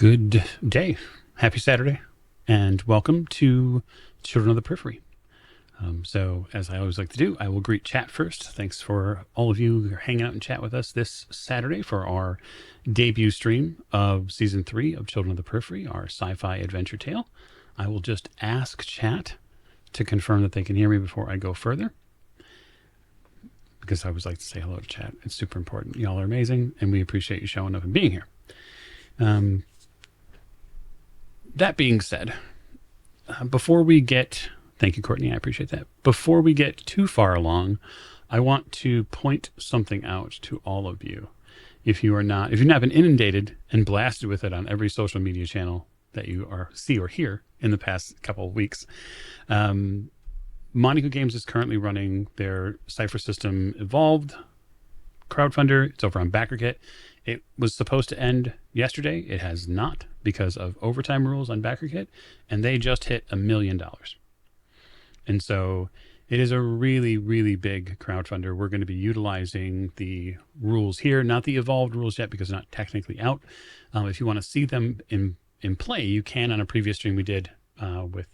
Good day. Happy Saturday, and welcome to Children of the Periphery. So, as I always like to do, I will greet chat first. Thanks for all of you who are hanging out and chat with us this Saturday for our debut stream of Season 3 of Children of the Periphery, our sci-fi adventure tale. I will just ask chat to confirm that they can hear me before I go further, because I always like to say hello to chat. It's super important. Y'all are amazing, and we appreciate you showing up and being here. That being said, before we get, thank you, Courtney, I appreciate that. Before we get too far along, I want to point something out to all of you. If you've not been inundated and blasted with it on every social media channel that you see or hear in the past couple of weeks, Monica Games is currently running their Cypher System Evolved crowdfunder. It's over on BackerKit. It was supposed to end yesterday. It has not, because of overtime rules on BackerKit, and they just hit $1 million. And so it is a really, really big crowdfunder. We're going to be utilizing the rules here, not the evolved rules yet, because they're not technically out. If you want to see them in play, you can on a previous stream we did with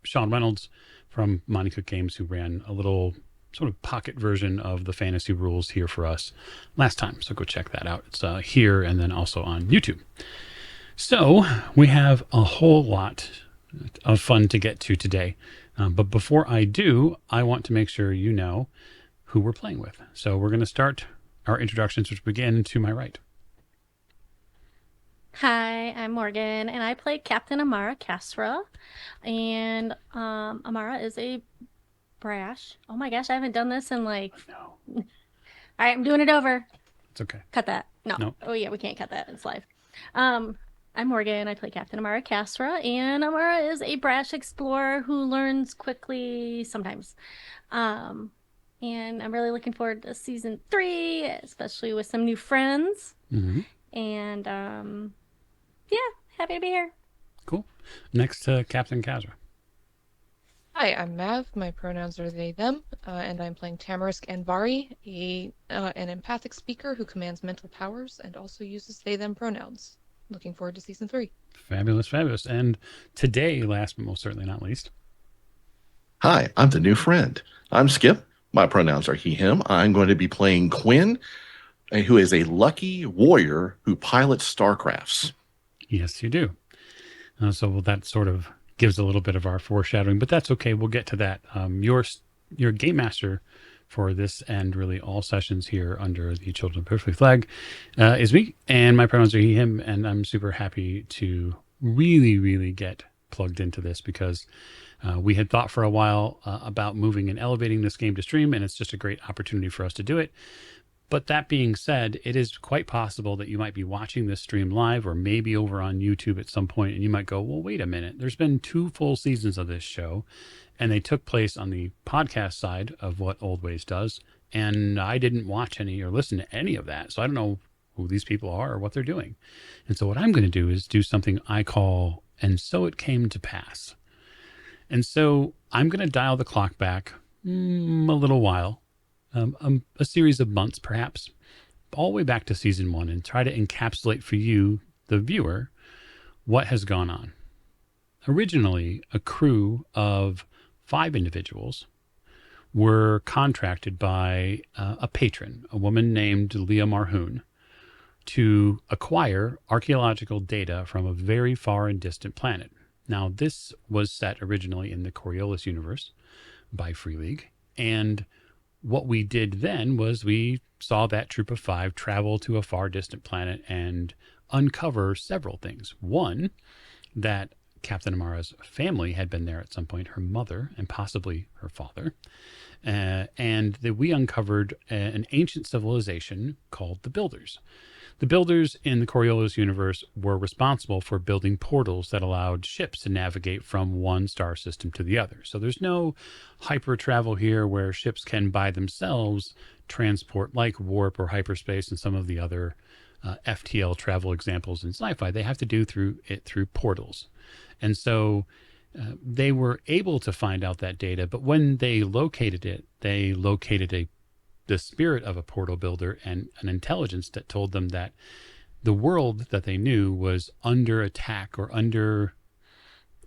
Sean Reynolds from Monica Games, who ran a little sort of pocket version of the fantasy rules here for us last time. So go check that out. It's here and then also on YouTube. So we have a whole lot of fun to get to today. But before I do, I want to make sure you know who we're playing with. So we're going to start our introductions, which begin to my right. Hi, I'm Morgan, and I play Captain Amara Castra. And Amara is a brash. Oh my gosh, I haven't done this in like... No. All right, I'm doing it over. It's okay. Cut that. No. Nope. Oh yeah, we can't cut that. It's live. I'm Morgan. I play Captain Amara Castra, and Amara is a brash explorer who learns quickly sometimes. And I'm really looking forward to season 3, especially with some new friends. Mm-hmm. And yeah, happy to be here. Cool. Next, Captain Kazra. Hi, I'm Mav. My pronouns are they, them, and I'm playing Tamarisk Anvari, an empathic speaker who commands mental powers and also uses they, them pronouns. Looking forward to season 3. Fabulous, fabulous. And today, last but most certainly not least. Hi, I'm the new friend. I'm Skip. My pronouns are he, him. I'm going to be playing Quinn, who is a lucky warrior who pilots starcrafts. Yes, you do. So that sort of gives a little bit of our foreshadowing, but that's okay. We'll get to that. Your game master for this and really all sessions here under the Children of the Periphery flag is me, and my pronouns are he, him, and I'm super happy to really, really get plugged into this because we had thought for a while about moving and elevating this game to stream, and it's just a great opportunity for us to do it. But that being said, it is quite possible that you might be watching this stream live or maybe over on YouTube at some point, and you might go, well, wait a minute. There's been 2 full seasons of this show, and they took place on the podcast side of what Old Ways does, and I didn't watch any or listen to any of that, so I don't know who these people are or what they're doing. And so what I'm going to do is do something I call, and so it came to pass. And so I'm going to dial the clock back a little while. A series of months, perhaps, all the way back to season 1 and try to encapsulate for you, the viewer, what has gone on. Originally, a crew of 5 individuals were contracted by a patron, a woman named Leah Marhoon, to acquire archaeological data from a very far and distant planet. Now, this was set originally in the Coriolis universe by Free League, and what we did then was we saw that troop of 5 travel to a far distant planet and uncover several things. One, that Captain Amara's family had been there at some point, her mother and possibly her father. And that we uncovered an ancient civilization called the Builders. The Builders in the Coriolis universe were responsible for building portals that allowed ships to navigate from one star system to the other. So there's no hyper travel here where ships can by themselves transport like warp or hyperspace and some of the other FTL travel examples in sci-fi. They have to do through portals. And so they were able to find out that data, but when they located it, they located the spirit of a portal builder and an intelligence that told them that the world that they knew was under attack or under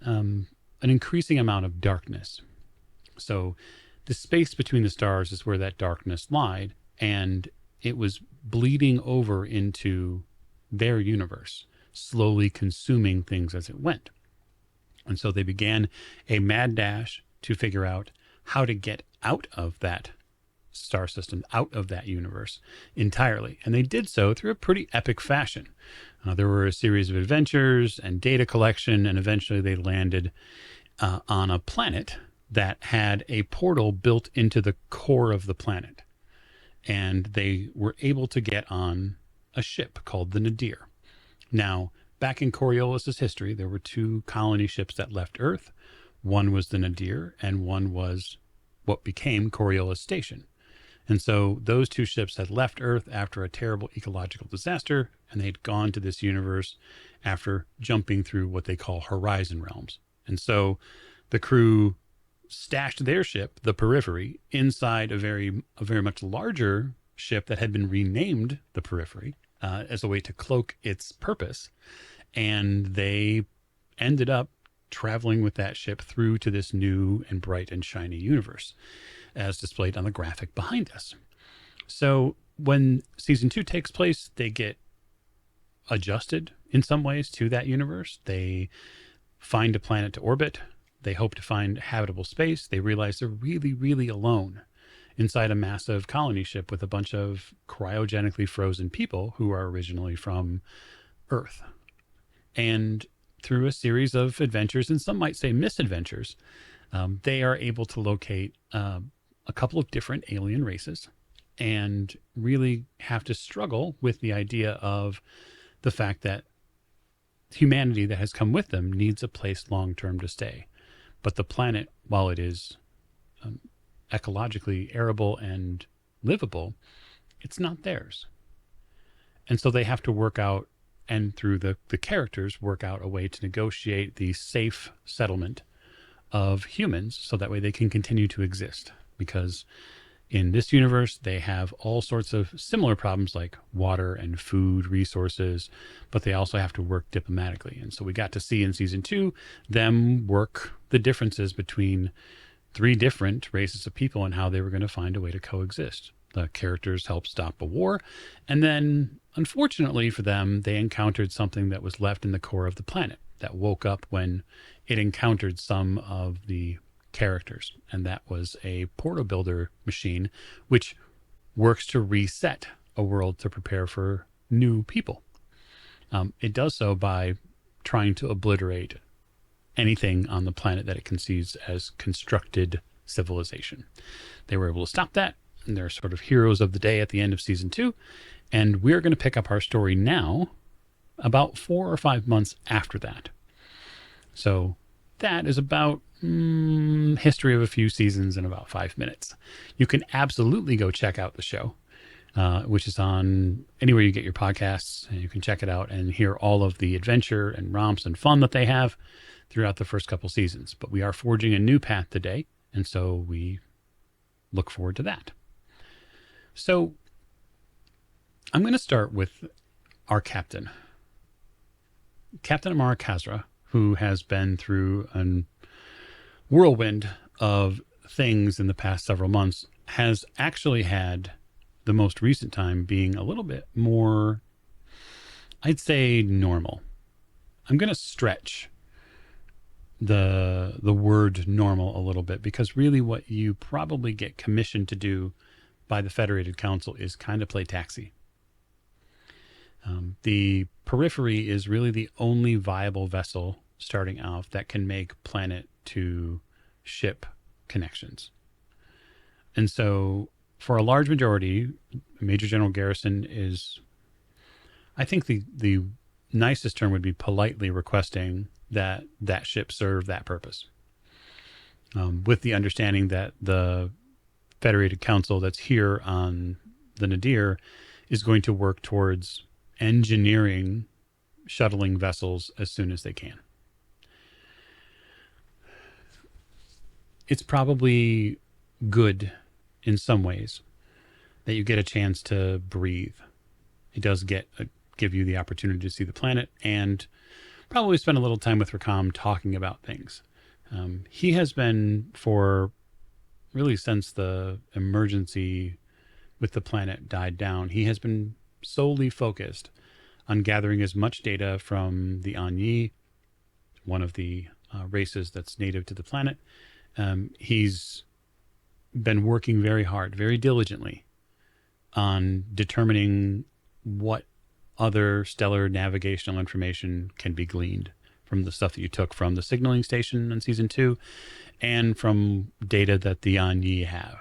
an increasing amount of darkness. So the space between the stars is where that darkness lied, and it was bleeding over into their universe, slowly consuming things as it went. And so they began a mad dash to figure out how to get out of that star system, out of that universe entirely. And they did so through a pretty epic fashion. There were a series of adventures and data collection, and eventually they landed on a planet that had a portal built into the core of the planet. And they were able to get on a ship called the Nadir. Now, back in Coriolis' history, there were two colony ships that left Earth. One was the Nadir, and one was what became Coriolis Station. And so those two ships had left Earth after a terrible ecological disaster, and they'd gone to this universe after jumping through what they call horizon realms. And so the crew stashed their ship, the Periphery, inside a very much larger ship that had been renamed the Periphery as a way to cloak its purpose. And they ended up traveling with that ship through to this new and bright and shiny universe, as displayed on the graphic behind us. So when season 2 takes place, they get adjusted in some ways to that universe. They find a planet to orbit. They hope to find habitable space. They realize they're really, really alone inside a massive colony ship with a bunch of cryogenically frozen people who are originally from Earth. And through a series of adventures, and some might say misadventures, they are able to locate a couple of different alien races and really have to struggle with the idea of the fact that humanity that has come with them needs a place long-term to stay. But the planet, while it is ecologically arable and livable, it's not theirs. And so they have to work out, and through the characters, work out a way to negotiate the safe settlement of humans so that way they can continue to exist. Because in this universe, they have all sorts of similar problems like water and food resources, but they also have to work diplomatically. And so we got to see in season 2 them work the differences between 3 different races of people and how they were going to find a way to coexist. The characters helped stop a war, and then unfortunately for them, they encountered something that was left in the core of the planet that woke up when it encountered some of the characters, and that was a portal builder machine which works to reset a world to prepare for new people. It does so by trying to obliterate anything on the planet that it conceives as constructed civilization. They were able to stop that, and they're sort of heroes of the day at the end of season 2, and we're going to pick up our story now about 4 or 5 months after that. So that is about history of a few seasons in about 5 minutes. You can absolutely go check out the show, which is on anywhere you get your podcasts, and you can check it out and hear all of the adventure and romps and fun that they have throughout the first couple seasons. But we are forging a new path today, and so we look forward to that. So I'm going to start with our captain, Captain Amara Khazra, who has been through a whirlwind of things in the past several months, has actually had the most recent time being a little bit more, I'd say, normal. I'm going to stretch the word normal a little bit, because really what you probably get commissioned to do by the Federated Council is kind of play taxi. The Periphery is really the only viable vessel starting out that can make planet to ship connections. And so for a large majority, Major General Garrison is, I think the nicest term would be politely requesting that that ship serve that purpose. With the understanding that the Federated Council that's here on the Nadir is going to work towards engineering shuttling vessels as soon as they can. It's probably good in some ways that you get a chance to breathe. It does get give you the opportunity to see the planet and probably spend a little time with Rakam talking about things. He has been, for really since the emergency with the planet died down, he has been solely focused on gathering as much data from the Anyi, one of the races that's native to the planet. He's been working very hard, very diligently on determining what other stellar navigational information can be gleaned from the stuff that you took from the signaling station in season 2 and from data that the Anyi have.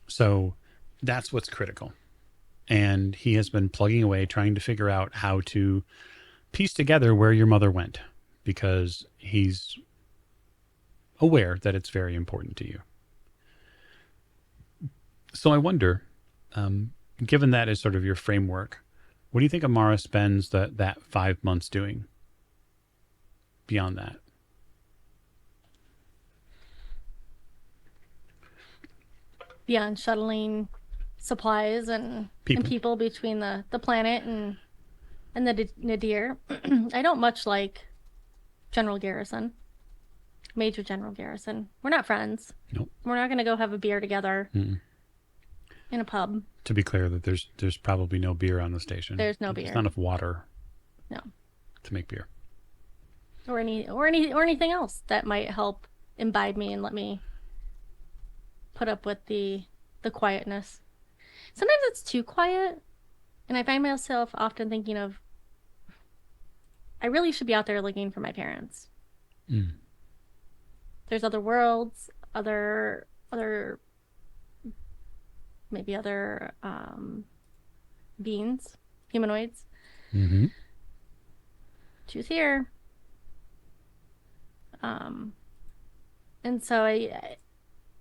So that's what's critical. And he has been plugging away, trying to figure out how to piece together where your mother went, because he's aware that it's very important to you. So I wonder, given that as sort of your framework, what do you think Amara spends that 5 months doing beyond that? Beyond shuttling supplies and people between the planet and the Nadir. I don't much like General Garrison, Major General Garrison. We're not friends. Nope. We're not going to go have a beer together in a pub. To be clear, that there's probably no beer on the station. There's no beer. There's not enough water. No. To make beer. Or anything else that might help imbibe me and let me put up with the quietness. Sometimes it's too quiet, and I find myself often thinking of, I really should be out there looking for my parents. There's other worlds, other maybe other beings, humanoids. Choose here. And so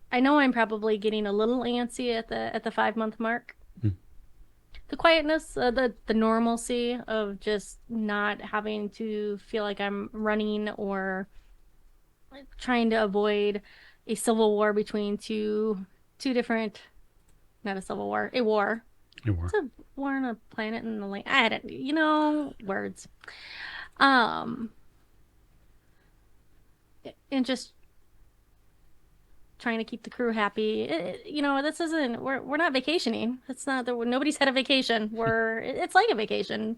I know I'm probably getting a little antsy at the 5 month mark. The quietness, the normalcy of just not having to feel like I'm running or trying to avoid a civil war between two different, not a civil war, a war. It's a war on a planet in the land. I don't, words. And just trying to keep the crew happy. This isn't, we're not vacationing. It's not, nobody's had a vacation. It's like a vacation,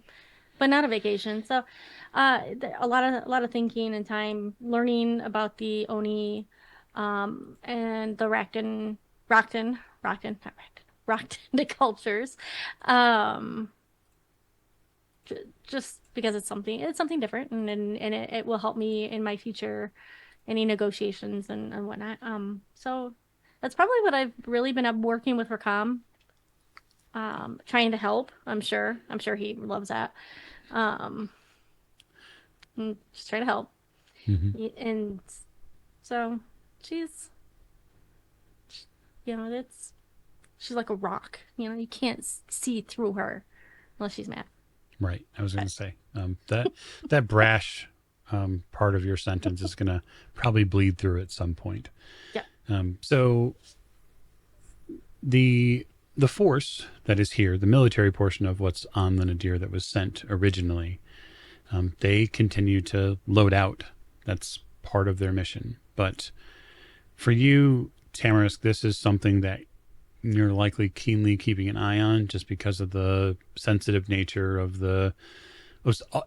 but not a vacation. So a lot of thinking and time learning about the Oni and the Rakton cultures. Just because it's something different, and it will help me in my future, any negotiations and whatnot. So that's probably what I've really been working with Rakam, trying to help. I'm sure he loves that. Just try to help. And so she's like a rock. You can't see through her unless she's mad. Right. I was going to say that brash part of your sentence is going to probably bleed through at some point. Yeah. So the force that is here, the military portion of what's on the Nadir that was sent originally, they continue to load out. That's part of their mission. But for you, Tamarisk, this is something that you're likely keenly keeping an eye on, just because of the sensitive nature of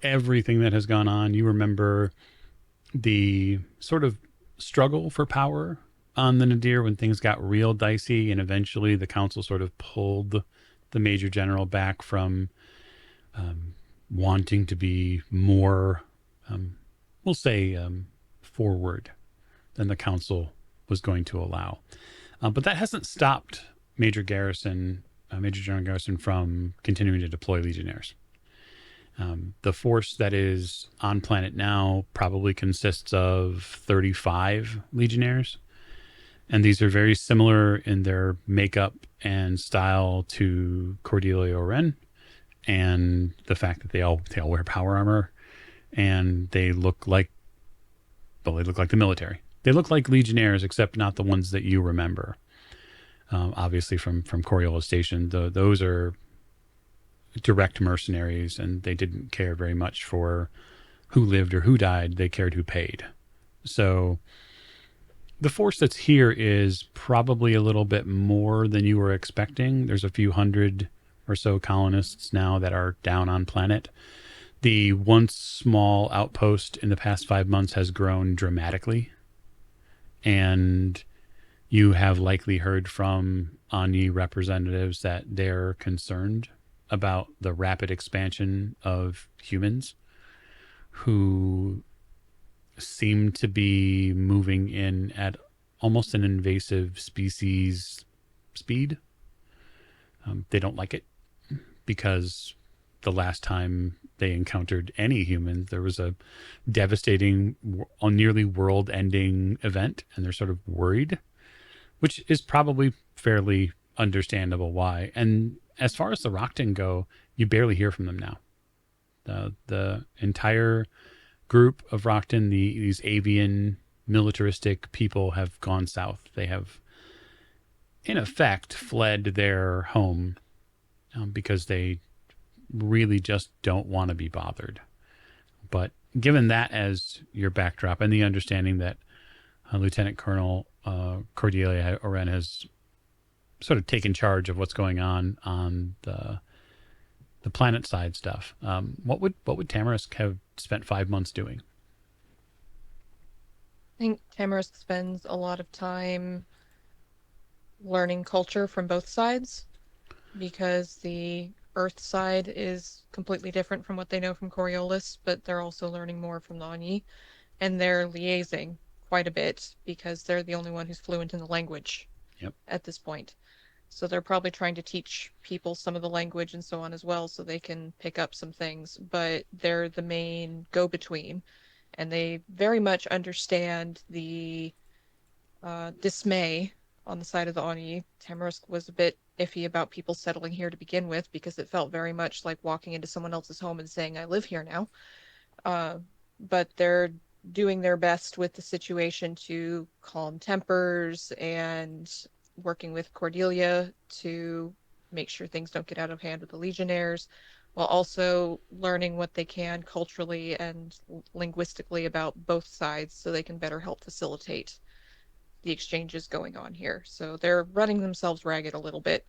everything that has gone on. You remember the sort of struggle for power on the Nadir when things got real dicey, and eventually the council sort of pulled the major general back from wanting to be more, we'll say, forward than the council was going to allow. But that hasn't stopped Major General Garrison from continuing to deploy Legionnaires. The force that is on planet now probably consists of 35 Legionnaires. And these are very similar in their makeup and style to Cordelia Oren, and the fact that they all wear power armor, and they look like the military. They look like Legionnaires, except not the ones that you remember. Obviously from Coriolis Station, those are direct mercenaries, and they didn't care very much for who lived or who died. They cared who paid. So the force that's here is probably a little bit more than you were expecting. There's a few hundred or so colonists now that are down on planet. The once small outpost in the past 5 months has grown dramatically. And you have likely heard from Ani representatives that they're concerned about the rapid expansion of humans who seem to be moving in at almost an invasive species speed. They don't like it because the last time they encountered any humans, there was a devastating, nearly world-ending event, and they're sort of worried, which is probably fairly understandable why. And as far as the Rockton go, you barely hear from them now. The entire group of Rockton, these avian militaristic people, have gone south. They have, in effect, fled their home because they really just don't want to be bothered. But given that as your backdrop and the understanding that Lieutenant Colonel Cordelia Oren has sort of taken charge of what's going on the planet side stuff, what would Tamarisk have spent 5 months doing? I think Tamarisk spends a lot of time learning culture from both sides, because the Earth side is completely different from what they know from Coriolis, but they're also learning more from the Ani, and they're liaising quite a bit because they're the only one who's fluent in the language at this point. So they're probably trying to teach people some of the language and so on as well, so they can pick up some things, but they're the main go-between, and they very much understand the dismay on the side of the Ani. Tamarisk was a bit iffy about people settling here to begin with, because it felt very much like walking into someone else's home and saying, I live here now. But they're doing their best with the situation to calm tempers and working with Cordelia to make sure things don't get out of hand with the Legionnaires, while also learning what they can culturally and linguistically about both sides so they can better help facilitate the exchanges going on here. So they're running themselves ragged a little bit,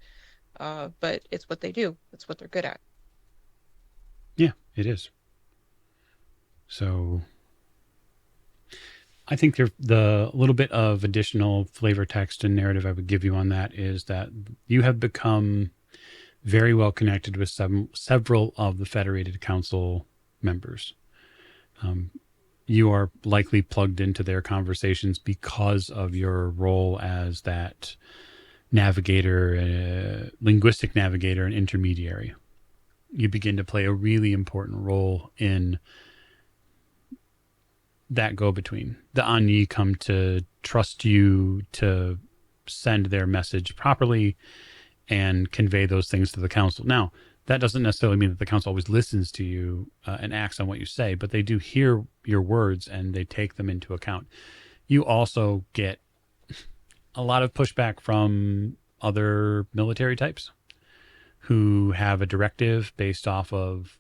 but it's what they do. It's what they're good at. Yeah, it is. So I think the little bit of additional flavor text and narrative I would give you on that is that you have become very well connected with several of the Federated Council members. You are likely plugged into their conversations because of your role as that navigator, linguistic navigator, and intermediary. You begin to play a really important role in that go-between. The Ani come to trust you to send their message properly and convey those things to the council. Now, that doesn't necessarily mean that the council always listens to you and acts on what you say, but they do hear your words and they take them into account. You also get a lot of pushback from other military types who have a directive based off of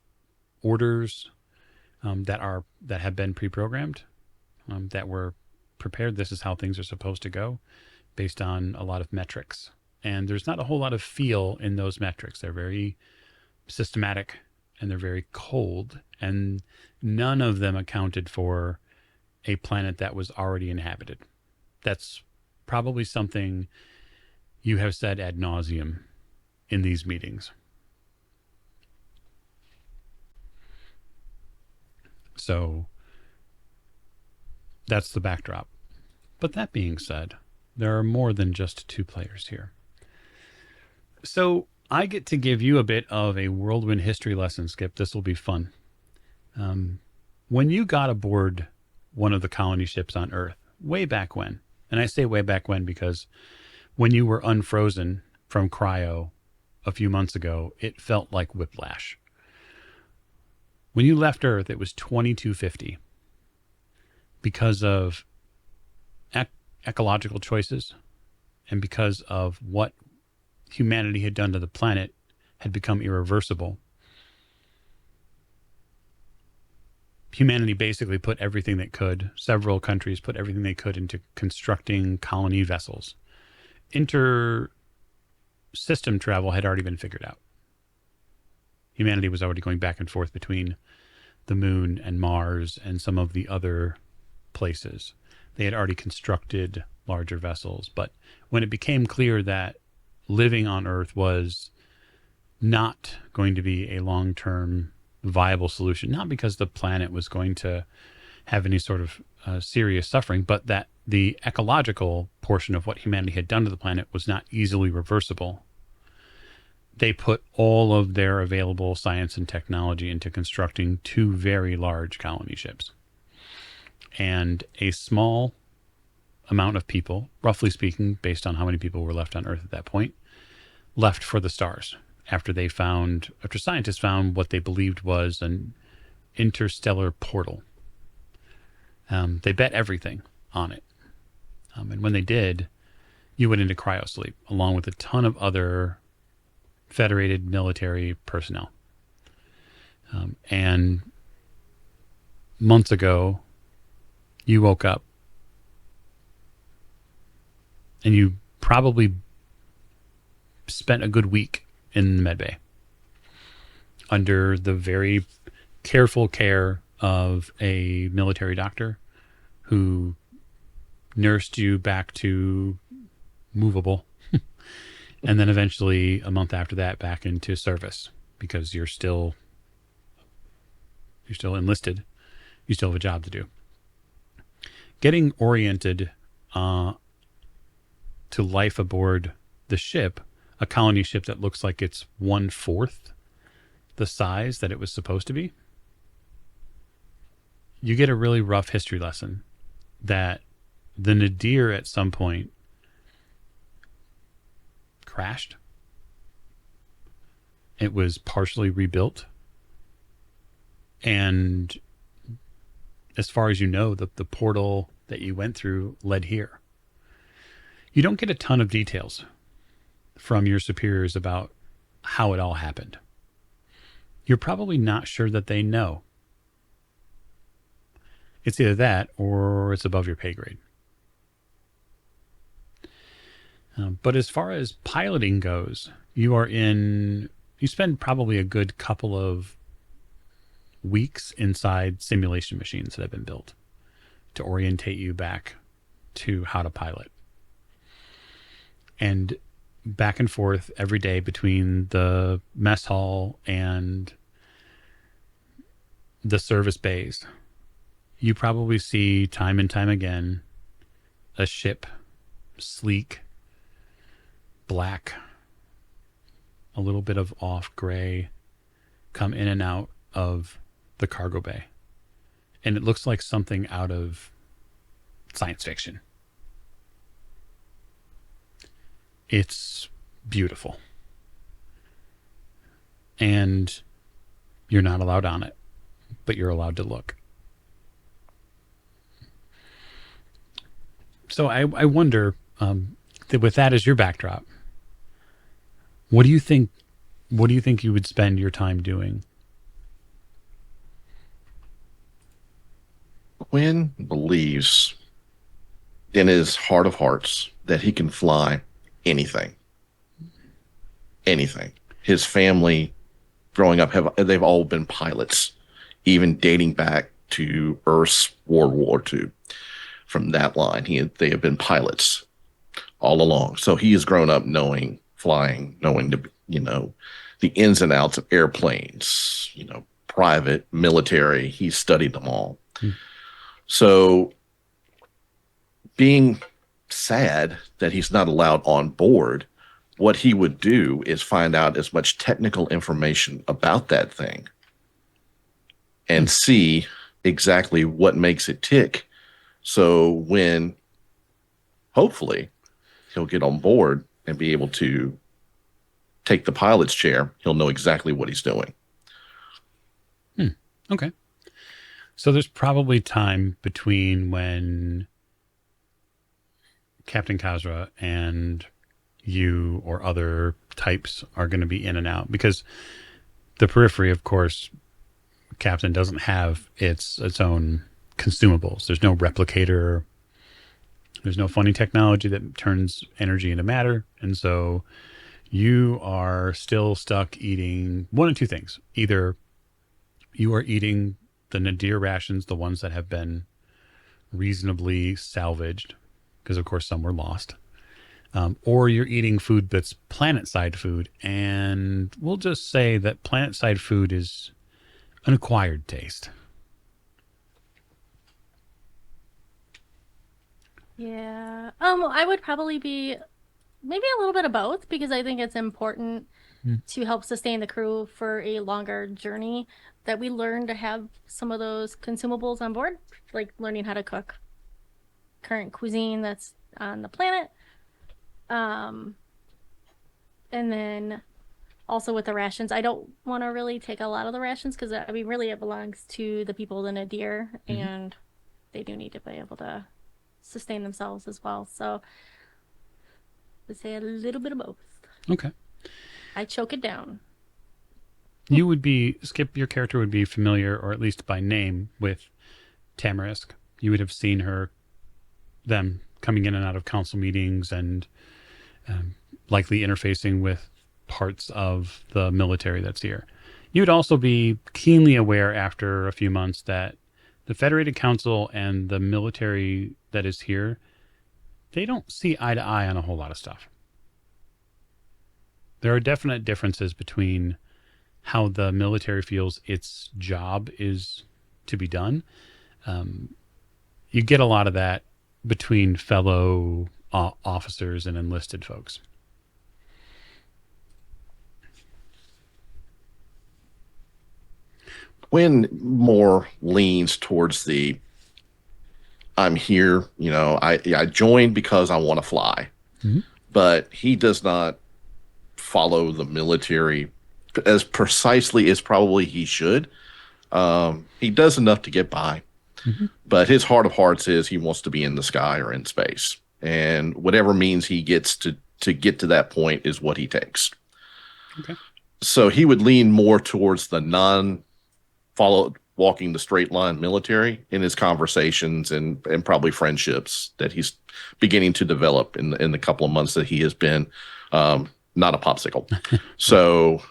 orders that have been pre-programmed, that were prepared. This is how things are supposed to go, based on a lot of metrics. And there's not a whole lot of feel in those metrics. They're very systematic and they're very cold, and none of them accounted for a planet that was already inhabited. That's probably something you have said ad nauseum in these meetings. So that's the backdrop. But that being said, there are more than just two players here. So I get to give you a bit of a whirlwind history lesson, Skip. This will be fun. When you got aboard one of the colony ships on Earth, way back when, and I say way back when because when you were unfrozen from cryo a few months ago, it felt like whiplash. When you left Earth, it was 2250 because of ecological choices and because of what humanity had done to the planet had become irreversible. humanity basically put everything they could, several countries put everything they could into constructing colony vessels. Inter-system travel had already been figured out. Humanity was already going back and forth between the moon and Mars and some of the other places. They had already constructed larger vessels. But when it became clear that living on Earth was not going to be a long-term viable solution, not because the planet was going to have any sort of serious suffering, but that the ecological portion of what humanity had done to the planet was not easily reversible, they put all of their available science and technology into constructing 2 very large colony ships. And a small amount of people, roughly speaking, based on how many people were left on Earth at that point, left for the stars after scientists found what they believed was an interstellar portal. They bet everything on it. And when they did, you went into cryosleep along with a ton of other Federated military personnel. And months ago, you woke up and you probably spent a good week in the medbay under the very careful care of a military doctor who nursed you back to movable. And then eventually, a month after that, back into service because you're still enlisted. You still have a job to do. Getting oriented to life aboard the ship, a colony ship that looks like it's 1/4 the size that it was supposed to be, you get a really rough history lesson that the Nadir at some point crashed. It was partially rebuilt. And as far as you know, the portal that you went through led here. You don't get a ton of details from your superiors about how it all happened. You're probably not sure that they know. It's either that or it's above your pay grade. But as far as piloting goes, you spend probably a good couple of weeks inside simulation machines that have been built to orientate you back to how to pilot. And back and forth every day between the mess hall and the service bays, you probably see time and time again a ship, sleek, black, a little bit of off gray, come in and out of the cargo bay. And it looks like something out of science fiction. It's beautiful. And you're not allowed on it, but you're allowed to look. So I wonder, that with that as your backdrop, what do you think you would spend your time doing? Quinn believes in his heart of hearts that he can fly anything. Anything. His family growing up they've all been pilots, even dating back to Earth's World War II. From that line, they have been pilots all along. So he has grown up knowing flying, knowing the ins and outs of airplanes, private, military. He's studied them all. So being sad that he's not allowed on board, what he would do is find out as much technical information about that thing and see exactly what makes it tick. So when hopefully he'll get on board and be able to take the pilot's chair, he'll know exactly what he's doing. Okay. So there's probably time between when Captain Kazra and you or other types are going to be in and out, because the Periphery, of course, captain doesn't have its own consumables. There's no replicator. There's no funny technology that turns energy into matter. And so you are still stuck eating one of two things. Either you are eating the nadir rations, the ones that have been reasonably salvaged, because of course some were lost, or you're eating food that's planet side food. And we'll just say that planet side food is an acquired taste. Yeah. I would probably be maybe a little bit of both because I think it's important to help sustain the crew for a longer journey that we learn to have some of those consumables on board, like learning how to cook current cuisine that's on the planet. Um, and then also with the rations, I don't want to really take a lot of the rations because I mean, really, it belongs to the people in Nadir, and they do need to be able to sustain themselves as well. So let's say a little bit of both. Okay. I choke it down. You would be, Skip, your character would be familiar, or at least by name, with Tamarisk. You would have seen them coming in and out of council meetings and likely interfacing with parts of the military that's here. You would also be keenly aware after a few months that the Federated Council and the military that is here, they don't see eye to eye on a whole lot of stuff. There are definite differences between how the military feels its job is to be done. You get a lot of that between fellow officers and enlisted folks. When more leans towards the I'm here, I joined because I want to fly. Mm-hmm. But he does not follow the military as precisely as probably he should. He does enough to get by, but his heart of hearts is he wants to be in the sky or in space, and whatever means he gets to get to that point is what he takes. Okay. So he would lean more towards the non-follow walking the straight line military in his conversations and probably friendships that he's beginning to develop in the couple of months that he has been not a popsicle. So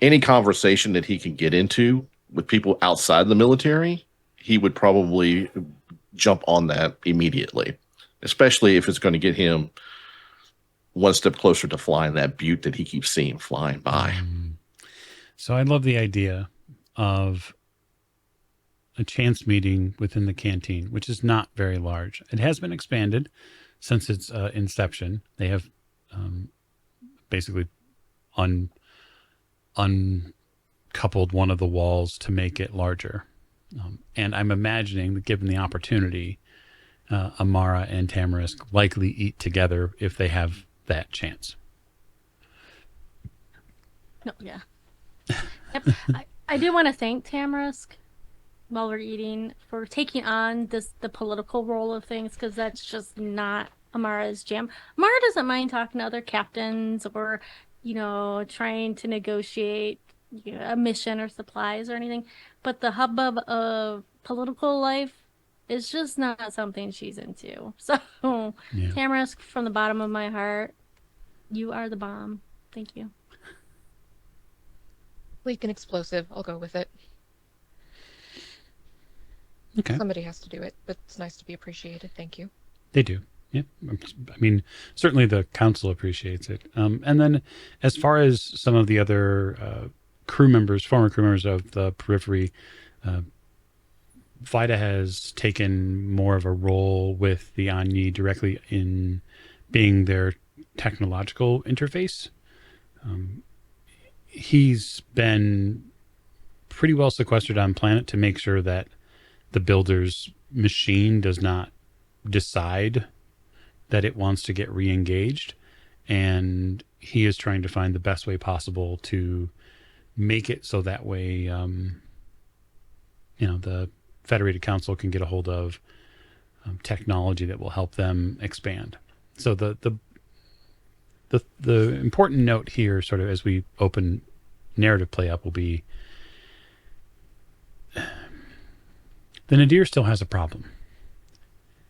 any conversation that he can get into with people outside the military, he would probably jump on that immediately, especially if it's going to get him one step closer to flying that butte that he keeps seeing flying by. So I love the idea of a chance meeting within the canteen, which is not very large. It has been expanded since its inception. They have basically uncoupled one of the walls to make it larger. And I'm imagining that given the opportunity, Amara and Tamarisk likely eat together if they have that chance. No, yeah. Yep. I do want to thank Tamarisk while we're eating for taking on the political role of things because that's just not Amara's jam. Amara doesn't mind talking to other captains or, trying to negotiate a mission or supplies or anything. But the hubbub of political life is just not something she's into. So, Yeah. Tamarisk, from the bottom of my heart, you are the bomb. Thank you. Bleak and explosive. I'll go with it. Okay. Somebody has to do it, but it's nice to be appreciated. Thank you. They do. Yeah. I mean, certainly the council appreciates it. And then as far as some of the other former crew members of the Periphery, Vida has taken more of a role with the Anyi directly in being their technological interface. He's been pretty well sequestered on planet to make sure that the builder's machine does not decide that it wants to get re-engaged, and he is trying to find the best way possible to make it so that way the Federated Council can get a hold of technology that will help them expand. So the important note here, sort of as we open narrative play up, will be the nadir still has a problem.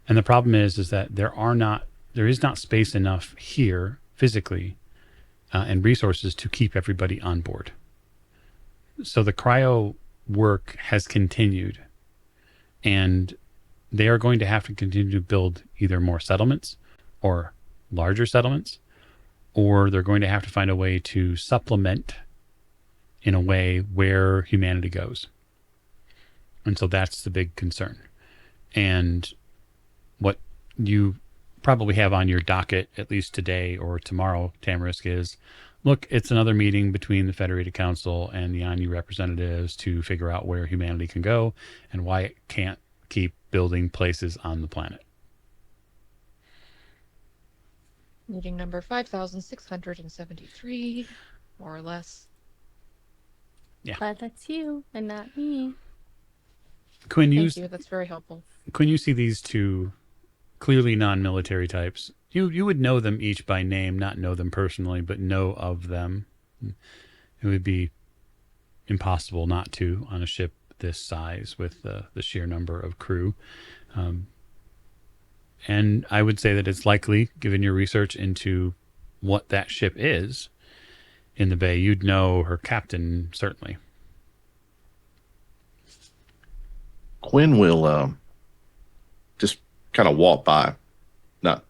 And the problem is that there is not space enough here physically and resources to keep everybody on board. So the cryo work has continued, and they are going to have to continue to build either more settlements or larger settlements, or they're going to have to find a way to supplement in a way where humanity goes. And so that's the big concern. And what you probably have on your docket, at least today or tomorrow, Tamarisk, is look, it's another meeting between the Federated Council and the ONU representatives to figure out where humanity can go and why it can't keep building places on the planet. Meeting number 5,673, more or less. Glad that's you and not me. Quinn, Thank you. That's very helpful. Quinn, you see these two clearly non-military types. You would know them each by name, not know them personally, but know of them. It would be impossible not to on a ship this size with the sheer number of crew. And I would say that it's likely, given your research into what that ship is in the bay, you'd know her captain, certainly. Quinn will just kind of walk by, not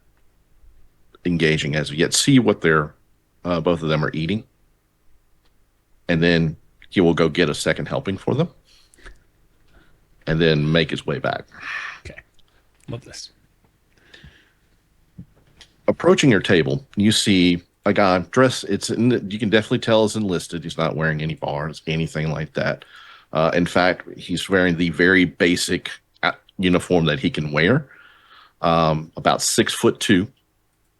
engaging as of yet, see what they're both of them are eating, and then he will go get a second helping for them, and then make his way back. Okay, love this. Approaching your table, you see a guy dressed. You can definitely tell is enlisted. He's not wearing any bars, anything like that. In fact, he's wearing the very basic uniform that he can wear. About 6'2",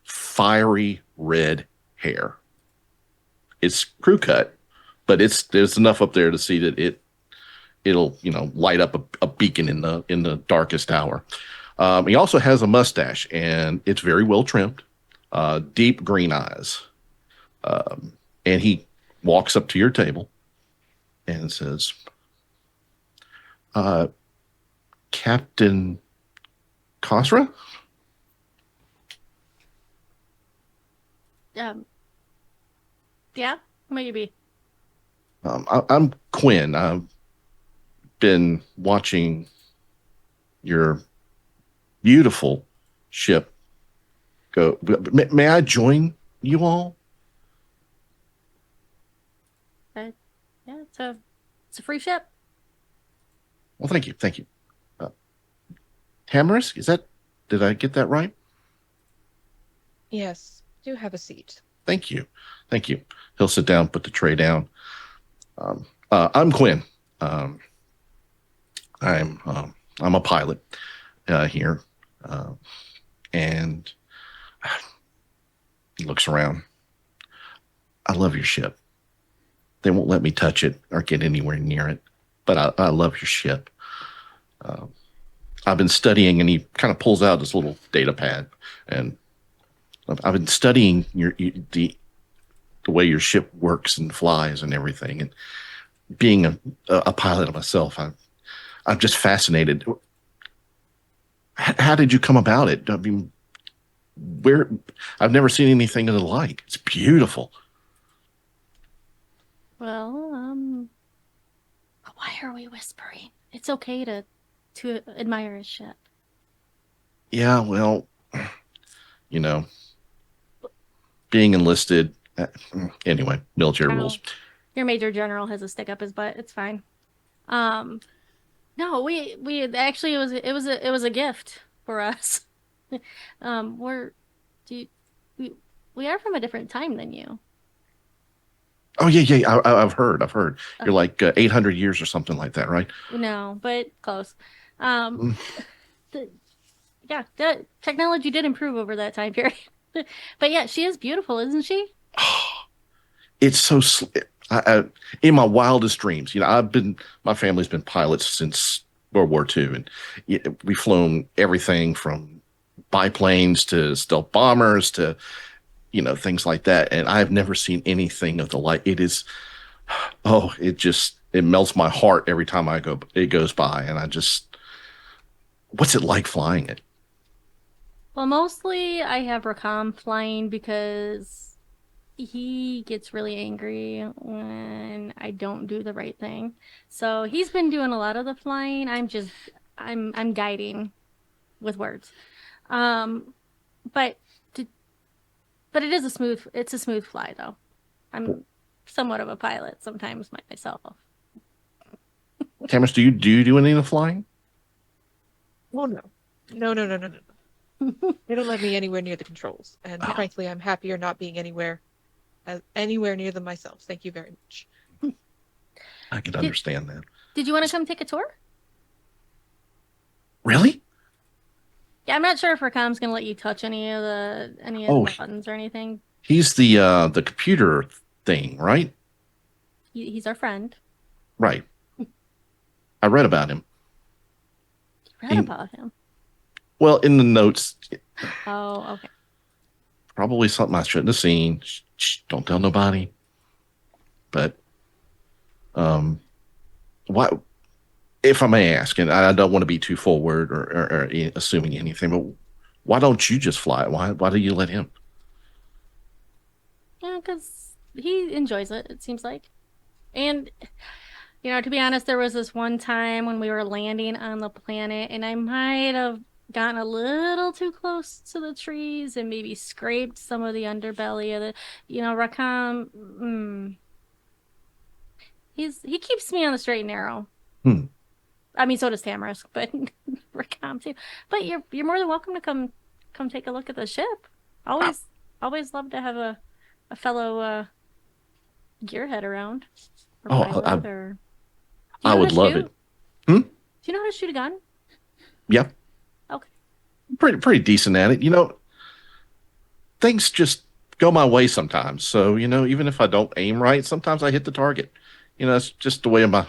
fiery red hair. It's crew cut, but there's enough up there to see that it'll light up a beacon in the darkest hour. He also has a mustache, and it's very well trimmed, deep green eyes. And he walks up to your table and says, Captain Khosra? Yeah, maybe. I'm Quinn. I've been watching your beautiful ship go. May I join you all? Yeah, it's a free ship. Well, thank you. Tamarisk, did I get that right? Yes, do have a seat. Thank you. He'll sit down, put the tray down. I'm Quinn. I'm a pilot here, and he looks around. I love your ship. They won't let me touch it or get anywhere near it, but I love your ship. I've been studying, and he kind of pulls out this little data pad, and I've been studying the way your ship works and flies and everything. And being a pilot myself, I'm just fascinated. How did you come about it? I mean, I've never seen anything of the like. It's beautiful. Well, why are we whispering? It's okay to admire his ship. Yeah, well, being enlisted. Anyway, military rules. Your major general has a stick up his butt. It's fine. No, we actually it was a gift for us. We are from a different time than you. Oh yeah. I've heard. You're like 800 years or something like that, right? No, but close. The technology did improve over that time period. But yeah, she is beautiful, isn't she? It's so. In my wildest dreams, my family's been pilots since World War II, and we've flown everything from biplanes to stealth bombers to things like that, and I've never seen anything of the like. It is, it melts my heart every time it goes by, and What's it like flying it? Well, mostly I have Rakam flying because he gets really angry when I don't do the right thing. So he's been doing a lot of the flying. I'm guiding with words. Um, but but it's a smooth fly though. I'm somewhat of a pilot sometimes myself. Camus, do any of the flying? Well, no. No. They don't let me anywhere near the controls. And Oh. frankly, I'm happier not being anywhere near them myself. Thank you very much. I can understand that. Did you want to come take a tour? Really? Yeah, I'm not sure if Rakam's gonna let you touch any of the Oh, buttons or anything. he's the computer thing, right? He's our friend. Right. I read about him. You read He- about him. Well, in the notes, Oh, okay. probably something I shouldn't have seen. Shh, don't tell nobody. But why, if I may ask, and I don't want to be too forward or assuming anything, but why don't you just fly it? Why do you let him? Yeah, because he enjoys it. It seems like, and to be honest, there was this one time when we were landing on the planet, and I might have gotten a little too close to the trees and maybe scraped some of the underbelly of the, Rakam. He keeps me on the straight and narrow. Hmm. I mean, so does Tamarisk, but Rakam too. But you're more than welcome to come take a look at the ship. Always love to have a fellow gearhead around or Oh, pilot or. Do you I know would how to love shoot? it. Hmm? Do you know how to shoot a gun? Yeah, Okay. pretty decent at it. Things just go my way sometimes. So even if I don't aim right, sometimes I hit the target. It's just the way my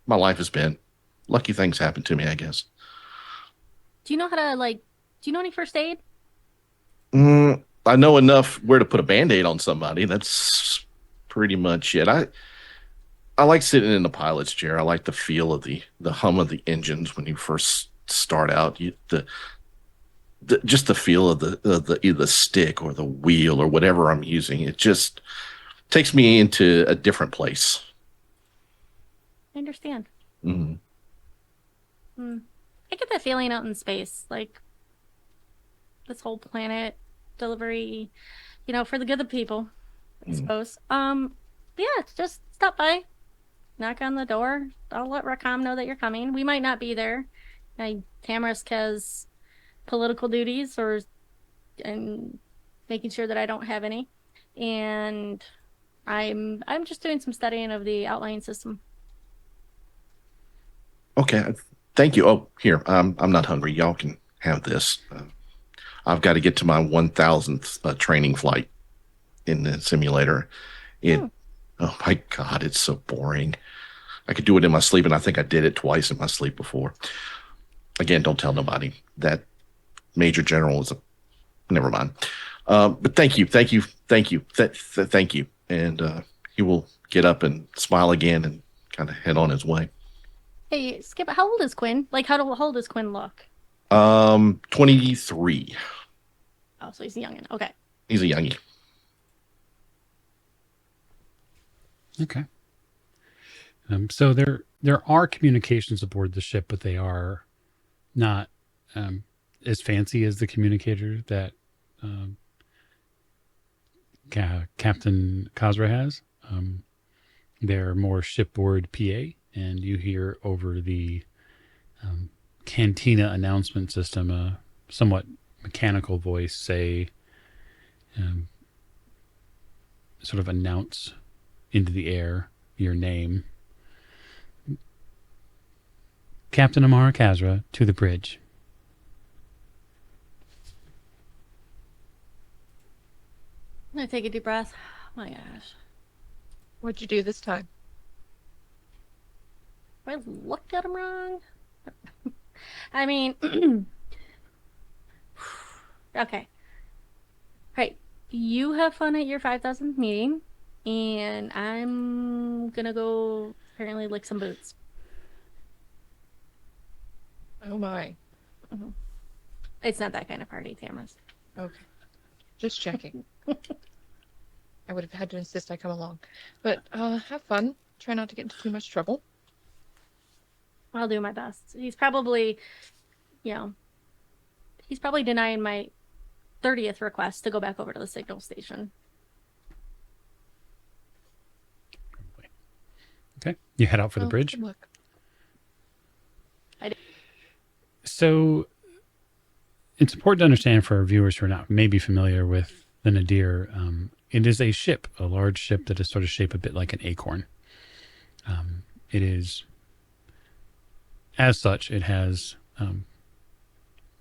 life has been. Lucky things happen to me, I guess. Do you know how to do you know any first aid? I know enough where to put a band-aid on somebody. That's pretty much it. I like sitting in the pilot's chair. I like the feel of the hum of the engines when you first start out. Just the feel of the either the stick or the wheel or whatever I'm using. It just takes me into a different place. I understand. Mm-hmm. I get that feeling out in space, like this whole planet delivery, for the good of the people, I suppose. Yeah, just stop by, knock on the door. I'll let Rakam know that you're coming. We might not be there. Tamarisk has political duties and making sure that I don't have any. And I'm just doing some studying of the outlying system. Okay, thank you. Oh, here, I'm not hungry. Y'all can have this. I've got to get to my 1,000th training flight in the simulator. It, oh my God, it's so boring. I could do it in my sleep, and I think I did it twice in my sleep before. Again, don't tell nobody. That Major General is a, never mind. But thank you, thank you. And he will get up and smile again and kind of head on his way. Hey, Skip, how old is Quinn? How old does Quinn look? 23. Oh, so he's a youngin'. Okay. He's a youngie. Okay. So there are communications aboard the ship, but they are not as fancy as the communicator that Captain Kazra has. They're more shipboard PA, and you hear over the cantina announcement system a somewhat mechanical voice say, sort of announce into the air your name. Captain Amara Kazra to the bridge. I'm gonna take a deep breath. Oh my gosh. What'd you do this time? I looked at him wrong. I mean, okay. Right. You have fun at your 5,000th meeting, and I'm gonna go apparently lick some boots. Oh my. It's not that kind of party, Tamras. Okay. Just checking. I would have had to insist I come along. But have fun. Try not to get into too much trouble. I'll do my best. He's probably, you know, he's probably denying my 30th request to go back over to the signal station. Okay. You head out for the bridge. Good luck. So it's important to understand for our viewers who are not maybe familiar with the Nadir, it is a ship, a large ship that is sort of shaped a bit like an acorn. It is, as such, it has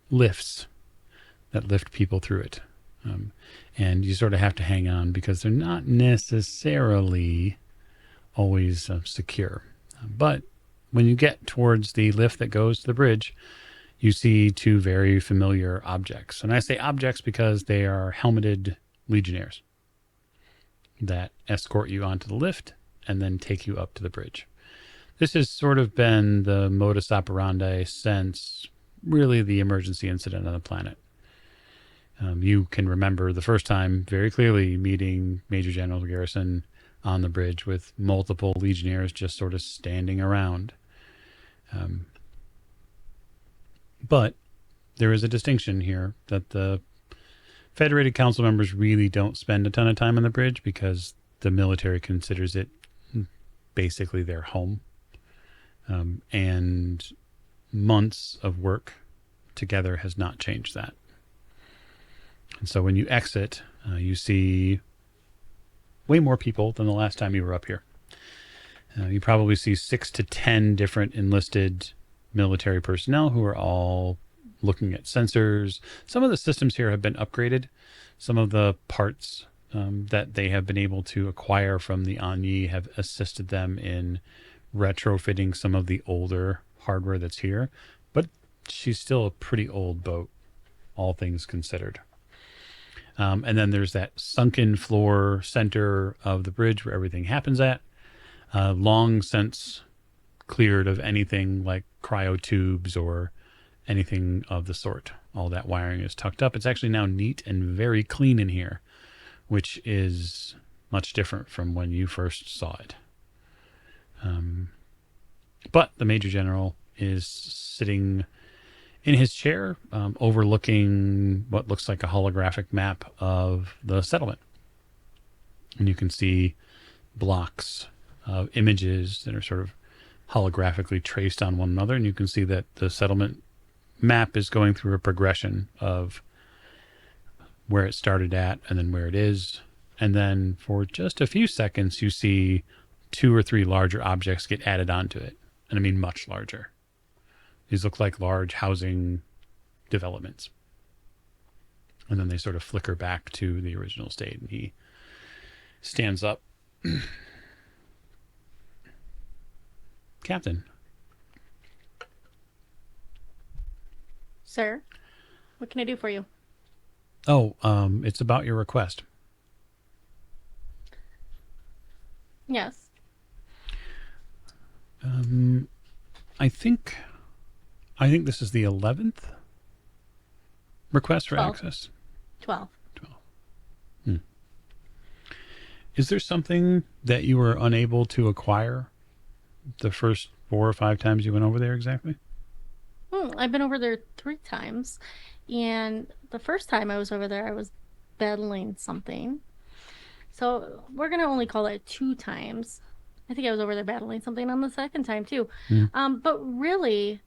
lifts that lift people through it. And you sort of have to hang on because they're not necessarily always secure. But when you get towards the lift that goes to the bridge, you see two very familiar objects. And I say objects because they are helmeted legionnaires that escort you onto the lift and then take you up to the bridge. This has sort of been the modus operandi since really the emergency incident on the planet. You can remember the first time very clearly meeting Major General Garrison on the bridge with multiple legionnaires just sort of standing around. But there is a distinction here that the Federated Council members really don't spend a ton of time on the bridge because the military considers it basically their home. And months of work together has not changed that. And so when you exit, you see way more people than the last time you were up here. You probably see 6 to 10 different enlisted military personnel who are all looking at sensors. Some of the systems here have been upgraded. Some of the parts that they have been able to acquire from the Anyi have assisted them in retrofitting some of the older hardware that's here. But she's still a pretty old boat, all things considered. And then there's that sunken floor center of the bridge where everything happens at. Long since cleared of anything like cryotubes or anything of the sort. All that wiring is tucked up. It's actually now neat and very clean in here, which is much different from when you first saw it. But the Major General is sitting in his chair, overlooking what looks like a holographic map of the settlement. And you can see blocks of images that are sort of holographically traced on one another. And you can see that the settlement map is going through a progression of where it started at and then where it is. And then for just a few seconds, you see 2 or 3 larger objects get added onto it. And I mean much larger. These look like large housing developments. And then they sort of flicker back to the original state. And he stands up. Captain. Sir, what can I do for you? Oh, it's about your request. Yes. I think this is the 11th request for 12. access. 12. Is there something that you were unable to acquire the first 4 or 5 times you went over there exactly? I've been over there 3 times. And the first time I was over there, I was battling something. So we're going to only call it 2 times. I think I was over there battling something on the second time too. But really,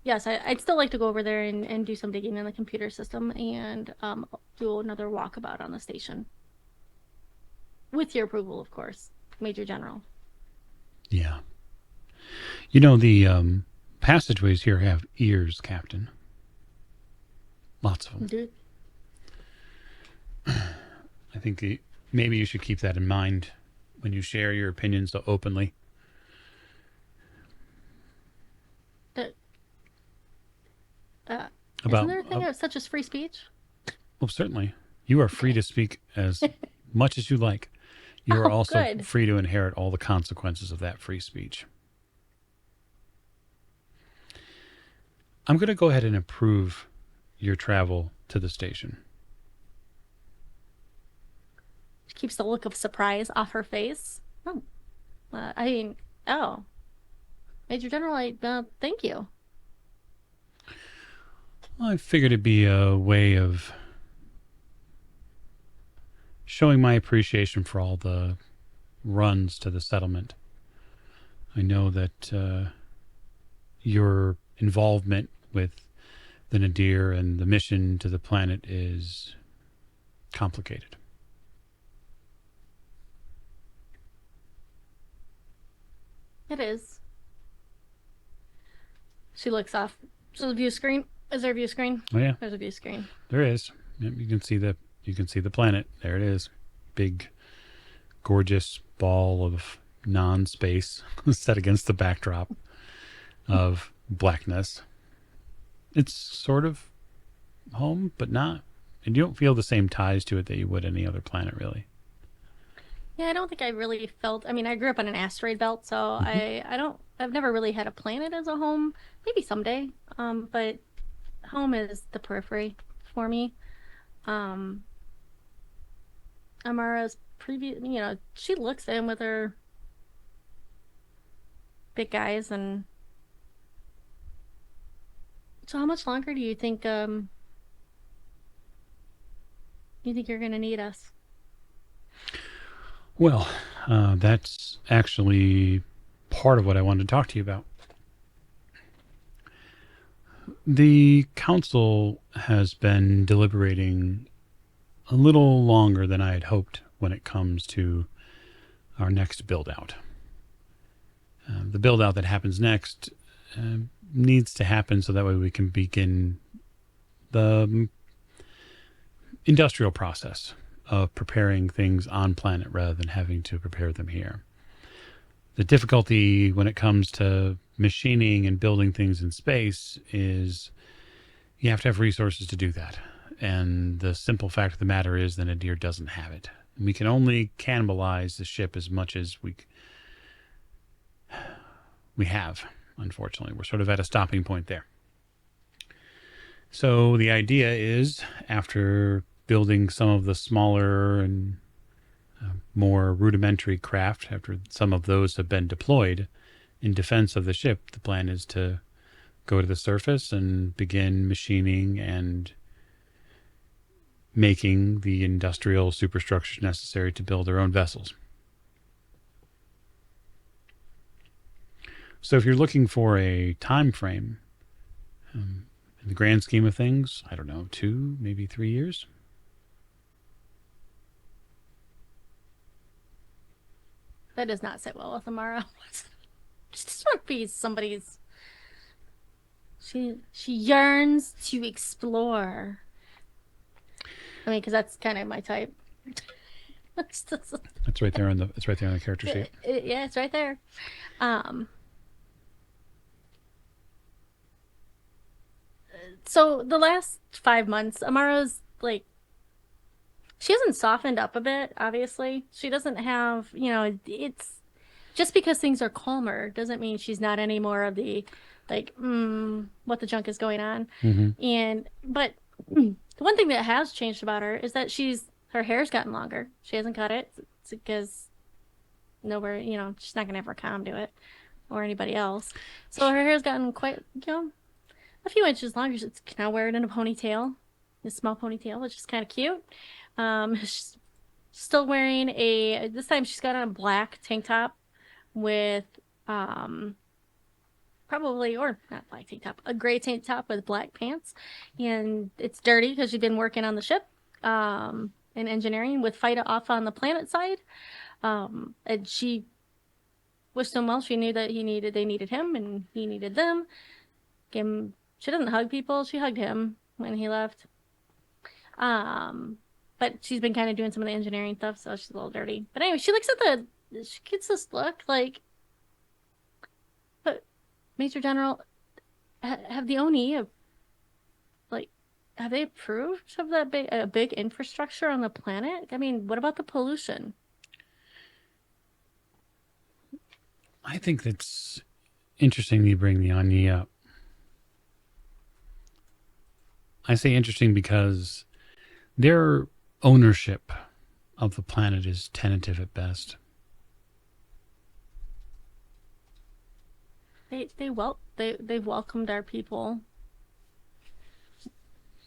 yes, I'd still like to go over there and do some digging in the computer system and do another walkabout on the station. With your approval, of course, Major General. Yeah. You know, the passageways here have ears, Captain. Lots of them. Dude. I think maybe you should keep that in mind when you share your opinions so openly. Isn't there a thing such as free speech? Well, certainly. You are free to speak as much as you like. You are also good. free to inherit all the consequences of that free speech. I'm going to go ahead and approve your travel to the station. She keeps the look of surprise off her face. Oh, I mean, oh, Major General, thank you. Well, I figured it'd be a way of showing my appreciation for all the runs to the settlement. I know that your involvement with the Nadir and the mission to the planet is complicated. It is. She looks off. So the view screen. Is there a view screen? Oh yeah, There's a view screen. there is. Yep, you can see the planet. There it is. Big, gorgeous ball of non-space set against the backdrop of blackness. It's sort of home, but not. And you don't feel the same ties to it that you would any other planet, really. Yeah, I don't think I really felt. I mean, I grew up on an asteroid belt, so I don't. I've never really had a planet as a home. Maybe someday. But home is the periphery for me. Um, Amara's previous. She looks at him with her big eyes, and so how much longer do you think you're gonna need us? Well, that's actually part of what I wanted to talk to you about. The council has been deliberating a little longer than I had hoped when it comes to our next build out. The build out that happens next needs to happen so that way we can begin the industrial process of preparing things on planet rather than having to prepare them here. The difficulty when it comes to machining and building things in space is you have to have resources to do that. And the simple fact of the matter is that Nadir doesn't have it. We can only cannibalize the ship as much as we have, unfortunately. We're sort of at a stopping point there. So the idea is, after building some of the smaller and more rudimentary craft, after some of those have been deployed in defense of the ship, the plan is to go to the surface and begin machining and making the industrial superstructures necessary to build their own vessels. So if you're looking for a time frame, in the grand scheme of things, I don't know, 2, maybe 3 years. That does not sit well with Amara. She just want to be somebody's. She yearns to explore. I mean, because that's kind of my type. It's right there on the character sheet. Yeah, it's right there. So the last 5 months, Amara's like, she hasn't softened up a bit. Obviously, she doesn't have. It's just because things are calmer doesn't mean she's not any more of the like, what the junk is going on. And but the one thing that has changed about her is that her hair's gotten longer. She hasn't cut it. It's because nowhere, she's not gonna have her com do it or anybody else. So her hair's gotten quite, a few inches longer. She can now wear it in a ponytail, a small ponytail, which is kind of cute. She's still wearing this time she's got on a black tank top with probably, or not black tank top, a gray tank top with black pants, and it's dirty because she's been working on the ship in engineering with Fida off on the planet side, and she wished him well. She knew that they needed him and he needed them. She doesn't hug people. She hugged him when he left. But she's been kind of doing some of the engineering stuff, so she's a little dirty. But anyway, she gets this look like, but Major General, have the ONI, have they approved of that big infrastructure on the planet? I mean, what about the pollution? I think that's interesting you bring the ONI up. I say interesting because their ownership of the planet is tentative at best. They've welcomed our people.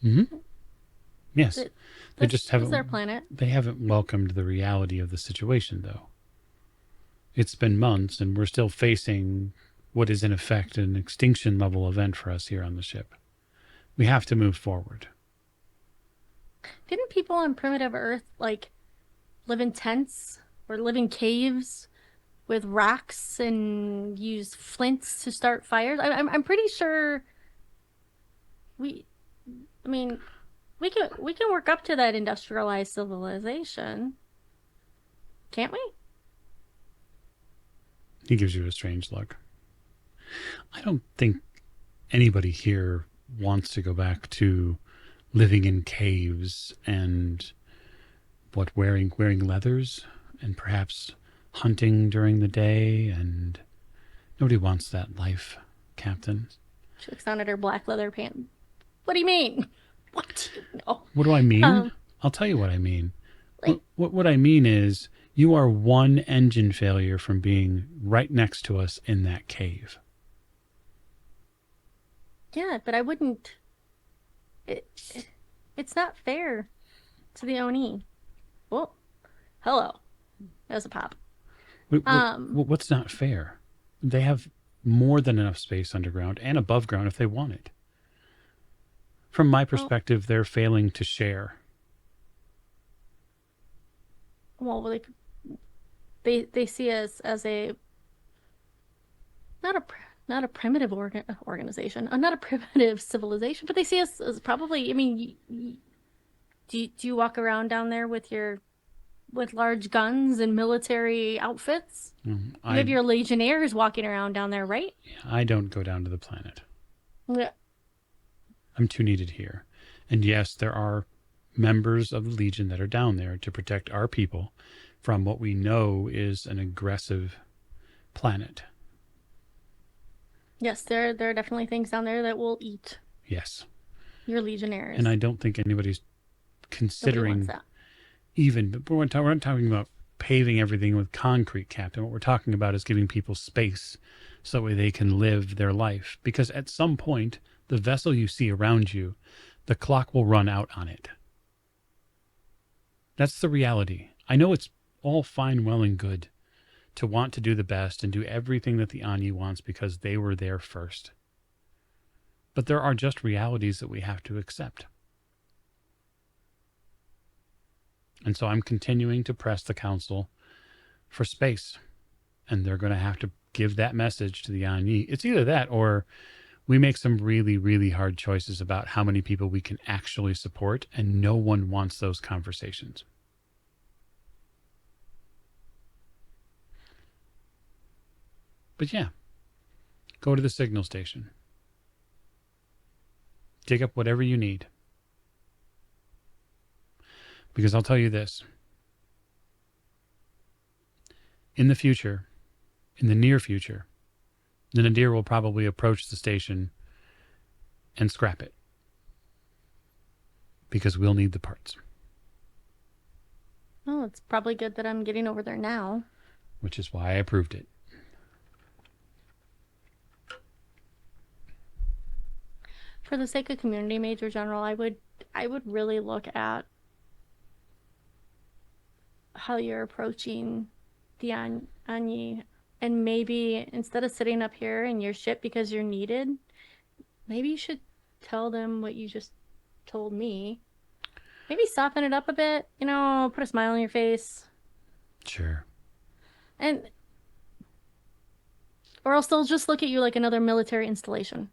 Mm-hmm. Yes, Th- they This just is their haven't. planet. They haven't welcomed the reality of the situation, though. It's been months, and we're still facing what is in effect an extinction level event for us here on the ship. We have to move forward. Didn't people on primitive Earth like live in tents or live in caves with rocks and use flints to start fires? I'm pretty sure we. I mean, we can work up to that industrialized civilization, can't we? He gives you a strange look. I don't think anybody here wants to go back to living in caves and wearing leathers and perhaps hunting during the day, and nobody wants that life, Captain. She looks down at her black leather pants. What do you mean? What do you know? What do I mean? Um, I'll tell you what I mean. like What I mean is you are one engine failure from being right next to us in that cave. yeah, but I wouldn't. It, it's not fair to the Oni. Well, hello. That was a pop. What's not fair? They have more than enough space underground and above ground if they want it. From my Well, perspective, they're failing to share. well, they see us as a not a not a primitive organization, not a primitive civilization, but they see us as probably. I mean, do you walk around down there with your with large guns and military outfits? You have I your legionnaires walking around down there, right? I don't go down to the planet. Yeah. I'm too needed here. And yes, there are members of the Legion that are down there to protect our people from what we know is an aggressive planet. Yes, there are definitely things down there that will eat Yes. your legionnaires. And I don't think anybody's Nobody wants considering that. even, but we're not talking about paving everything with concrete, Captain. What we're talking about is giving people space so that way they can live their life. Because at some point, the vessel you see around you, the clock will run out on it. That's the reality. I know it's all fine, well, and good to want to do the best and do everything that the Ani wants because they were there first. But there are just realities that we have to accept. And so I'm continuing to press the council for space. And they're going to have to give that message to the Ani. It's either that or we make some really, really hard choices about how many people we can actually support, and no one wants those conversations. But yeah, go to the signal station. Dig up whatever you need. Because I'll tell you this. In the future, in the near future, the Nadir will probably approach the station and scrap it. Because we'll need the parts. Oh, it's probably good that I'm getting over there now. Which is why I approved it. For the sake of community, Major General, I would really look at how you're approaching the Anyi, and maybe instead of sitting up here in your ship because you're needed, maybe you should tell them what you just told me. Maybe soften it up a bit, put a smile on your face. Sure. And or else they'll just look at you like another military installation.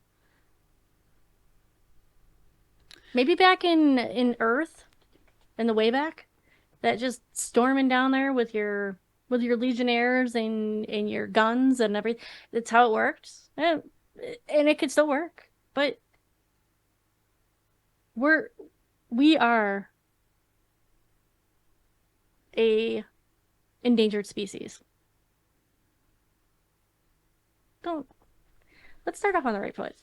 Maybe back in Earth, in the way back, that just storming down there with your legionnaires and your guns and everything. That's how it worked, and it could still work. But we are a endangered species. Don't Let's start off on the right foot.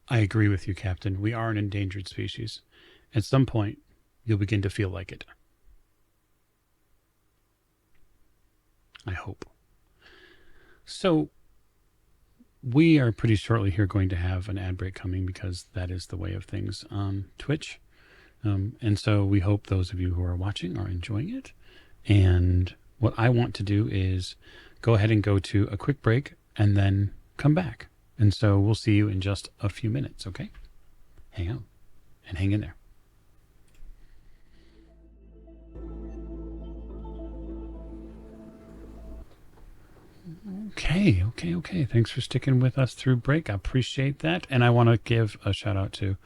I agree with you, Captain. We are an endangered species. At some point, you'll begin to feel like it. I hope. So, we are pretty shortly here going to have an ad break coming because that is the way of things on Twitch. And so we hope those of you who are watching are enjoying it. And what I want to do is go ahead and go to a quick break and then come back. And so we'll see you in just a few minutes, okay? Hang out and hang in there. Okay. Thanks for sticking with us through break. I appreciate that. And I want to give a shout out to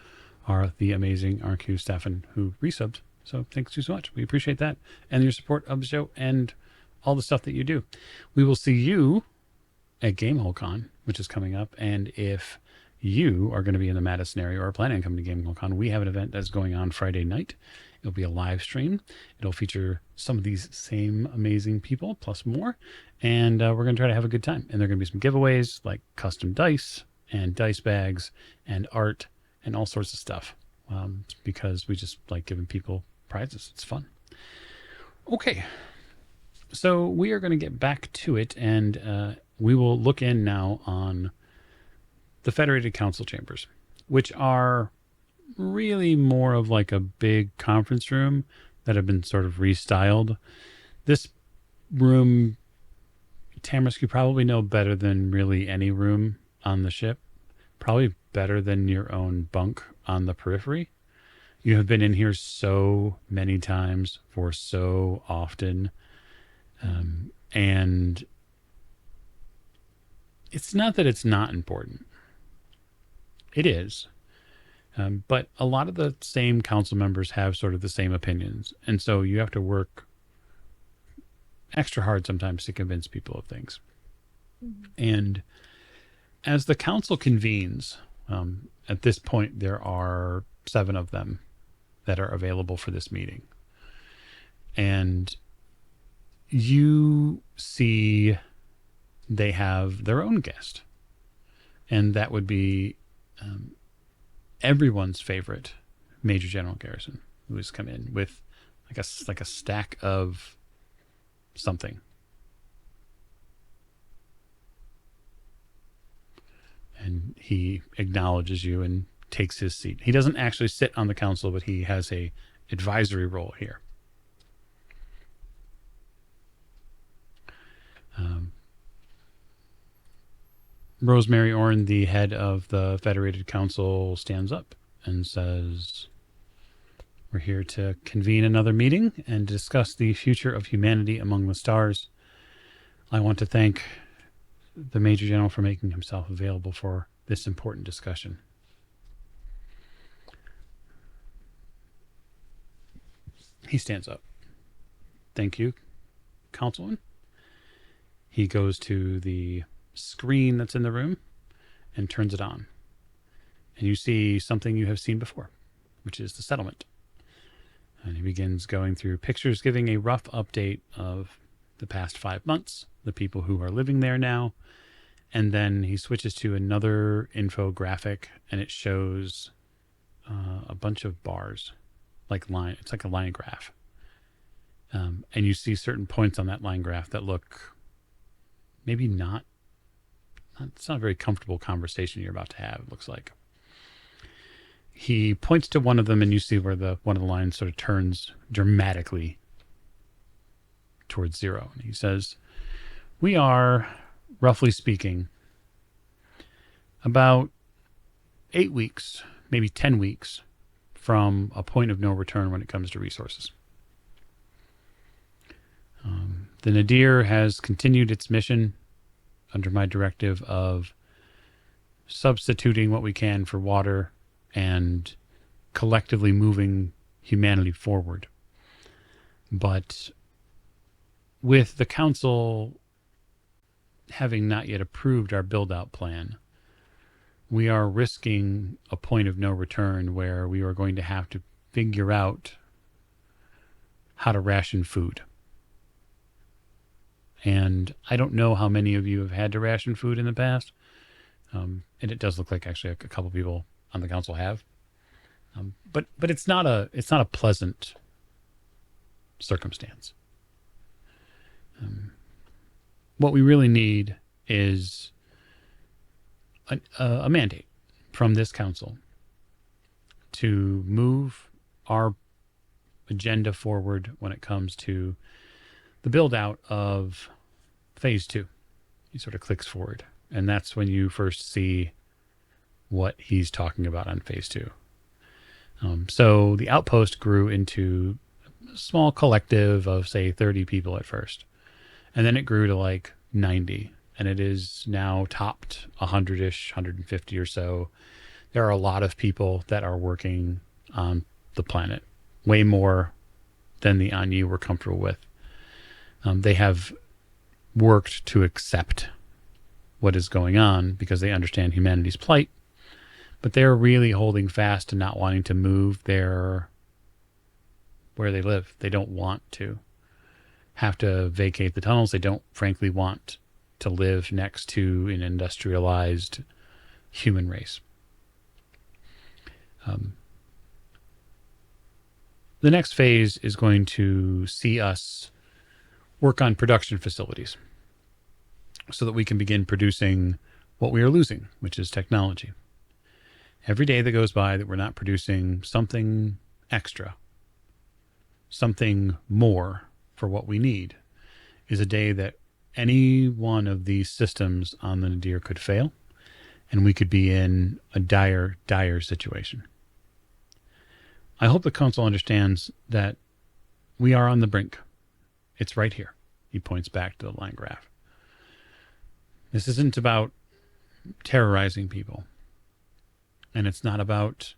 the amazing RQ Stefan who resubbed. So thanks you so much. We appreciate that and your support of the show and all the stuff that you do. We will see you at GameholeCon, which is coming up. And if you are going to be in the Madison area or are planning on coming to GameholeCon, we have an event that's going on Friday night. It'll be a live stream. It'll feature some of these same amazing people plus more. And we're going to try to have a good time. And there are going to be some giveaways like custom dice and dice bags and art and all sorts of stuff, because we just like giving people prizes. It's fun. Okay, so we are going to get back to it, and we will look in now on the Federated Council chambers, which are really more of like a big conference room that have been sort of restyled. This room, Tamarisk, you probably know better than really any room on the ship. Probably better than your own bunk on the Periphery. You have been in here so many times for so often. And it's not that it's not important. It is. But a lot of the same council members have sort of the same opinions. And so you have to work extra hard sometimes to convince people of things. Mm-hmm. And as the council convenes, at this point, there are 7 of them that are available for this meeting. And you see they have their own guest. And that would be everyone's favorite Major General Garrison, who has come in with like a stack of something. And he acknowledges you and takes his seat. He doesn't actually sit on the council, but he has a advisory role here. Rosemary Orn, the head of the Federated Council, stands up and says, "We're here to convene another meeting and discuss the future of humanity among the stars. I want to thank the Major General for making himself available for this important discussion." He stands up. "Thank you, Councilman." He goes to the screen that's in the room and turns it on. And you see something you have seen before, which is the settlement. And he begins going through pictures, giving a rough update of the past 5 months, the people who are living there now. And then he switches to another infographic, and it shows a bunch of bars, it's like a line graph. And you see certain points on that line graph that look maybe it's not a very comfortable conversation you're about to have, it looks like. He points to one of them, and you see where one of the lines sort of turns dramatically towards 0. And he says, "We are, roughly speaking, about 8 weeks, maybe 10 weeks from a point of no return when it comes to resources. The Nadir has continued its mission under my directive of substituting what we can for water and collectively moving humanity forward. But with the council having not yet approved our build-out plan, we are risking a point of no return where we are going to have to figure out how to ration food. And I don't know how many of you have had to ration food in the past. And it does look like actually a couple people on the council have. But it's not a pleasant circumstance. What we really need is a mandate from this council to move our agenda forward when it comes to the build out of phase 2. He sort of clicks forward, and that's when you first see what he's talking about on phase 2. So the outpost grew into a small collective of, say, 30 people at first, and then it grew to like 90, and it is now topped 100-ish, 150 or so. There are a lot of people that are working on the planet, way more than the Anyi were comfortable with. They have worked to accept what is going on because they understand humanity's plight, but they're really holding fast to not wanting to move where they live. They don't want to have to vacate the tunnels. They don't, frankly, want to live next to an industrialized human race. The next phase is going to see us work on production facilities so that we can begin producing what we are losing, which is technology. Every day that goes by that we're not producing something extra, something more for what we need, is a day that any one of these systems on the Nadir could fail, and we could be in a dire, dire situation. I hope the council understands that we are on the brink. It's right here. He points back to the line graph. This isn't about terrorizing people. And it's not about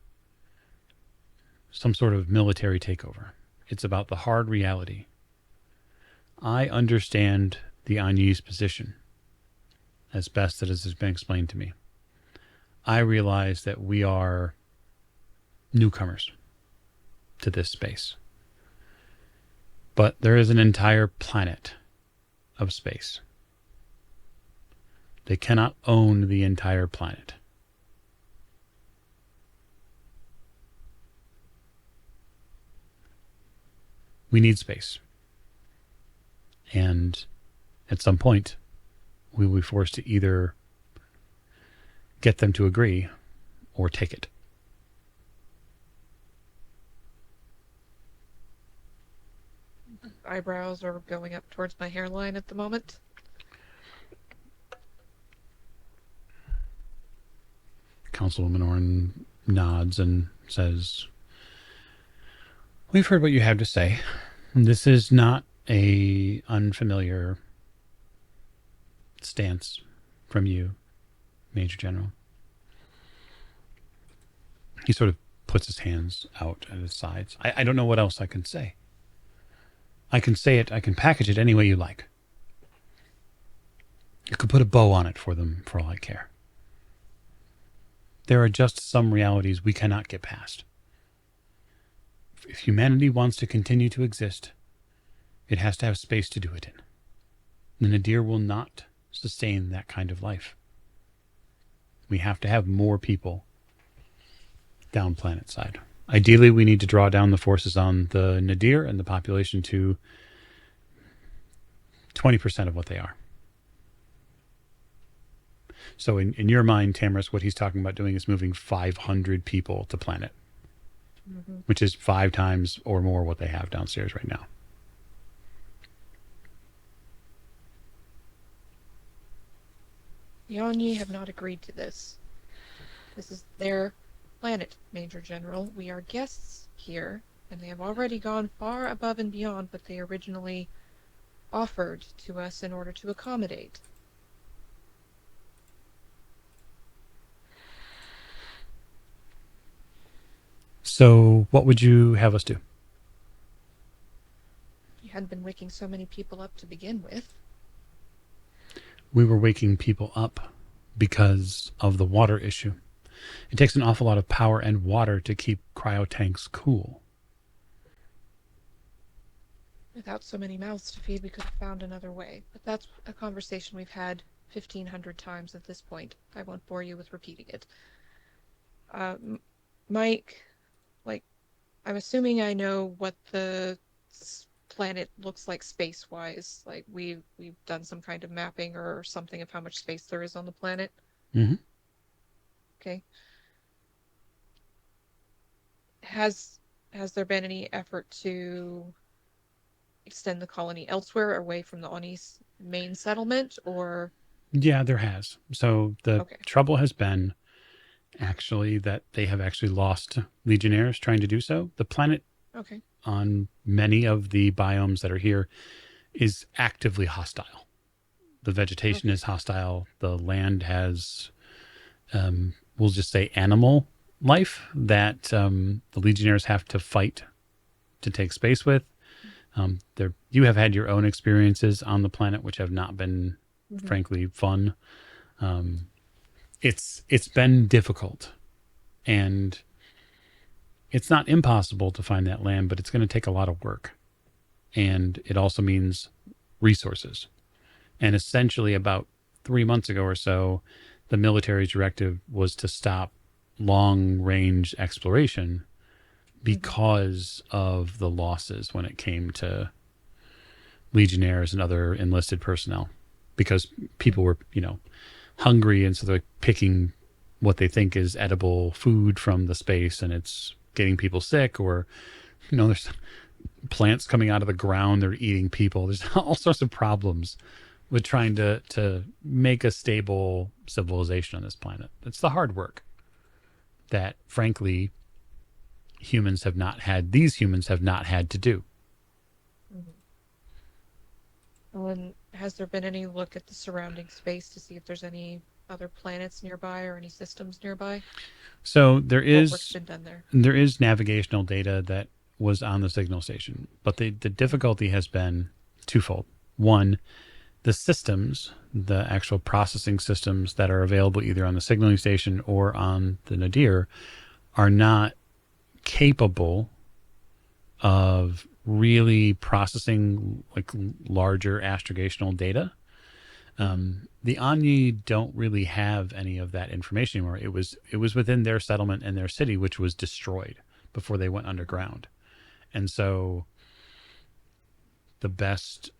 some sort of military takeover. It's about the hard reality. I understand the Anyi's position as best as has been explained to me. I realize that we are newcomers to this space. But there is an entire planet of space. They cannot own the entire planet. We need space. And at some point, we will be forced to either get them to agree or take it. Eyebrows are going up towards my hairline at the moment. Councilwoman Orrin nods and says, "We've heard what you have to say. This is not a unfamiliar stance from you, Major General." He sort of puts his hands out at his sides. I don't know what else I can say. I can say it, I can package it any way you like. You could put a bow on it for them, for all I care. There are just some realities we cannot get past. If humanity wants to continue to exist, it has to have space to do it in. The Nadir will not sustain that kind of life. We have to have more people down planet side. Ideally, we need to draw down the forces on the Nadir and the population to 20% of what they are. So in your mind, Tamaris, what he's talking about doing is moving 500 people to planet, which is 5 times or more what they have downstairs right now. The Anyi have not agreed to this. This is their planet, Major General. We are guests here, and they have already gone far above and beyond what they originally offered to us in order to accommodate. So what would you have us do? You hadn't been waking so many people up to begin with. We were waking people up because of the water issue. It takes an awful lot of power and water to keep cryo tanks cool. Without so many mouths to feed, we could have found another way. But that's a conversation we've had 1,500 times at this point. I won't bore you with repeating it. Mike, like, I'm assuming I know what the planet looks like space-wise. Like, we've done some kind of mapping or something of how much space there is on the planet. Mm-hmm. Okay. Has has there been any effort to extend the colony elsewhere away from the Oni's main settlement, or Yeah, there has. So the okay. trouble has been actually that they have actually lost legionnaires trying to do so. The planet Okay. on many of the biomes that are here is actively hostile. The vegetation Okay. is hostile. The land has, we'll just say, animal life that the legionnaires have to fight to take space with. There, you have had your own experiences on the planet, which have not been, Mm-hmm. frankly, fun. Um, it's been difficult, and it's not impossible to find that land, but it's going to take a lot of work, and it also means resources. And essentially, about 3 months ago or so, the military's directive was to stop long range exploration Mm-hmm. because of the losses when it came to legionnaires and other enlisted personnel. Because people were, hungry, and so they're picking what they think is edible food from the space, and it's getting people sick, or there's plants coming out of the ground, they're eating people. There's all sorts of problems with trying to make a stable civilization on this planet. It's the hard work that, frankly, these humans have not had to do. Mm-hmm. And has there been any look at the surrounding space to see if there's any other planets nearby or any systems nearby? So there What work's is been done there? there is navigational data that was on the signal station, but the difficulty has been twofold. One, the systems, the actual processing systems that are available either on the signaling station or on the nadir, are not capable of really processing like larger astrogational data. Mm-hmm. The Ani don't really have any of that information anymore. It was within their settlement and their city, which was destroyed before they went underground. And so the best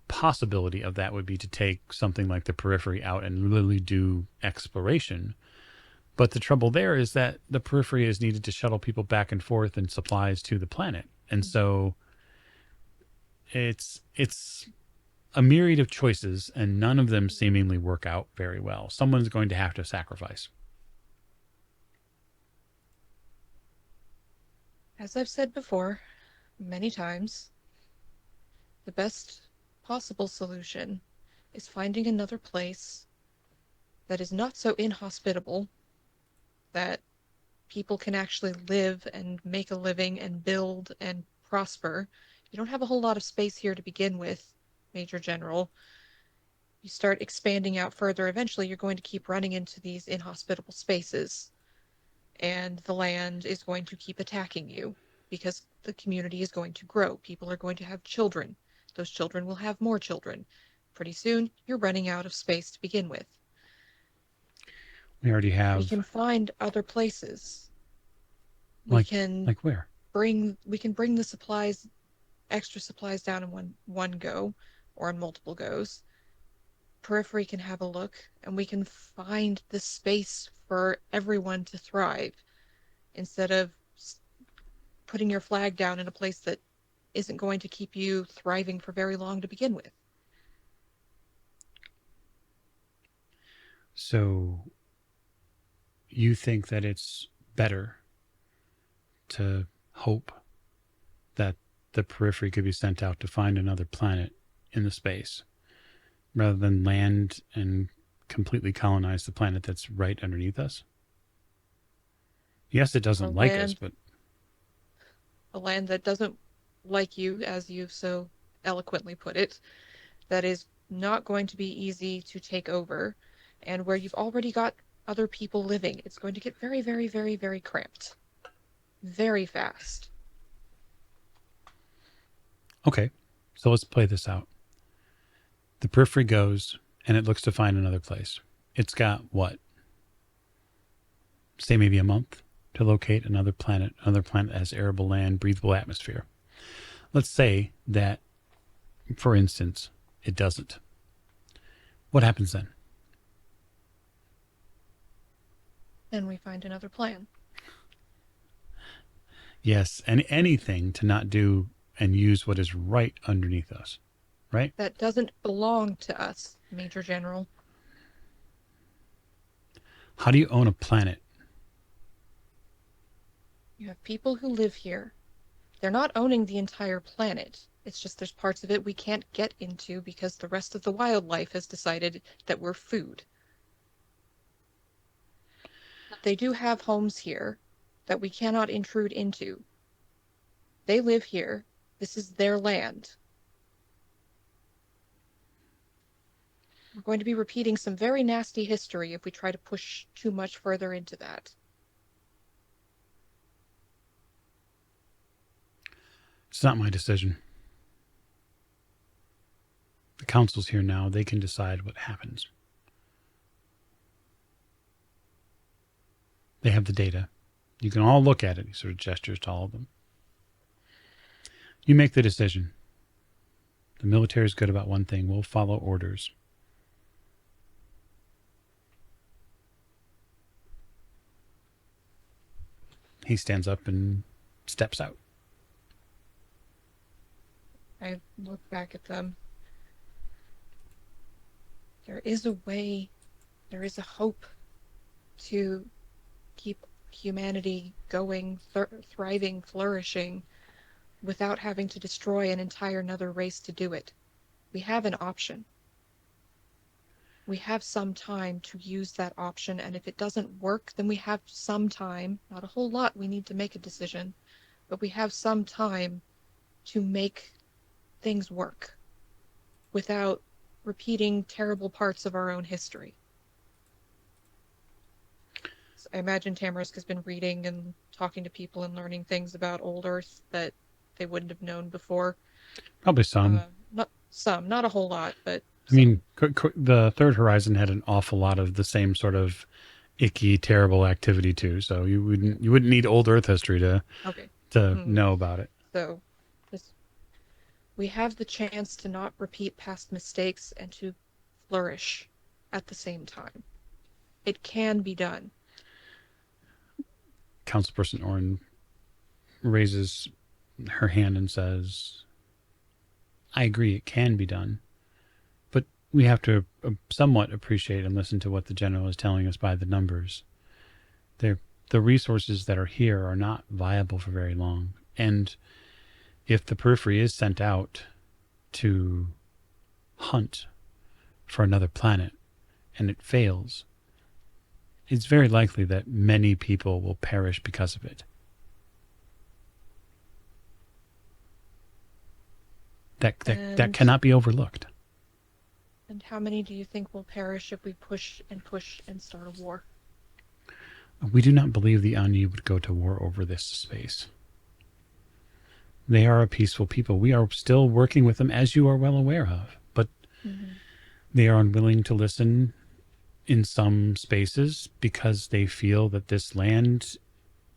possibility of that would be to take something like the Periphery out and really do exploration. But the trouble there is that the Periphery is needed to shuttle people back and forth and supplies to the planet. And so it's a myriad of choices, and none of them seemingly work out very well. Someone's going to have to sacrifice. As I've said before, many times, the best possible solution is finding another place that is not so inhospitable that people can actually live and make a living and build and prosper. You don't have a whole lot of space here to begin with, Major General. You start expanding out further, eventually you're going to keep running into these inhospitable spaces, and the land is going to keep attacking you because the community is going to grow. People are going to have children. Those children will have more children. Pretty soon, you're running out of space to begin with. We already We have can find other places. We like can like where? bring the supplies, extra supplies down in one go or in multiple goes. Periphery can have a look, and we can find the space for everyone to thrive instead of putting your flag down in a place that isn't going to keep you thriving for very long to begin with. So you think that it's better to hope that the Periphery could be sent out to find another planet in the space rather than land and completely colonize the planet that's right underneath us? Yes, it A doesn't like us, land, but a land that doesn't like you, as you've so eloquently put it, that is not going to be easy to take over, and where you've already got other people living. It's going to get very, very, very, very cramped. Very fast. okay. So let's play this out. The Periphery goes and it looks to find another place. It's got what? say maybe a month to locate another planet that has arable land, breathable atmosphere. Let's say that, for instance, it doesn't. What happens then? Then we find another plan. Yes, and anything to not do and use what is right underneath us, right? That doesn't belong to us, Major General. How do you own a planet? You have people who live here. They're not owning the entire planet. It's just there's parts of it we can't get into because the rest of the wildlife has decided that we're food. But they do have homes here that we cannot intrude into. They live here. This is their land. We're going to be repeating some very nasty history if we try to push too much further into that. It's not my decision. The council's here now. They can decide what happens. They have the data. You can all look at it. He sort of gestures to all of them. You make the decision. The military is good about one thing. We'll follow orders. He stands up and steps out. I look back at them. There is a way, there is a hope to keep humanity going, thriving, flourishing, without having to destroy an entire another race to do it. We have an option. We have some time to use that option, and if it doesn't work, then we have some time, not a whole lot, we need to make a decision, but we have some time to make things work without repeating terrible parts of our own history. So I imagine Tamarisk has been reading and talking to people and learning things about Old Earth that they wouldn't have known before. Probably some. Not a whole lot, but I mean, the Third Horizon had an awful lot of the same sort of icky, terrible activity too. So you wouldn't need Old Earth history to know about it. So we have the chance to not repeat past mistakes and to flourish at the same time. It can be done. Councilperson Orrin raises her hand and says, I agree, it can be done. But we have to somewhat appreciate and listen to what the general is telling us by the numbers. The resources that are here are not viable for very long. And if the Periphery is sent out to hunt for another planet and it fails, it's very likely that many people will perish because of it. That cannot be overlooked. And how many do you think will perish if we push and start a war? We do not believe the Anu would go to war over this space. They are a peaceful people. We are still working with them, as you are well aware of. But they are unwilling to listen in some spaces because they feel that this land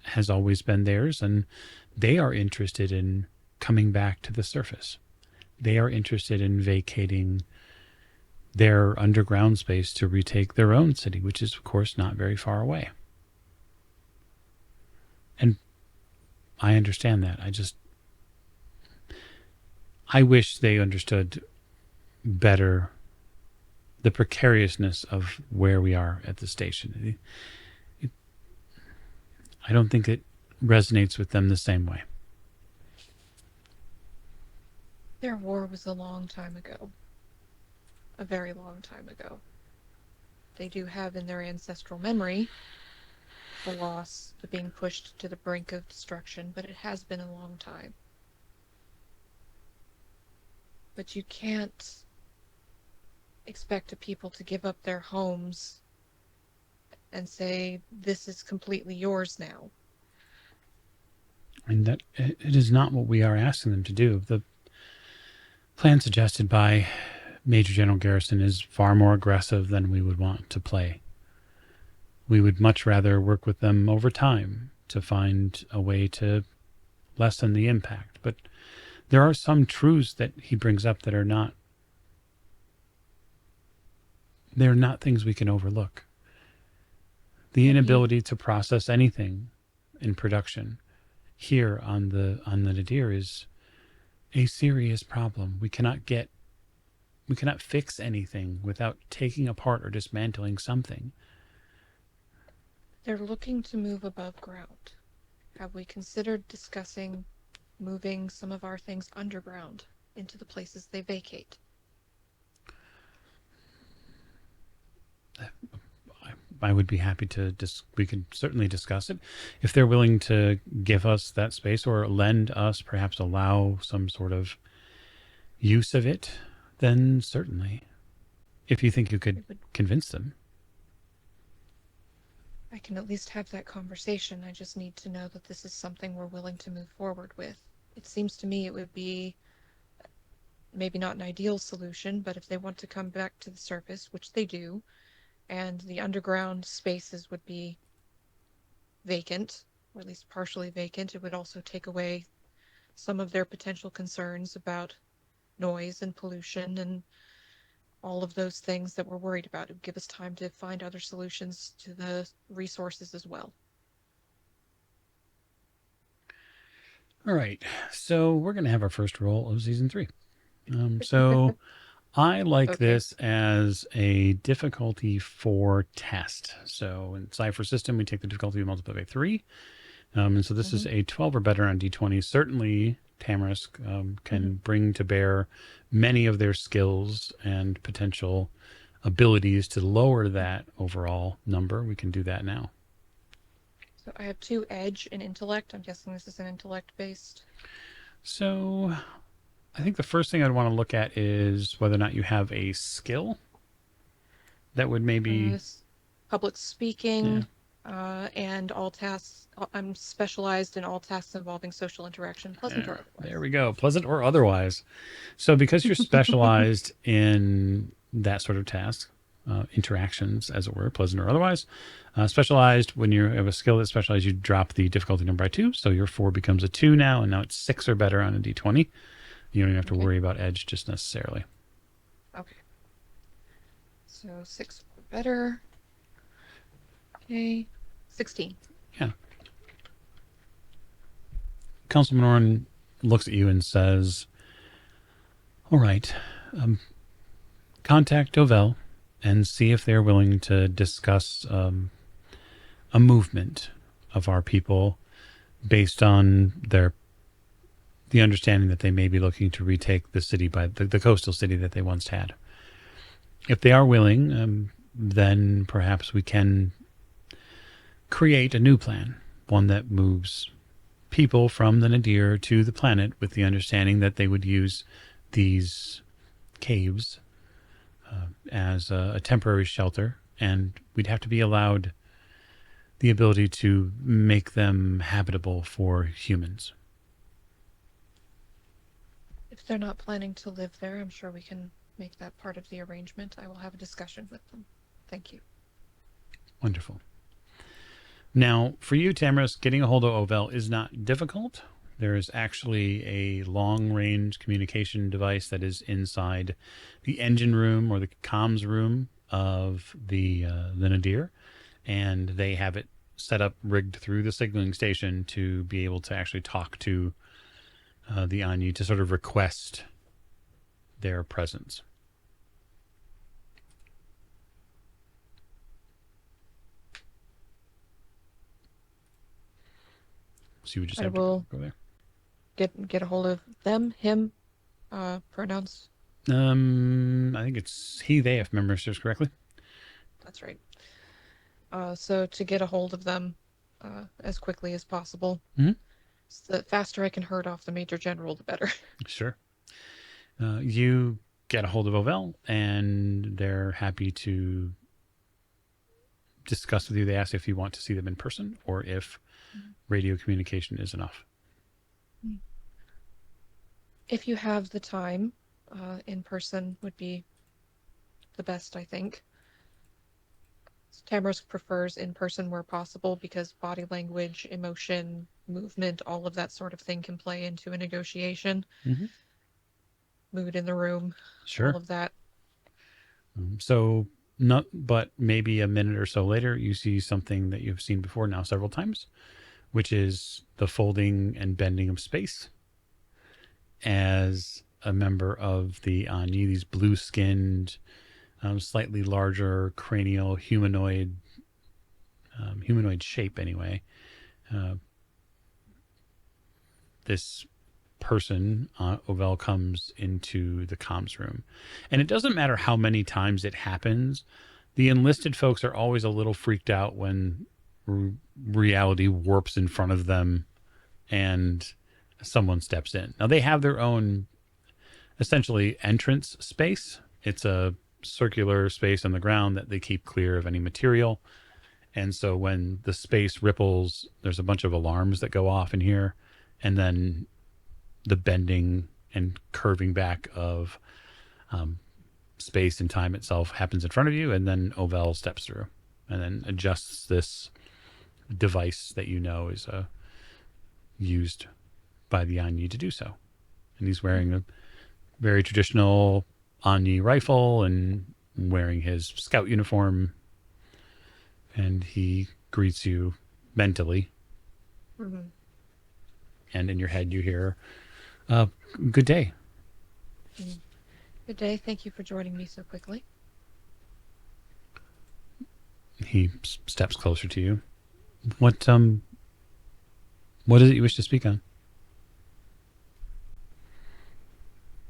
has always been theirs, and they are interested in coming back to the surface. They are interested in vacating their underground space to retake their own city, which is, of course, not very far away. And I understand that. I wish they understood better the precariousness of where we are at the station. I don't think it resonates with them the same way. Their war was a long time ago. A very long time ago. They do have in their ancestral memory the loss, the being pushed to the brink of destruction, but it has been a long time. But you can't expect a people to give up their homes and say, this is completely yours now. And that it is not what we are asking them to do. The plan suggested by Major General Garrison is far more aggressive than we would want to play. we would much rather work with them over time to find a way to lessen the impact. But there are some truths that he brings up that are not, they're not things we can overlook. The What do you? inability to process anything in production here on the nadir is a serious problem. We cannot fix anything without taking apart or dismantling something. They're looking to move above ground. Have we considered discussing moving some of our things underground into the places they vacate? I would be happy to we could certainly discuss it if they're willing to give us that space or lend us, perhaps allow some sort of use of it, then certainly. If you think you could It would, convince them. I can at least have that conversation. I just need to know that this is something we're willing to move forward with. It seems to me it would be maybe not an ideal solution, but if they want to come back to the surface, which they do, and the underground spaces would be vacant, or at least partially vacant, it would also take away some of their potential concerns about noise and pollution and all of those things that we're worried about. It would give us time to find other solutions to the resources as well. All right. So we're going to have our first roll of season 3. So I like Okay. this as a difficulty 4 test. So in Cypher system, we take the difficulty and multiply by 3. And so this is a 12 or better on D20. Certainly, Tamarisk can bring to bear many of their skills and potential abilities to lower that overall number. We can do that now. So I have 2 edge and intellect. I'm guessing this is an intellect based. So I think the first thing I'd want to look at is whether or not you have a skill that would maybe. Public speaking, and all tasks. I'm specialized in all tasks involving social interaction, pleasant or otherwise. There we go. Pleasant or otherwise. So because you're specialized in that sort of task, interactions, as it were, pleasant or otherwise, specialized, when you have a skill that's specialized, you drop the difficulty number by 2. So your 4 becomes a 2 now, and now it's 6 or better on a D20. You don't even have to worry about edge just necessarily. Okay. So 6 or better. Okay. 16. Yeah. Councilman Oren looks at you and says, all right, contact Dovell and see if they're willing to discuss a movement of our people based on the understanding that they may be looking to retake the city by the coastal city that they once had. If they are willing, then perhaps we can create a new plan, one that moves people from the nadir to the planet with the understanding that they would use these caves as a temporary shelter, and we'd have to be allowed the ability to make them habitable for humans. If they're not planning to live there, I'm sure we can make that part of the arrangement. I will have a discussion with them. Thank you. Wonderful. Now, for you, Tamarisk, getting a hold of Ovel is not difficult. There is actually a long-range communication device that is inside the engine room or the comms room of the Nadir, and they have it set up, rigged through the signaling station to be able to actually talk to the Anu to sort of request their presence. So you would just have to go there. Get a hold of them, him, pronouns. I think it's he, they, if memory serves correctly. That's right. So to get a hold of them as quickly as possible. Mm-hmm. So the faster I can herd off the Major General, the better. Sure. You get a hold of Ovel, and they're happy to discuss with you. They ask if you want to see them in person or if radio communication is enough. If you have the time, in person would be the best, I think. Tamarisk prefers in person where possible because body language, emotion, movement, all of that sort of thing can play into a negotiation. Mhm. Mood in the room, all Sure. of that. So, not, but maybe a minute or so later, you see something that you've seen before now several times, which is the folding and bending of space as a member of the Ani, these blue skinned, slightly larger cranial humanoid shape anyway. Uh, this person, Ovel, comes into the comms room. And it doesn't matter how many times it happens, the enlisted folks are always a little freaked out when reality warps in front of them and someone steps in. Now, they have their own essentially entrance space. It's a circular space on the ground that they keep clear of any material. And so when the space ripples, there's a bunch of alarms that go off in here. And then the bending and curving back of space and time itself happens in front of you. And then Ovel steps through and then adjusts this device that you know is used by the Anya to do so. And he's wearing a very traditional Anya rifle and wearing his scout uniform. And he greets you mentally. Mm-hmm. And in your head, you hear, good day. Good day. Thank you for joining me so quickly. He steps closer to you. What is it you wish to speak on?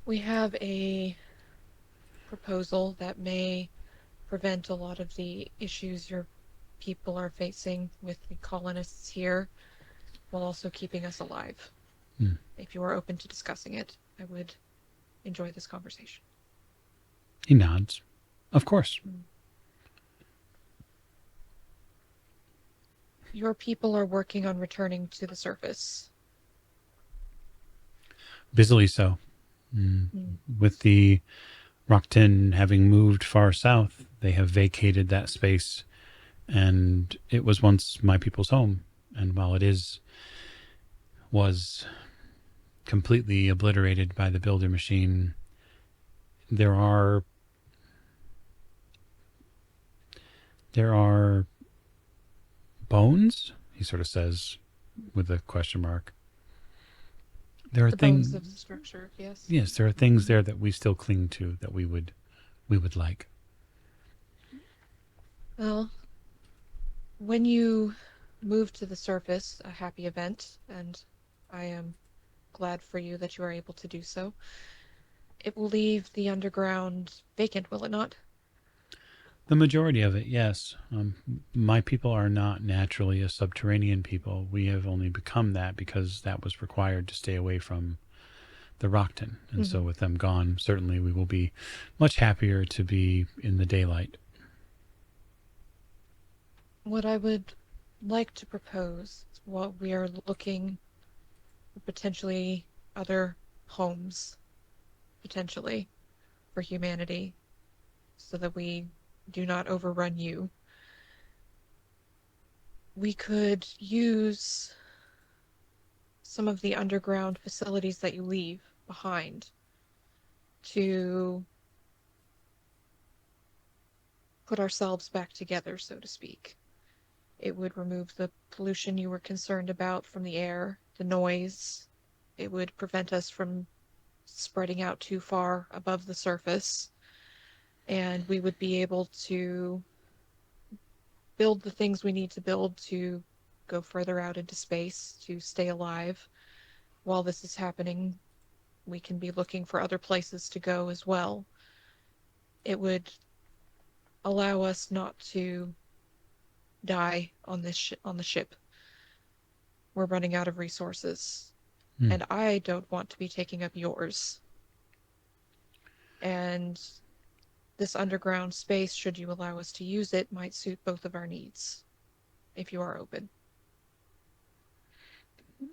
We have a proposal that may prevent a lot of the issues your people are facing with the colonists here, while also keeping us alive. If you are open to discussing it, I would enjoy this conversation. He nods. Of course. Your people are working on returning to the surface. Busily so. With the Rockton having moved far south, they have vacated that space, and it was once my people's home. And while it was completely obliterated by the builder machine, there are bones, he sort of says with a question mark. There are The things bones of the structure, yes. Yes, there are things there that we still cling to that we would like. Well, when you move to the surface, a happy event, and I am glad for you that you are able to do so. It will leave the underground vacant, will it not? The majority of it, yes. My people are not naturally a subterranean people. We have only become that because that was required to stay away from the Rockton. And so with them gone, certainly we will be much happier to be in the daylight. What I would like to propose is what we are looking for potentially other homes, potentially, for humanity, so that we do not overrun you. We could use some of the underground facilities that you leave behind to put ourselves back together, so to speak. It would remove the pollution you were concerned about from the air, the noise. It would prevent us from spreading out too far above the surface. And we would be able to build the things we need to build to go further out into space, to stay alive. While this is happening, we can be looking for other places to go as well. It would allow us not to die on this on the ship. We're running out of resources, and I don't want to be taking up yours. And this underground space, should you allow us to use it, might suit both of our needs, if you are open.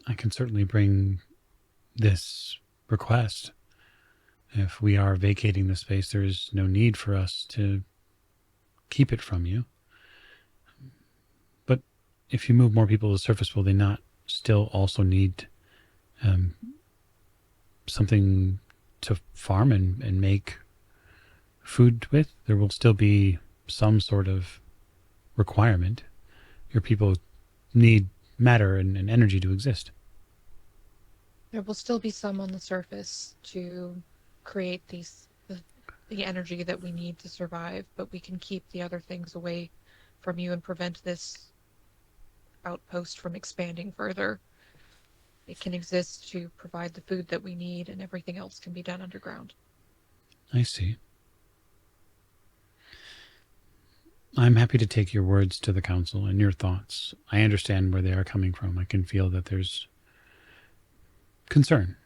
I can certainly bring this request. If we are vacating the space, there is no need for us to keep it from you. if you move more people to the surface, will they not still also need something to farm and make food with? There will still be some sort of requirement. Your people need matter and energy to exist. There will still be some on the surface to create the energy that we need to survive, but we can keep the other things away from you and prevent this outpost from expanding further. It can exist to provide the food that we need, and everything else can be done underground. I see. I'm happy to take your words to the council and your thoughts. I understand where they are coming from. I can feel that there's concern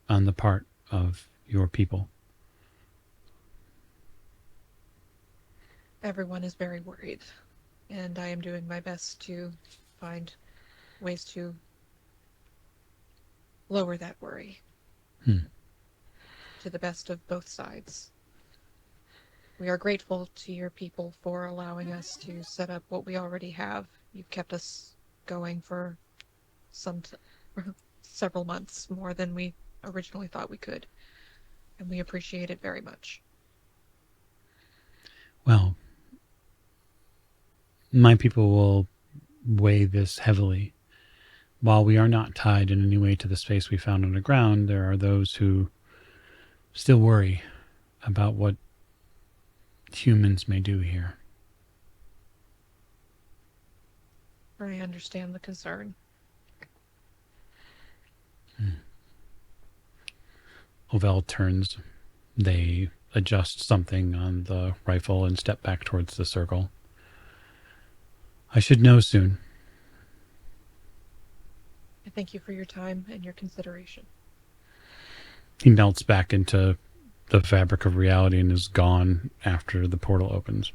on the part of your people. Everyone is very worried, and I am doing my best to find ways to lower that worry to the best of both sides. We are grateful to your people for allowing us to set up what we already have. You've kept us going for several months, more than we originally thought we could, and we appreciate it very much. Well, my people will weigh this heavily. While we are not tied in any way to the space we found underground, there are those who still worry about what humans may do here. I understand the concern. Ovell turns. They adjust something on the rifle and step back towards the circle. I should know soon. I thank you for your time and your consideration. He melts back into the fabric of reality and is gone after the portal opens.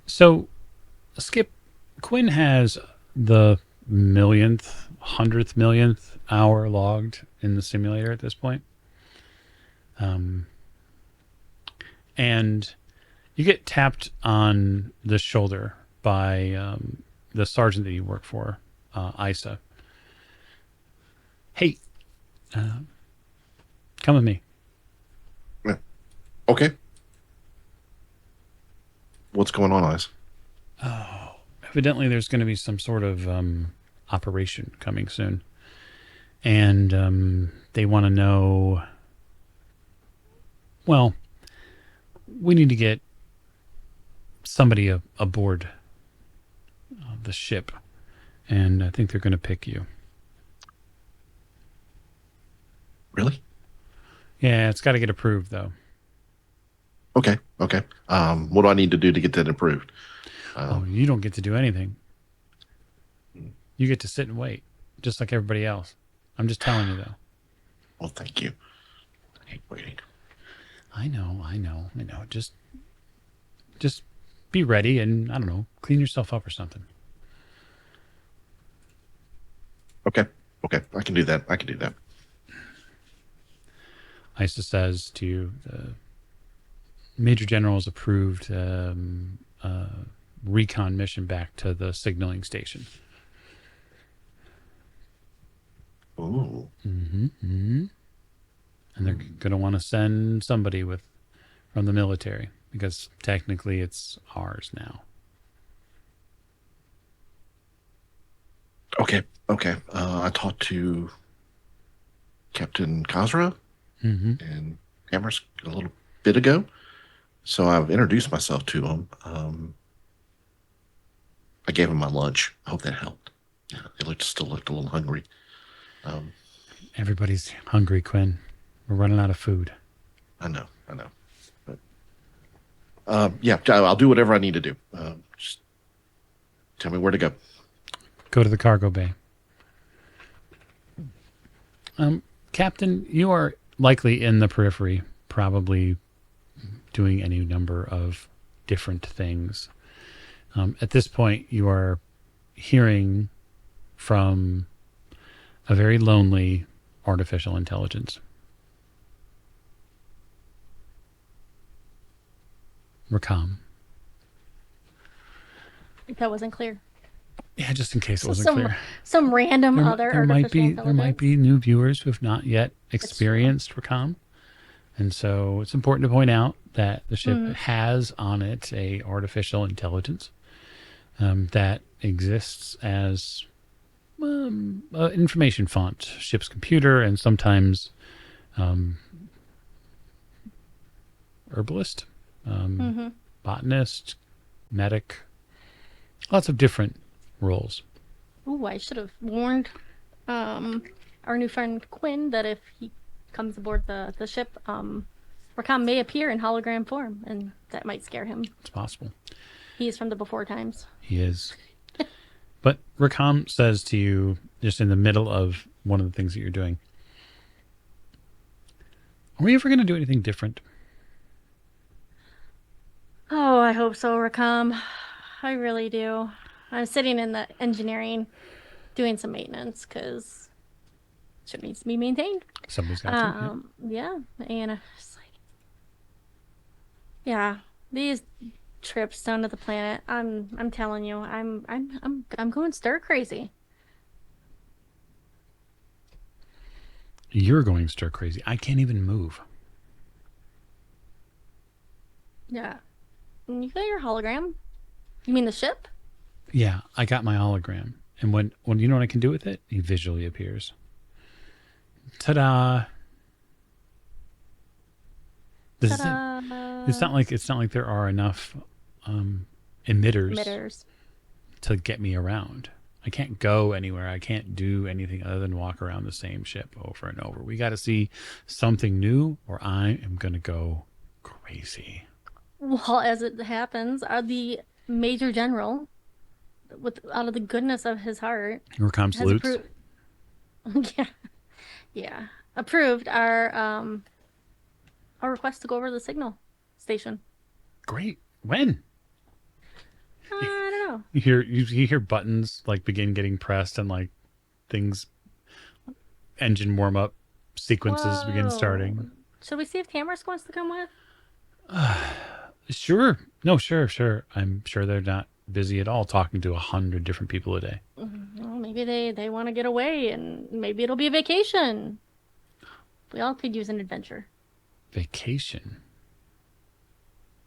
So, Skip, Quinn has the hundredth millionth hour logged in the simulator at this point. And you get tapped on the shoulder by the sergeant that you work for, Isa. Hey, come with me. Okay. What's going on, Ice? Oh, evidently there's going to be some sort of operation coming soon. And they want to know... Well, we need to get somebody aboard the ship. And I think they're going to pick you. Really? Yeah, it's got to get approved, though. Okay. What do I need to do to get that approved? You don't get to do anything. You get to sit and wait, just like everybody else. I'm just telling you, though. Well, thank you. I hate waiting. I know. Just be ready and, I don't know, clean yourself up or something. Okay. I can do that. Isa says to you, the Major General has approved recon mission back to the signaling station. Ooh. And they're going to want to send somebody from the military, because technically it's ours now. Okay. I talked to Captain Kazra and Hammers a little bit ago, so I've introduced myself to him. I gave him my lunch. I hope that helped. They still looked a little hungry. Everybody's hungry, Quinn. We're running out of food. I know. But yeah, I'll do whatever I need to do. Just tell me where to go. Go to the cargo bay. Captain, you are likely in the periphery, probably doing any number of different things. At this point, you are hearing from a very lonely artificial intelligence. Rakam. If that wasn't clear. Yeah, just in case it So wasn't clear. some random other There might artificial be intelligence. new viewers who have not yet true. experienced Recom, and so it's important to point out that the ship Mhm. has on it a artificial intelligence that exists as information font, ship's computer, and sometimes um, herbalist, Mhm. botanist, medic, lots of different roles. Ooh, I should have warned our new friend Quinn that if he comes aboard the ship, Rakam may appear in hologram form, and that might scare him. It's possible. He is from the before times. He is. But Rakam says to you, just in the middle of one of the things that you're doing, are we ever going to do anything different? Oh, I hope so, Rakam. I really do. I'm sitting in the engineering doing some maintenance because ship needs to be maintained. Somebody's got to. Yeah, and it's like, yeah, these trips down to the planet. I'm telling you, I'm going stir crazy. You're going stir crazy. I can't even move. Yeah, and you got your hologram. You mean the ship? Yeah, I got my hologram. And when you know what I can do with it? He visually appears. Ta-da! This is it. Ta-da! It's not like there are enough emitters Emitters. to get me around. I can't go anywhere. I can't do anything other than walk around the same ship over and over. We got to see something new, or I am gonna go crazy. Well, as it happens, the Major General, out of the goodness of his heart, Recom has salutes. approved. Yeah, yeah, approved our request to go over to the signal station. Great. When? I don't know. You hear buttons like begin getting pressed and like things engine warm up sequences begin starting. Should we see if Tamarisk wants to come with? Sure. No, sure. I'm sure they're not busy at all talking to 100 different people a day. Well, maybe they want to get away, and maybe it'll be a vacation. We all could use an adventure. Vacation.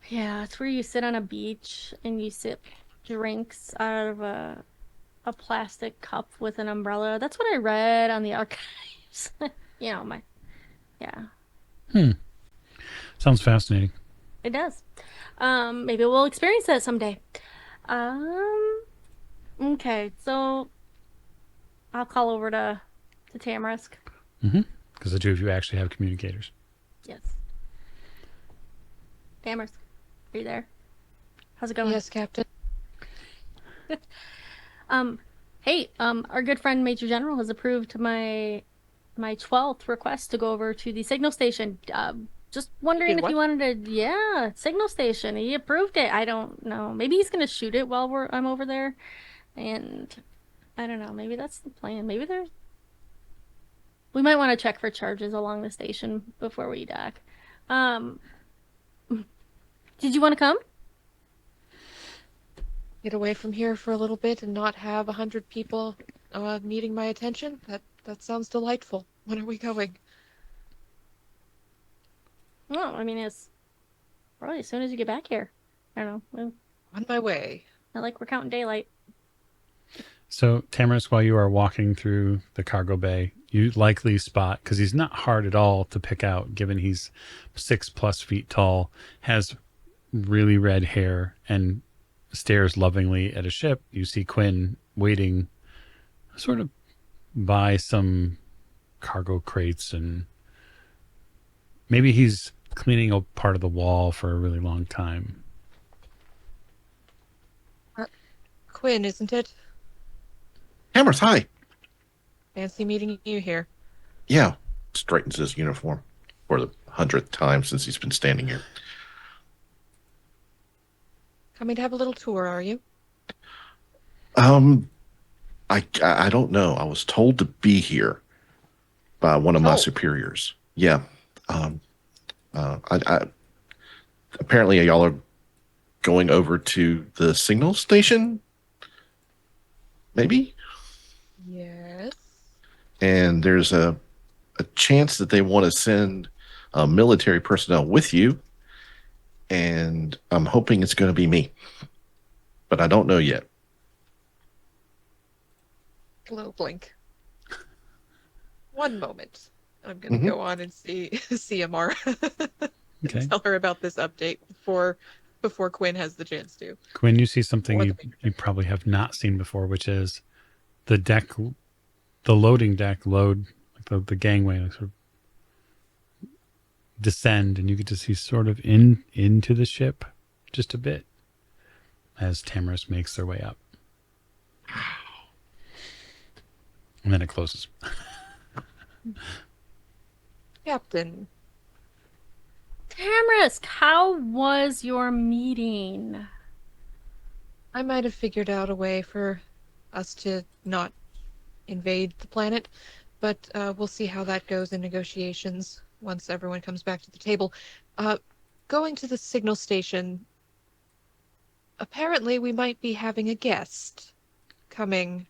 Yeah, it's where you sit on a beach and you sip drinks out of a plastic cup with an umbrella. That's what I read on the archives. Yeah. Sounds fascinating. It does. Maybe we'll experience that someday. Okay, so I'll call over to Tamarisk. Because the two of you actually have communicators. Yes. Tamarisk, are you there? How's it going? Yes, Captain. Hey, our good friend Major General has approved my 12th request to go over to the signal station. Just wondering Did if what? you wanted to, yeah, signal station. He approved it. I don't know. Maybe he's gonna shoot it while I'm over there, and I don't know. Maybe that's the plan. Maybe we might want to check for charges along the station before we dock. Did you want to come? Get away from here for a little bit and not have 100 people needing my attention? That sounds delightful. When are we going? Well, I mean, it's probably as soon as you get back here. I don't know. Well, On my way. not like we're counting daylight. So, Tamarisk, while you are walking through the cargo bay, you likely spot, because he's not hard at all to pick out, given he's 6+ feet tall, has really red hair, and stares lovingly at a ship. You see Quinn waiting sort of by some cargo crates, and maybe he's cleaning a part of the wall for a really long time. Quinn, isn't it? Hammers, hi. Fancy meeting you here. Yeah. Straightens his uniform for the 100th time since he's been standing here. Coming to have a little tour, are you? I don't know. I was told to be here by one of my Oh. superiors. Yeah. I apparently y'all are going over to the signal station. maybe? Yes. And there's a chance that they want to send military personnel with you, and I'm hoping it's going to be me, but I don't know yet. Glow blink. One moment. I'm gonna Mhm. go on and see Amara and Okay. tell her about this update before Quinn has the chance to. Quinn, you see something Or the you probably have not seen before, which is the deck, the loading deck load, like the gangway, like sort of descend, and you get to see sort of into the ship just a bit as Tamarisk makes their way up. And then it closes. Captain. Tamarisk, how was your meeting? I might have figured out a way for us to not invade the planet, but we'll see how that goes in negotiations once everyone comes back to the table. Going to the signal station, apparently we might be having a guest coming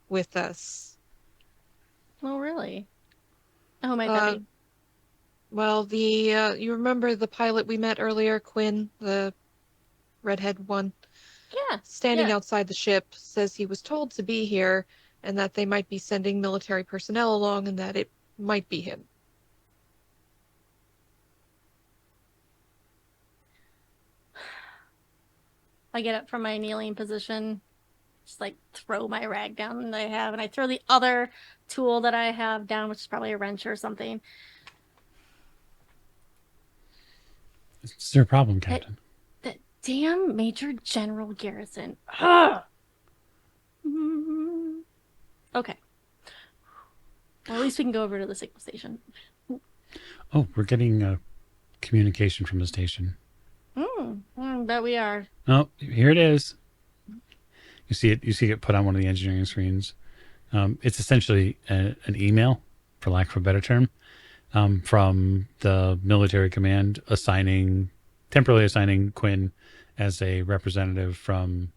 with us. Oh, really? Oh, might that Uh, be? well, you remember the pilot we met earlier, Quinn, the redhead one? Yeah, Standing yeah. outside the ship, says he was told to be here and that they might be sending military personnel along and that it might be him. I get up from my kneeling position, just like throw my rag down that I have, and I throw the other tool that I have down, which is probably a wrench or something. It's their problem, That, Captain. that damn Major General Garrison. Ugh. Okay. Well, at least we can go over to the signal station. Oh, we're getting a communication from the station. Bet we are. Oh, here it is. You see it. You see it put on one of the engineering screens. It's essentially an email, for lack of a better term, from the military command temporarily assigning Quinn as a representative from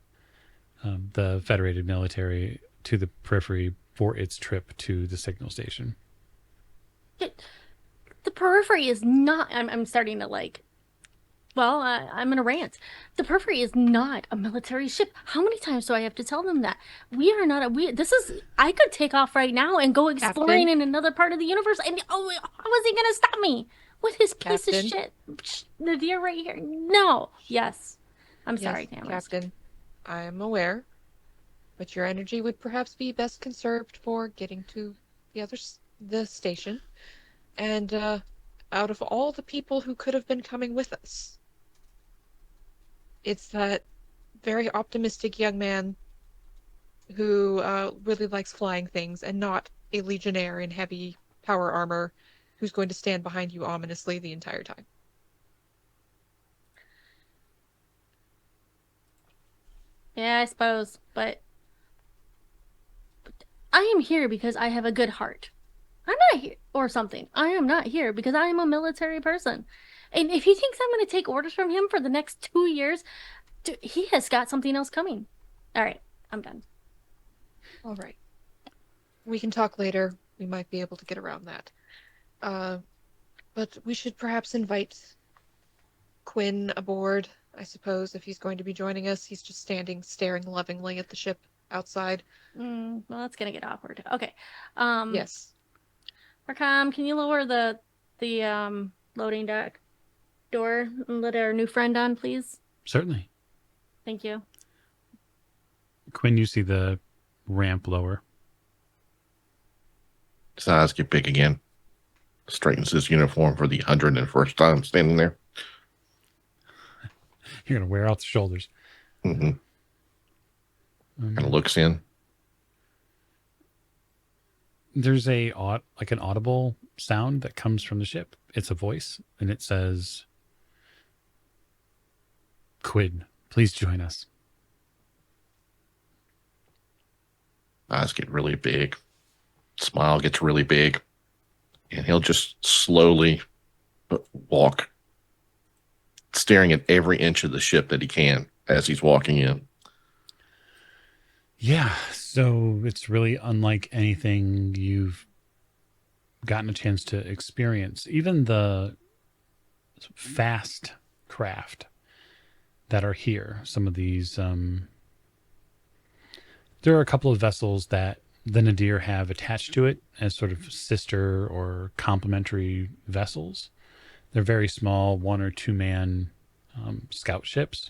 the Federated military to the Periphery for its trip to the signal station. The Periphery is not. I'm starting to like. Well, I'm in a rant. The Periphery is not a military ship. How many times do I have to tell them that? We are not a. This is. I could take off right now and go exploring Captain? in another part of the universe. And oh, how is he gonna stop me with his piece of Captain? shit? Nadir right here. No. Yes. I'm sorry, Yes, Tamarisk. Captain. I am aware, but your energy would perhaps be best conserved for getting to the station. And out of all the people who could have been coming with us, it's that very optimistic young man who really likes flying things and not a legionnaire in heavy power armor who's going to stand behind you ominously the entire time. Yeah, I suppose, but I am here because I have a good heart. I'm not here or something. I am not here because I am a military person. And if he thinks I'm going to take orders from him for the next 2 years, he has got something else coming. All right, I'm done. All right. We can talk later. We might be able to get around that. But we should perhaps invite Quinn aboard, I suppose, if he's going to be joining us. He's just standing, staring lovingly at the ship outside. Well, that's going to get awkward. Okay. Yes. Arcam, can you lower the loading dock door and let our new friend on, please? Certainly. Thank you. Quinn, you see the ramp lower. His eyes get big again. Straightens his uniform for the 101st time standing there. You're going to wear out the shoulders. Mm-hmm. Kind of looks in. There's an audible sound that comes from the ship. It's a voice, and it says, "Quinn, please join us." Eyes get really big. Smile gets really big. And he'll just slowly walk, staring at every inch of the ship that he can as he's walking in. Yeah, so it's really unlike anything you've gotten a chance to experience. Even the fast craft that are here, some of these, there are a couple of vessels that the Nadir have attached to it as sort of sister or complementary vessels. They're very small, 1 or 2 man scout ships.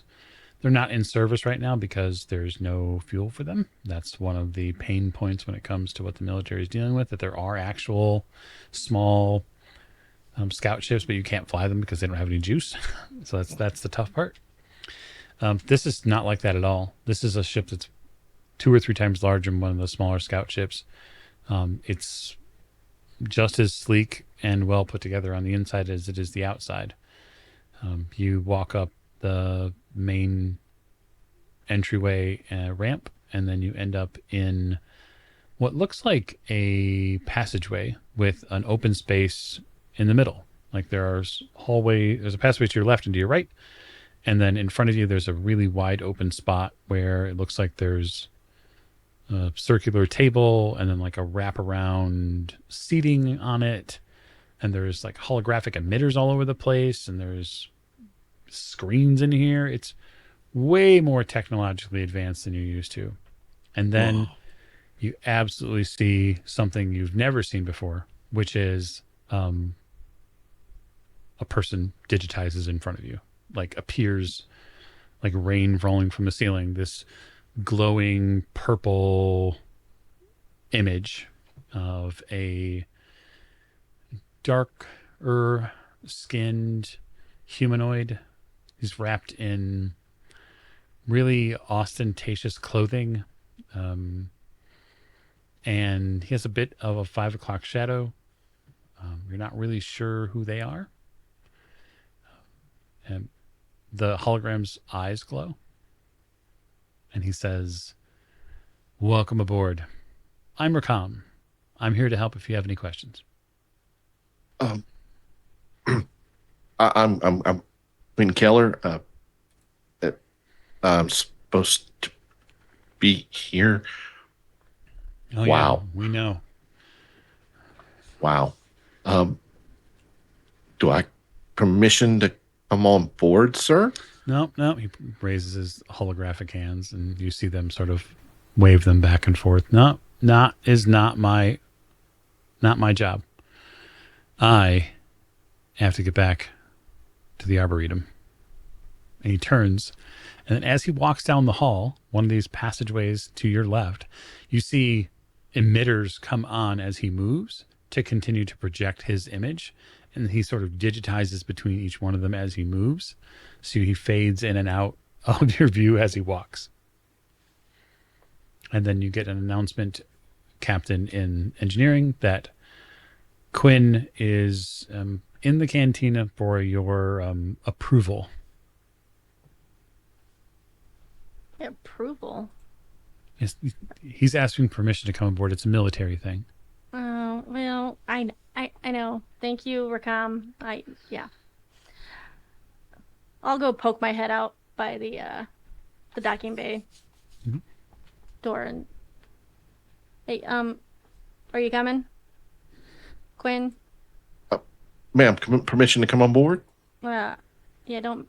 They're not in service right now because there's no fuel for them. That's one of the pain points when it comes to what the military is dealing with, that there are actual small scout ships, but you can't fly them because they don't have any juice. So that's the tough part. This is not like that at all. This is a ship that's 2 or 3 times larger than one of the smaller scout ships. It's just as sleek and well put together on the inside as it is the outside. You walk up the main entryway ramp, and then you end up in what looks like a passageway with an open space in the middle. Like there's a passageway to your left and to your right, and then in front of you there's a really wide open spot where it looks like there's a circular table and then like a wraparound seating on it, and there's like holographic emitters all over the place, and there's screens in here. It's way more technologically advanced than you're used to. And then Whoa. you absolutely see something you've never seen before, which is a person digitizes in front of you, like appears like rain falling from the ceiling. This glowing purple image of a darker skinned humanoid. He's wrapped in really ostentatious clothing. Um, and he has a bit of a 5 o'clock shadow. You're not really sure who they are. And the hologram's eyes glow. And he says, "Welcome aboard. I'm Rakam. I'm here to help if you have any questions." Um, I'm Queen Keller. Uh, I'm supposed to be here. Oh, yeah, Wow. we know. Wow. Um, do I permission to come on board, sir? No, no. He raises his holographic hands, and you see them sort of wave them back and forth. No, not my job. I have to get back to the Arboretum. And he turns, and then as he walks down the hall, one of these passageways to your left, you see emitters come on as he moves to continue to project his image. And he sort of digitizes between each one of them as he moves. So he fades in and out of your view as he walks. And then you get an announcement, Captain in Engineering, that Quinn is in the cantina for your approval. Approval. Yes, he's asking permission to come aboard. It's a military thing. Oh, well, I know. Thank you, Rakam. Yeah. I'll go poke my head out by the docking bay Mhm. door and hey, are you coming? Quinn? Ma'am, permission to come on board? Uh, yeah, don't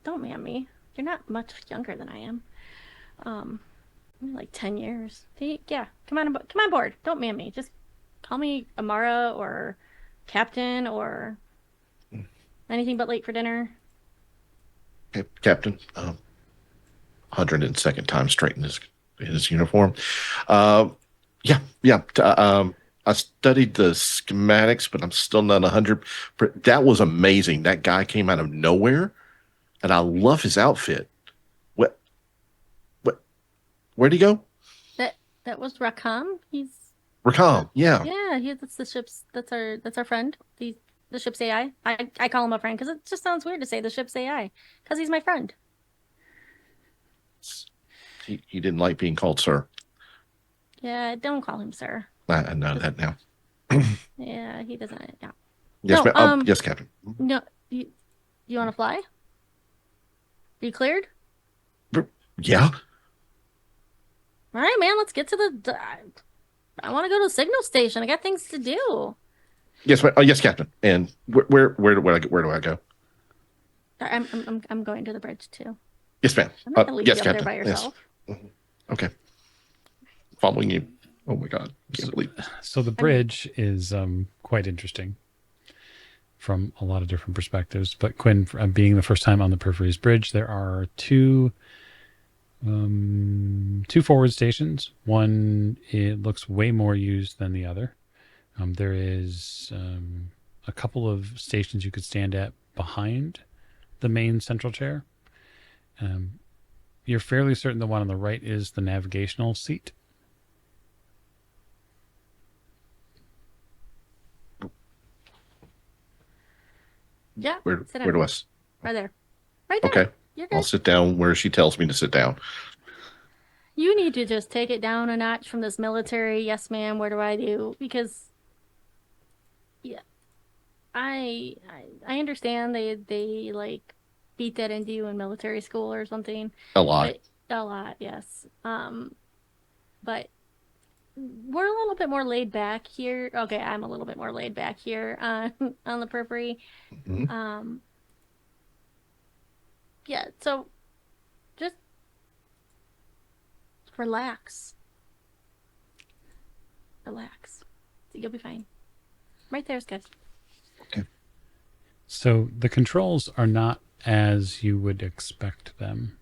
man me. You're not much younger than I am. Maybe like 10 years. Yeah, come on board. Don't man me. Just call me Amara or Captain or anything but late for dinner. Okay, Captain. 102nd time straight in his uniform. Uh, yeah. I studied the schematics, but I'm still not 100. That was amazing. That guy came out of nowhere, and I love his outfit. What? What? Where'd he go? That was Rakam. He's Rakam. Yeah. yeah, that's the ship's that's our friend. The ship's AI. I call him a friend because it just sounds weird to say the ship's AI because he's my friend. He didn't like being called sir. Yeah, don't call him sir. I know Just, that now. yeah, he doesn't. Yeah. Yes, No, ma'am. Yes, Captain. no. You want to fly? Are you cleared? Yeah. All right, man, let's get to the. I want to go to the signal station. I got things to do. Yes, yes, Captain. And where do I go? I'm going to the bridge too. Yes, ma'am. I'm not gonna leave Yes, you up there Captain. by Yes. yourself. Okay. Following you. Oh my God. Can't believe this. So the bridge is quite interesting from a lot of different perspectives. But Quinn, being the first time on the Periphery's bridge, there are two forward stations. One, it looks way more used than the other. There is a couple of stations you could stand at behind the main central chair. You're fairly certain the one on the right is the navigational seat. Yeah. Where sit where down. do I? Right there. Right there. Okay. You're I'll good. sit down where she tells me to sit down. You need to just take it down a notch from this military. Yes, ma'am. What do I do? Because, yeah, I understand they like beat that into you in military school or something, A lot. but a lot, yes. But we're a little bit more laid back here. Okay, I'm a little bit more laid back here on the Periphery. Mhm. Yeah. So just relax. Relax. You'll be fine. Right there's good. So the controls are not as you would expect them.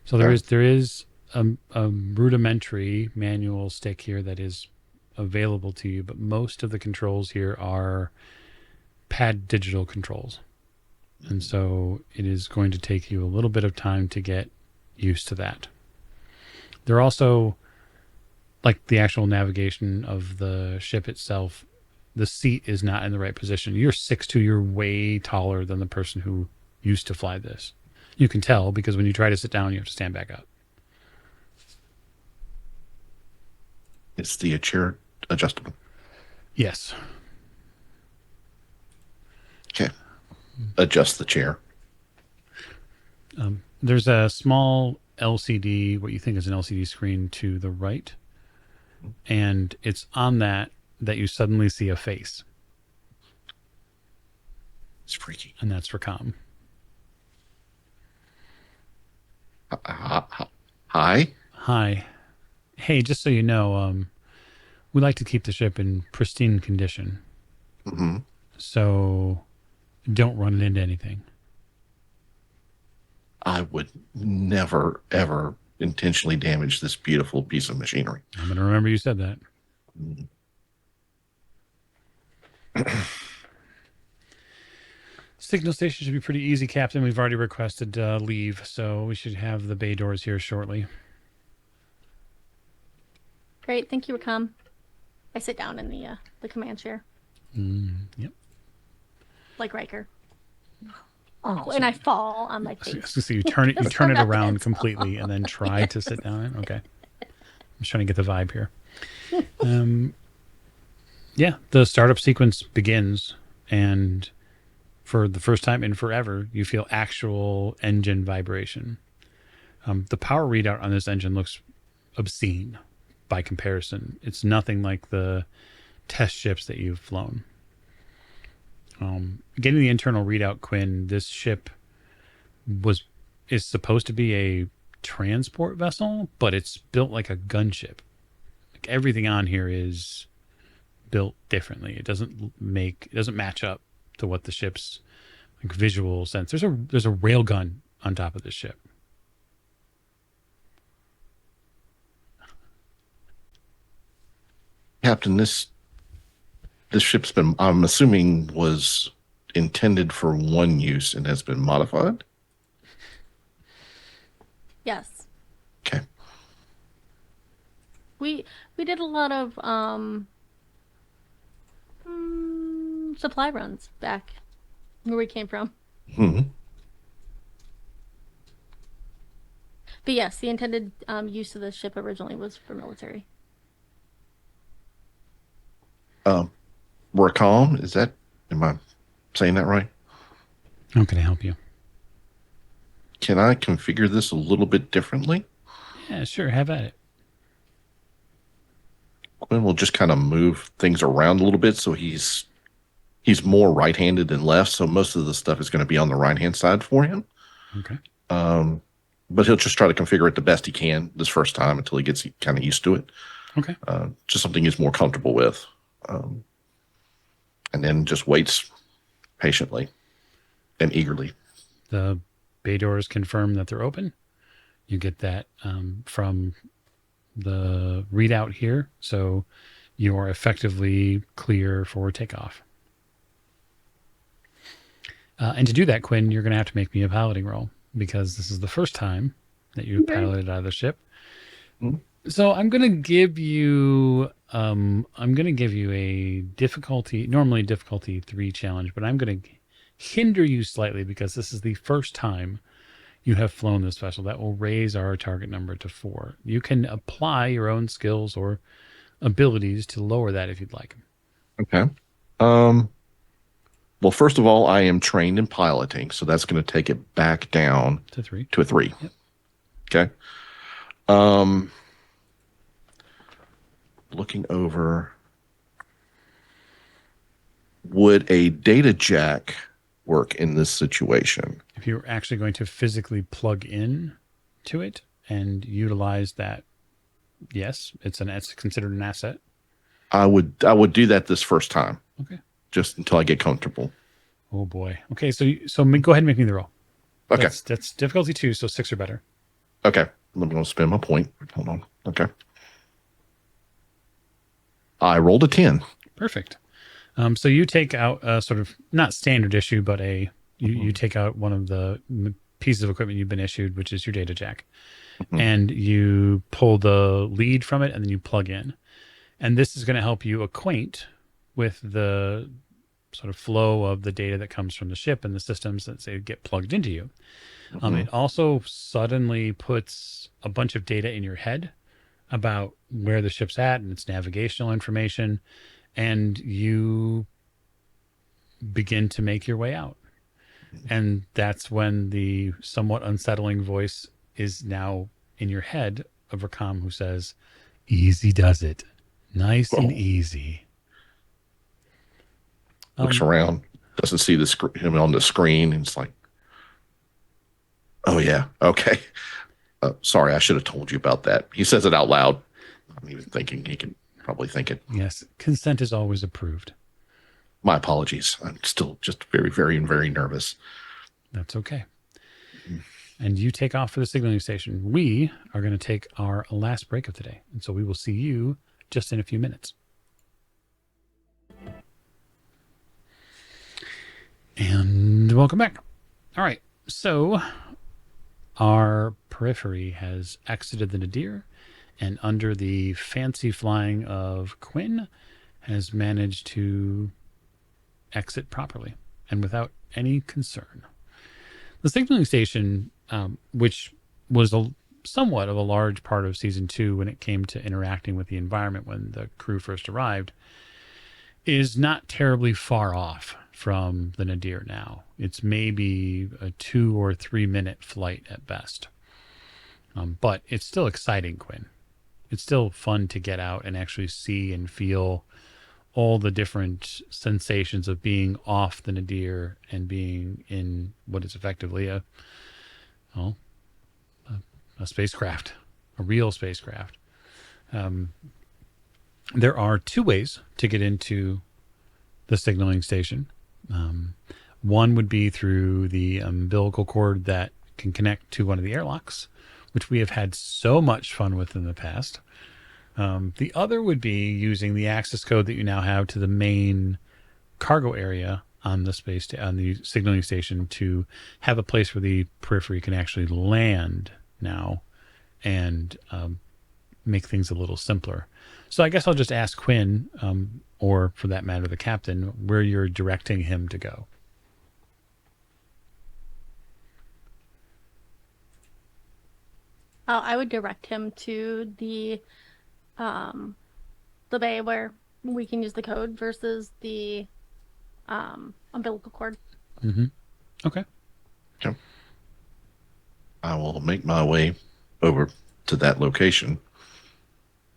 So there is a rudimentary manual stick here that is available to you, but most of the controls here are pad digital controls. And so it is going to take you a little bit of time to get used to that. They're also, like the actual navigation of the ship itself, the seat is not in the right position. You're 6'2", you're way taller than the person who used to fly this. You can tell because when you try to sit down, you have to stand back up. It's the chair adjustable. Yes. Okay. Adjust the chair. There's a small LCD, what you think is an LCD screen to the right. And it's on that you suddenly see a face. It's freaky. And that's for comm. Hi. Hi. Hey, just so you know, we like to keep the ship in pristine condition. Mm-hmm. So don't run it into anything. I would never, ever intentionally damage this beautiful piece of machinery. I'm going to remember you said that. Signal station should be pretty easy, Captain. We've already requested leave, so we should have the bay doors here shortly. Great, thank you, Rakam. I sit down in the command chair. Yep. Like Riker. Oh, and I fall on my face. So you turn it around completely and then try to sit down. Okay. I'm just trying to get the vibe here. Yeah, the startup sequence begins, and for the first time in forever, you feel actual engine vibration. The power readout on this engine looks obscene by comparison. It's nothing like the test ships that you've flown. Getting the internal readout, Quinn, this ship is supposed to be a transport vessel, but it's built like a gunship. Like everything on here is built differently. It doesn't match up to what the ship's like visual sense. There's a rail gun on top of this ship. Captain, this ship's been, I'm assuming, was intended for one use and has been modified? Yes. Okay. We did a lot of supply runs back where we came from. Hmm. But yes, the intended use of the ship originally was for military. Rakam, am I saying that right? How can I help you? Can I configure this a little bit differently? Yeah, sure. Have at it. Quinn will just kind of move things around a little bit, so he's more right-handed than left, so most of the stuff is going to be on the right-hand side for him. Okay. But he'll just try to configure it the best he can this first time until he gets kind of used to it. Okay. Just something he's more comfortable with. And then just waits patiently and eagerly. The bay doors confirm that they're open. You get that from the readout here. So you are effectively clear for takeoff. And to do that, Quinn, you're going to have to make me a piloting roll because this is the first time that you've piloted out of the ship. Mhm. So I'm going to give you a difficulty, normally difficulty 3 challenge, but I'm going to hinder you slightly because this is the first time you have flown this vessel. That will raise our target number to 4. You can apply your own skills or abilities to lower that if you'd like. Okay. Well, first of all, I am trained in piloting, so that's going to take it back down To 3. to a 3. Yep. Okay. Looking over, would a data jack work in this situation? If you're actually going to physically plug in to it and utilize that, yes, it's considered an asset. I would do that this first time. Okay. Just until I get comfortable. Oh boy. Okay, so go ahead and make me the roll. Okay. That's difficulty 2, so 6 or better. Okay. I'm going to spend my point. Hold on. Okay. I rolled a 10. Perfect. So you take out a sort of not standard issue, but you take out one of the pieces of equipment you've been issued, which is your data jack, and you pull the lead from it, and then you plug in. And this is going to help you acquaint with the sort of flow of the data that comes from the ship and the systems that say get plugged into you. It also suddenly puts a bunch of data in your head about where the ship's at and its navigational information, and you begin to make your way out. And that's when the somewhat unsettling voice is now in your head of Rakam, who says, "Easy does it. Nice and easy." Looks around, doesn't see him on the screen, and it's like, oh yeah, okay. Sorry, I should have told you about that. He says it out loud. I'm even thinking he can probably think it. Yes, consent is always approved. My apologies. I'm still just very, very, very nervous. That's okay. And you take off for the signaling station. We are going to take our last break of today. And so we will see you just in a few minutes. And welcome back. All right. So our Periphery has exited the Nadir, and under the fancy flying of Quinn, has managed to exit properly and without any concern. The signaling station, which was somewhat of a large part of season 2 when it came to interacting with the environment when the crew first arrived, is not terribly far off from the Nadir now. It's maybe a 2 or 3 minute flight at best. But it's still exciting, Quinn. It's still fun to get out and actually see and feel all the different sensations of being off the Nadir and being in what is effectively a spacecraft, a real spacecraft. There are 2 ways to get into the signaling station. One would be through the umbilical cord that can connect to one of the airlocks, which we have had so much fun with in the past. The other would be using the access code that you now have to the main cargo area on the on the signaling station to have a place where the Periphery can actually land now and make things a little simpler. So I guess I'll just ask Quinn, or for that matter, the captain, where you're directing him to go. I would direct him to the bay where we can use the code versus the umbilical cord. Okay. Okay. I will make my way over to that location,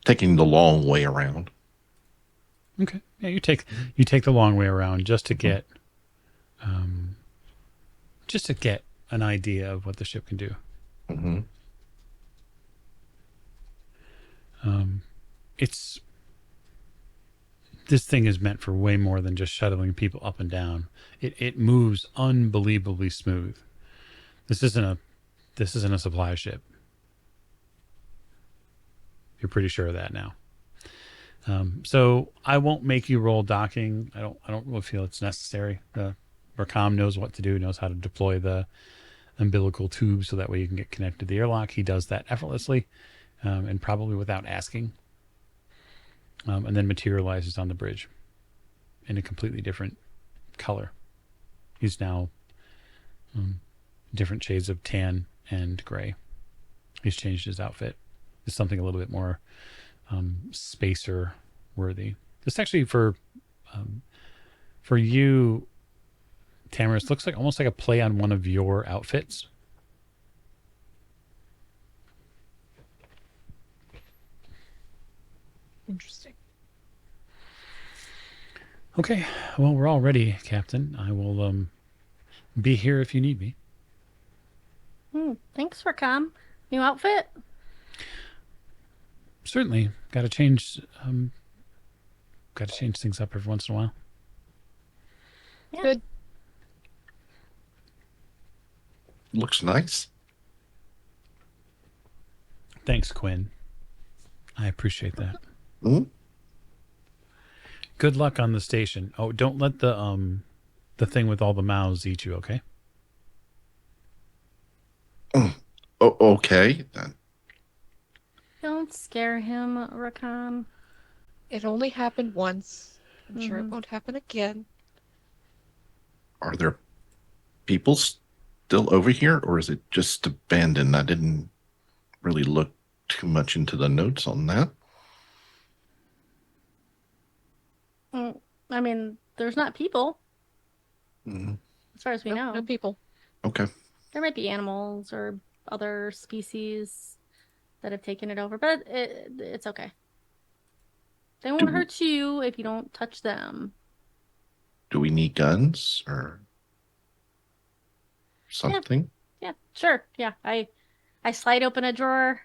taking the long way around. Okay. Yeah, you take the long way around um, just to get an idea of what the ship can do. Mm-hmm. It's this thing is meant for way more than just shuttling people up and down. It moves unbelievably smooth. This isn't a supply ship. You're pretty sure of that now. So I won't make you roll docking. I don't really feel it's necessary. Rakam knows what to do, knows how to deploy the umbilical tube so that way you can get connected to the airlock. He does that effortlessly, and probably without asking, and then materializes on the bridge in a completely different color. He's now different shades of tan and gray. He's changed his outfit. It's something a little bit more spacer worthy. This actually for you, Tamara, looks like almost like a play on one of your outfits. Interesting. Okay, well we're all ready, Captain. I will be here if you need me. Thanks for new outfit. Certainly, got to change things up every once in a while. Yeah. Good. Looks nice. Thanks, Quinn. I appreciate that. Mm-hmm. Good luck on the station. Oh, don't let the thing with all the mouths eat you, okay? Oh, okay. Then. Don't scare him, Rakam. It only happened once. I'm sure it Mhm. won't happen again. Are there people still over here, or is it just abandoned? I didn't really look too much into the notes on that. I mean, there's not people, Mm, as far as we Nope, know. no people. okay. There might be animals or other species that have taken it over, but it's okay. They won't Do, hurt you if you don't touch them. do we need guns or something? Yeah, sure. Yeah, I slide open a drawer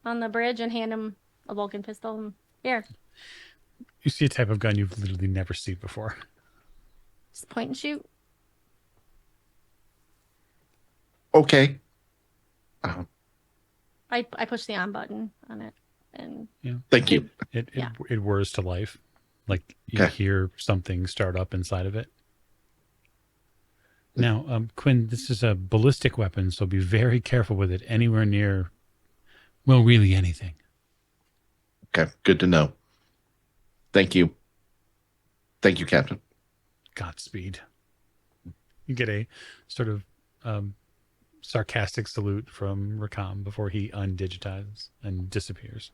on the bridge and hand him a Vulcan pistol. And here, You see a type of gun you've literally never seen before. just point and shoot. Okay. Uh, I push the on button on it, and thank you. It whirs to life, like you Okay. hear something start up inside of it. Now, Quinn, this is a ballistic weapon, so be very careful with it anywhere near, well, really anything. Okay. Good to know. Thank you. Thank you, Captain. Godspeed. You get a sort of sarcastic salute from Rakam before he undigitizes and disappears.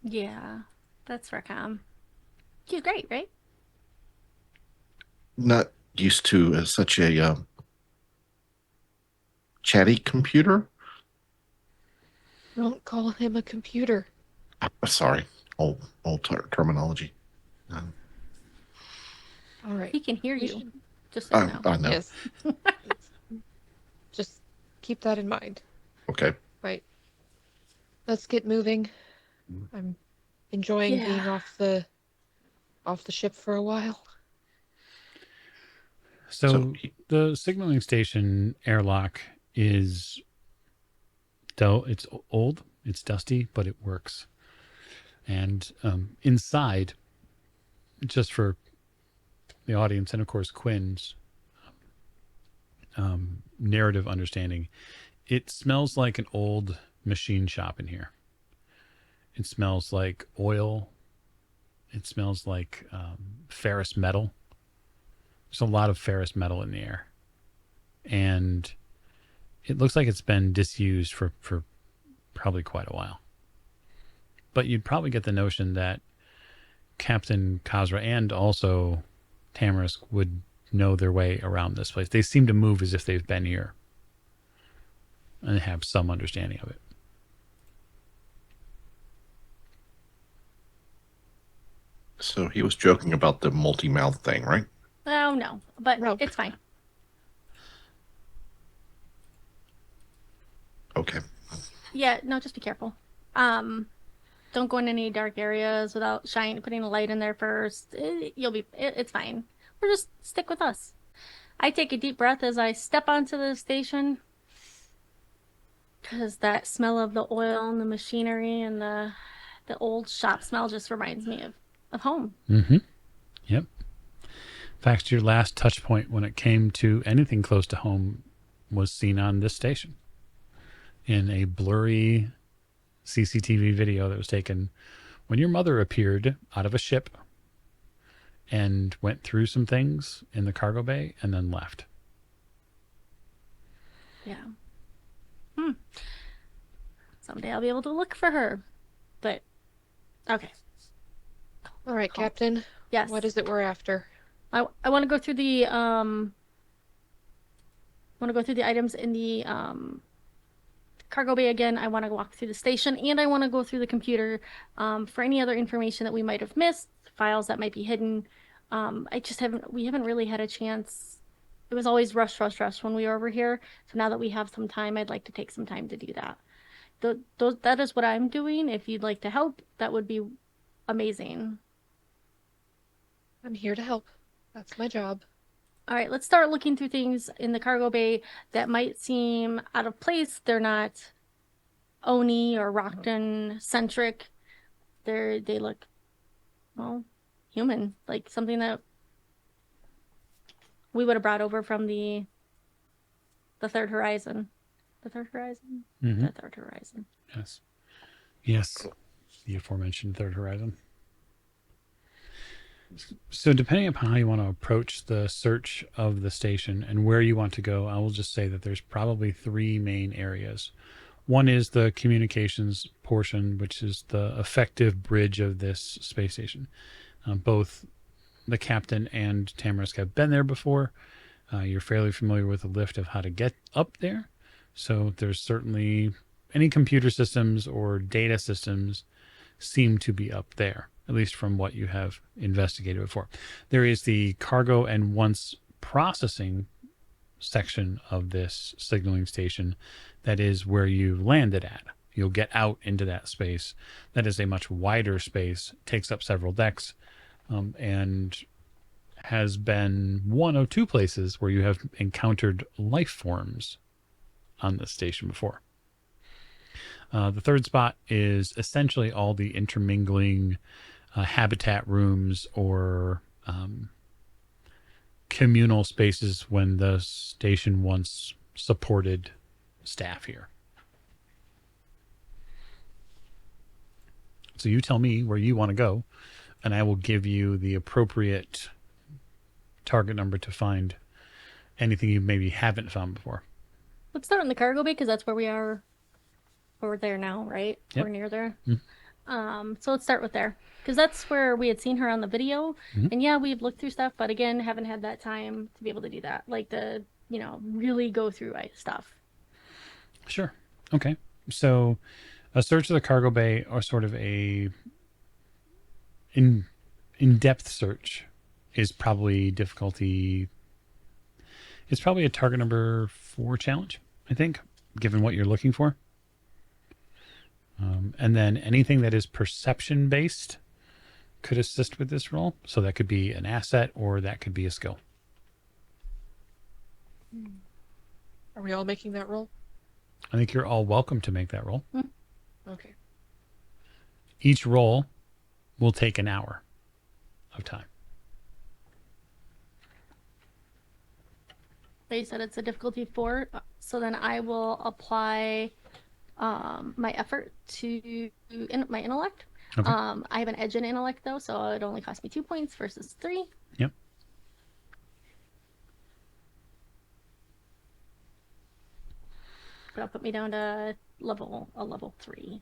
yeah, that's Rakam. He's great, right? Not used to such a chatty computer. Don't call him a computer. Sorry, old terminology. All right. He can hear We you. should- Just so you know. I know. Yes. Just keep that in mind. Okay. Right. Let's get moving. I'm enjoying Yeah. being off the ship for a while. So the signaling station airlock is, though it's old, it's dusty, but it works. And inside, just for the audience and of course Quinn's narrative understanding, it smells like an old machine shop in here. It smells like oil. It smells like ferrous metal. There's a lot of ferrous metal in the air. And it looks like it's been disused for probably quite a while. But you'd probably get the notion that Captain Kazra and also Tamarisk would know their way around this place. They seem to move as if they've been here and have some understanding of it. So he was joking about the multi-mouth thing, right? Oh no, but No. it's fine. Okay. Yeah, no, just be careful. Don't go in any dark areas without putting a light in there first. It's fine. Or just stick with us. I take a deep breath as I step onto the station, because that smell of the oil and the machinery and the old shop smell just reminds me of home. Mm-hmm. Yep. In fact, your last touch point when it came to anything close to home was seen on this station in a blurry CCTV video that was taken when your mother appeared out of a ship and went through some things in the cargo bay and then left. Yeah. Someday I'll be able to look for her. But okay. All right, Calm. Captain. Yes. What is it we're after? I want to go through the items in the cargo bay again. I want to walk through the station, and I want to go through the computer for any other information that we might have missed, files that might be hidden. We haven't really had a chance. It was always rush when we were over here. So now that we have some time, I'd like to take some time to do that. That is what I'm doing. If you'd like to help, that would be amazing. I'm here to help. That's my job. All right, let's start looking through things in the cargo bay that might seem out of place. They're not Oni or Rockton centric. They look, well, human, like something that we would have brought over from the third horizon. The third horizon? Mm-hmm. The third horizon. Yes. Yes. The aforementioned third horizon. So depending upon how you want to approach the search of the station and where you want to go, I will just say that there's probably three main areas. One is the communications portion, which is the effective bridge of this space station. Both the captain and Tamarisk have been there before. You're fairly familiar with the lift of how to get up there. So there's certainly any computer systems or data systems seem to be up there, at least from what you have investigated before. There is the cargo and once processing section of this signaling station that is where you landed at. You'll get out into that space. That is a much wider space, takes up several decks, and has been one of two places where you have encountered life forms on this station before. The third spot is essentially all the intermingling habitat rooms or communal spaces when the station once supported staff here. So you tell me where you want to go, and I will give you the appropriate target number to find anything you maybe haven't found before. Let's start in the cargo bay because that's where we are. We're there now, right? Yep. We're near there. Mm-hmm. So let's start with there because that's where we had seen her on the video. Mm-hmm. And yeah, we've looked through stuff, but again, haven't had that time to be able to do that. Like really go through stuff. Sure. Okay. So a search of the cargo bay or sort of a in-depth search is probably difficulty. It's probably a target number 4 challenge, I think, given what you're looking for. And then anything that is perception based could assist with this roll. So that could be an asset or that could be a skill. Are we all making that roll? I think you're all welcome to make that roll. Okay. Each roll will take an hour of time. They said it's a difficulty 4, so then I will apply my effort to my intellect. Okay. I have an edge in intellect though, so it only cost me 2 points versus 3. Yep. That'll put me down to level 3,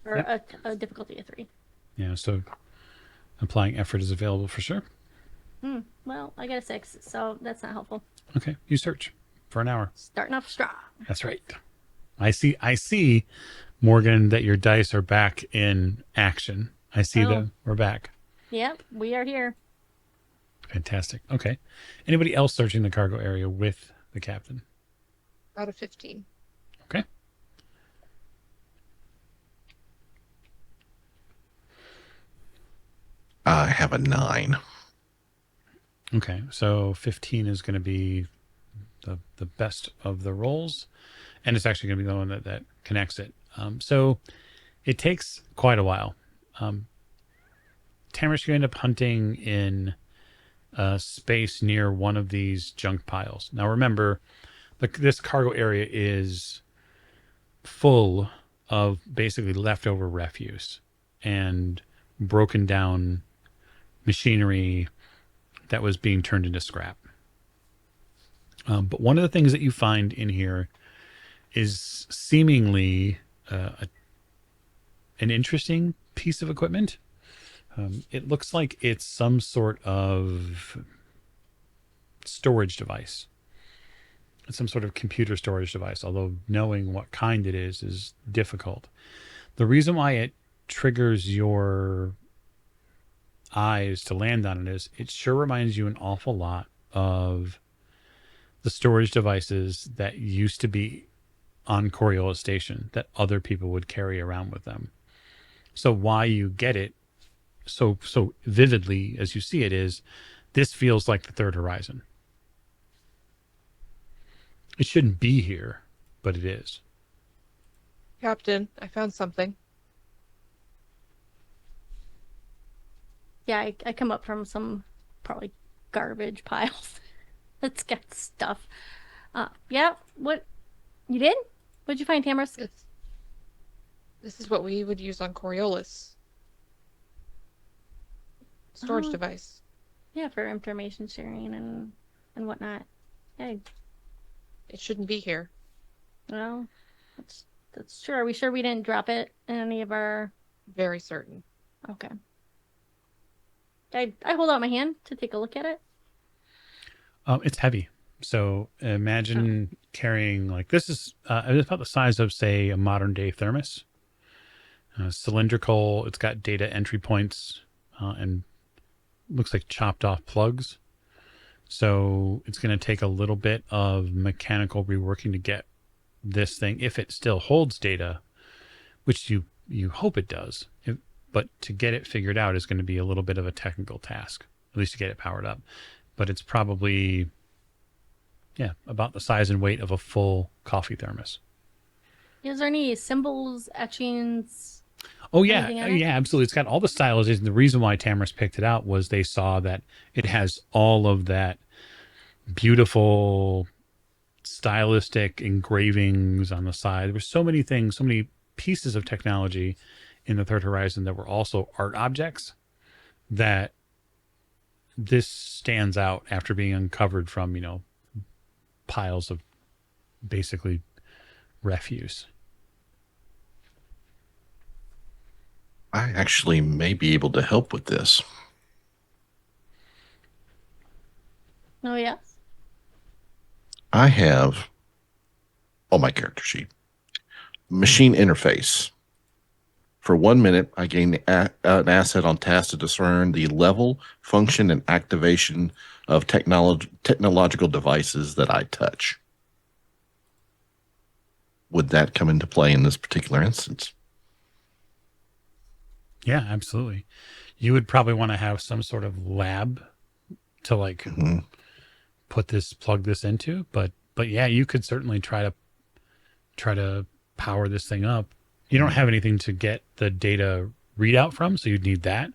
or Yep. a difficulty of 3. Yeah. So applying effort is available for sure. Well, I got a 6, so that's not helpful. Okay. You search for an hour. Starting off strong. That's right. I see, Morgan, that your dice are back in action. I see Oh. that we're back. Yep, we are here. Fantastic. Okay. Anybody else searching the cargo area with the captain? Out of 15. Okay. I have a 9. Okay. So 15 is going to be the best of the rolls, and it's actually going to be the one that connects it. So it takes quite a while. Tamarisk, you end up hunting in a space near one of these junk piles. Now remember, this cargo area is full of basically leftover refuse and broken down machinery that was being turned into scrap. But one of the things that you find in here is seemingly an interesting piece of equipment. It looks like it's some sort of storage device. It's some sort of computer storage device, although knowing what kind it is difficult. The reason why it triggers your eyes to land on it is it sure reminds you an awful lot of the storage devices that used to be on Coriolis Station that other people would carry around with them. So why you get it so vividly as you see it is this feels like the third horizon. It shouldn't be here, but it is. Captain, I found something. Yeah, I come up from some probably garbage piles. That's got stuff. Yeah, what you did? What'd you find, Tamarisk? This is what we would use on Coriolis. Storage Oh. device. Yeah, for information sharing and whatnot. Yeah, It shouldn't be here. well, that's true. Are we sure we didn't drop it in any of our? Very certain. Okay. I hold out my hand to take a look at it. It's heavy. So imagine carrying like this is it's about the size of say a modern day thermos. Cylindrical. It's got data entry points and looks like chopped off plugs. So it's going to take a little bit of mechanical reworking to get this thing, if it still holds data, which you hope it does. But to get it figured out is going to be a little bit of a technical task, at least to get it powered up. But it's probably, about the size and weight of a full coffee thermos. Is there any symbols, etchings? Oh, yeah. Anything on it? Yeah, absolutely. It's got all the stylization. The reason why Tamarisk picked it out was they saw that it has all of that beautiful stylistic engravings on the side. There were so many things, so many pieces of technology in the Third Horizon that were also art objects that this stands out after being uncovered from, piles of basically refuse. I actually may be able to help with this. Oh, yes. I have on my character sheet machine interface. For 1 minute, I gain an asset on task to discern the level, function, and activation of technological devices that I touch. Would that come into play in this particular instance? Yeah, absolutely. You would probably want to have some sort of lab to like plug this into, but yeah, you could certainly try to power this thing up. You don't have anything to get the data readout from, so you'd need that.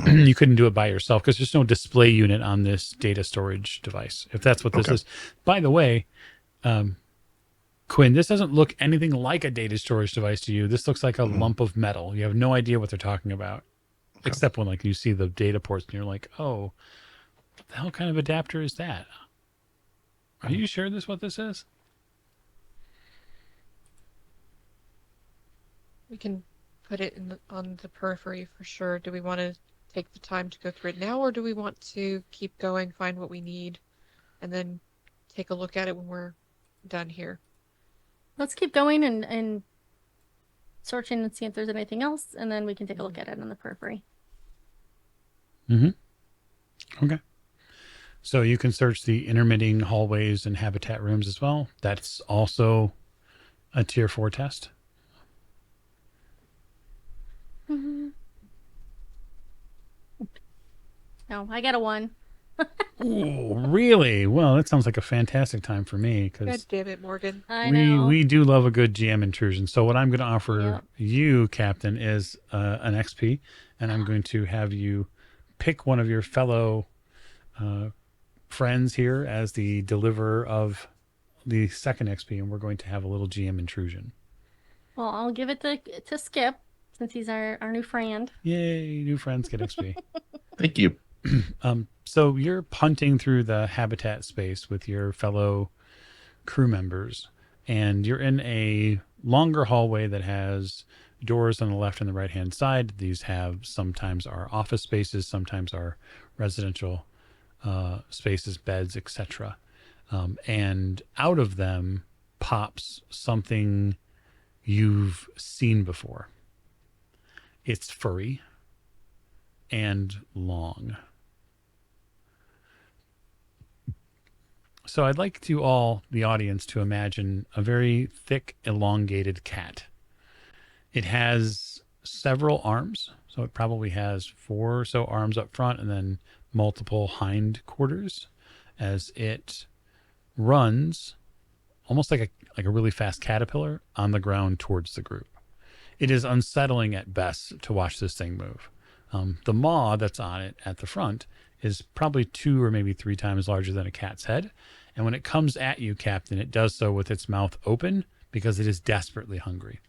You couldn't do it by yourself because there's no display unit on this data storage device, if that's what this is. By the way, Quinn, this doesn't look anything like a data storage device to you. This looks like a lump of metal. You have no idea what they're talking about, except when like you see the data ports and you're like, oh, what the hell kind of adapter is that? Are you sure this is what this is? We can put it on the periphery for sure. Do we want to take the time to go through it now, or do we want to keep going, find what we need, and then take a look at it when we're done here? Let's keep going and searching and see if there's anything else, and then we can take a look at it on the periphery. Okay. So you can search the intermitting hallways and habitat rooms as well. That's also a tier 4 test. Mm-hmm. No, I got a 1. Oh, really? Well, that sounds like a fantastic time for me God because damn it, Morgan. I we know. we do love a good GM intrusion. So what I'm going to offer Yep. you, Captain, is an XP, and I'm going to have you pick one of your fellow uh, friends here as the deliverer of the second XP, and we're going to have a little GM intrusion. Well, I'll give it to Skip since he's our new friend. Yay, new friends get XP. Thank you. So you're punting through the habitat space with your fellow crew members, and you're in a longer hallway that has doors on the left and the right hand side. These have sometimes are office spaces, sometimes are residential spaces, beds, etc. And out of them pops something you've seen before. It's furry and long. So I'd like to all the audience to imagine a very thick, elongated cat. It has several arms, so it probably has 4 or so arms up front and then multiple hind quarters as it runs almost like a really fast caterpillar on the ground towards the group. It is unsettling at best to watch this thing move. The maw that's on it at the front is probably 2 or maybe 3 times larger than a cat's head. And when it comes at you, Captain, it does so with its mouth open because it is desperately hungry.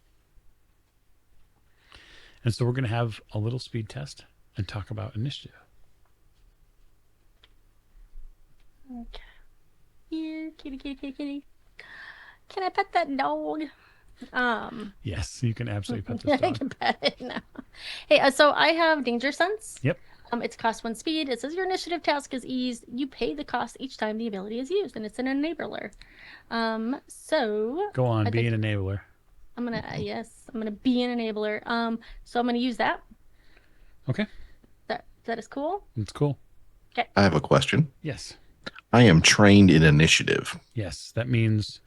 And so we're going to have a little speed test and talk about initiative. Okay. Here, kitty, kitty, kitty, kitty. Can I pet that dog? Yes, you can absolutely pet Yeah, this I dog. can pet it now. Hey, so I have Danger Sense. Yep. It's cost 1 speed. It says your initiative task is eased. You pay the cost each time the ability is used, and it's an enabler. So Go on, I be think an enabler. I'm gonna I'm gonna be an enabler. So I'm gonna use that. Okay, That is cool. that's cool. Okay. I have a question. Yes. I am trained in initiative. Yes, that means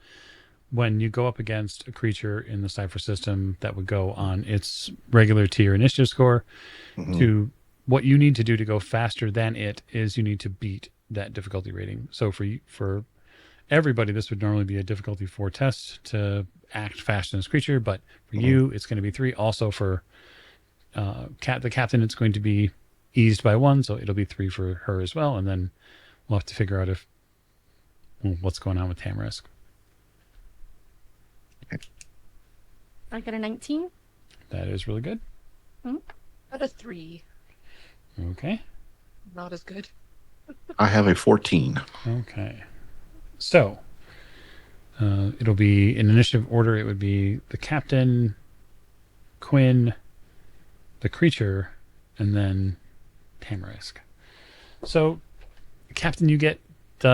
when you go up against a creature in the Cypher system that would go on its regular tier initiative score, to what you need to do to go faster than it is you need to beat that difficulty rating. So for everybody, this would normally be a difficulty 4 test to act faster than this creature, but for you, it's going to be 3. Also for the captain, it's going to be eased by 1, so it'll be 3 for her as well, and then we'll have to figure out what's going on with Tamarisk. I got a 19. That is really good. Got a 3. Okay. Not as good. I have a 14. Okay. So it'll be in initiative order. It would be the captain, Quinn, the creature, and then Tamarisk. So, Captain, you get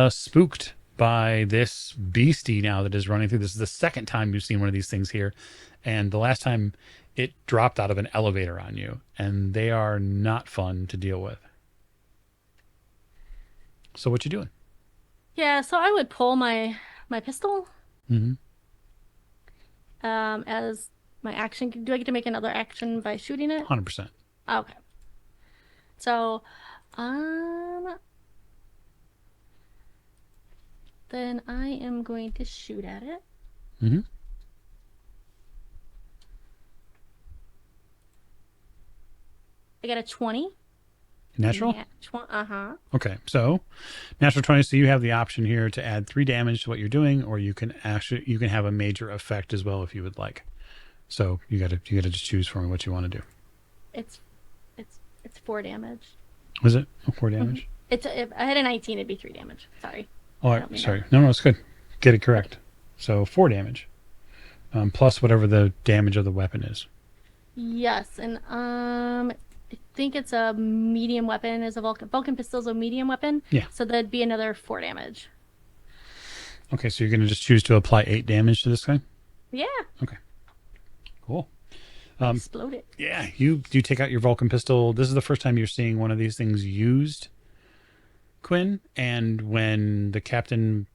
spooked by this beastie now that is running through. This is the second time you've seen one of these things here. And the last time it dropped out of an elevator on you. And they are not fun to deal with. So what you doing? Yeah, so I would pull my pistol Mm-hmm. as my action. Do I get to make another action by shooting it? 100%. Okay. So, then I am going to shoot at it. Mm-hmm. I got a 20. Natural? Uh-huh. Okay, so natural 20. So you have the option here to add 3 damage to what you're doing, or you can have a major effect as well if you would like. So you gotta just choose for me what you want to do. It's 4 damage. Was it 4 damage? If I had a 19, it'd be 3 damage. Sorry. Oh, I don't mean sorry. No, it's good. Get it correct. So 4 damage, plus whatever the damage of the weapon is. Yes, and I think it's a medium weapon. Is a Vulcan pistol's a medium weapon. Yeah. So that'd be another 4 damage. Okay, so you're gonna just choose to apply 8 damage to this guy. Yeah. Okay. Cool. Explode it. Yeah, you take out your Vulcan pistol. This is the first time you're seeing one of these things used, Quinn. And when the captain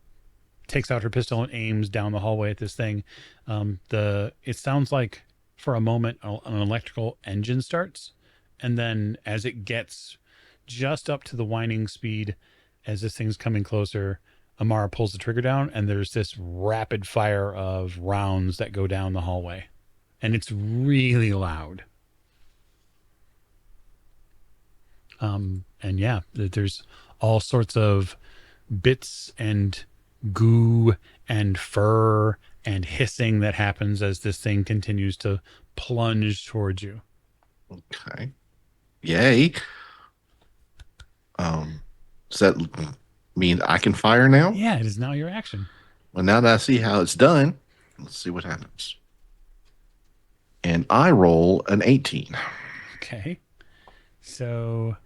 takes out her pistol and aims down the hallway at this thing, it sounds like for a moment an electrical engine starts, and then as it gets just up to the whining speed, as this thing's coming closer, Amara pulls the trigger down, and there's this rapid fire of rounds that go down the hallway, and it's really loud. And yeah, there's all sorts of bits and goo and fur and hissing that happens as this thing continues to plunge towards you. Okay. Yay. Does that mean I can fire now? Yeah, it is now your action. Well, now that I see how it's done, let's see what happens. And I roll an 18. Okay. So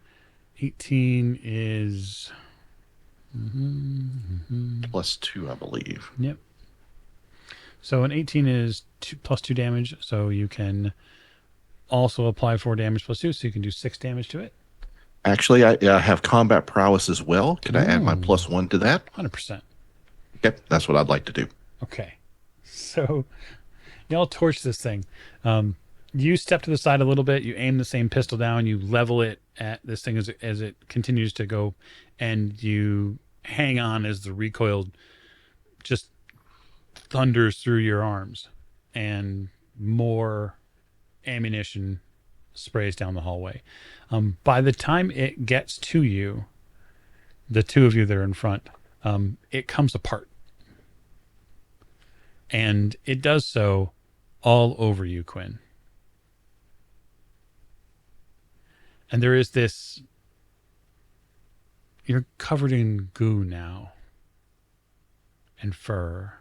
18 is +2, I believe. Yep. So an 18 is +2 damage, so you can also apply 4 damage +2, so you can do 6 damage to it. Actually, I have combat prowess as well. Can I add my Ooh. +1 to that? 100%. Okay, that's what I'd like to do. Okay. So y'all torch this thing. You step to the side a little bit, you aim the same pistol down, you level it at this thing as it continues to go, and you hang on as the recoil just thunders through your arms, and more ammunition sprays down the hallway. By the time it gets to you, the two of you that are in front, it comes apart. And it does so all over you, Quinn. And there is this... You're covered in goo now. And fur.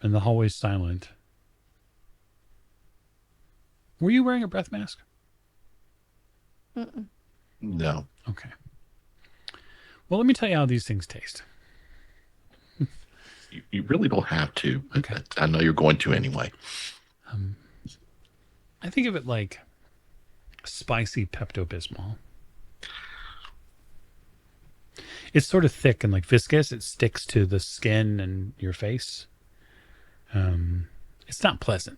And the hallway's silent. Were you wearing a breath mask? Mm-mm. No. Okay. Well, let me tell you how these things taste. You really don't have to. Okay. I know you're going to anyway. I think of it like spicy Pepto-Bismol. It's sort of thick and like viscous. It sticks to the skin and your face. It's not pleasant.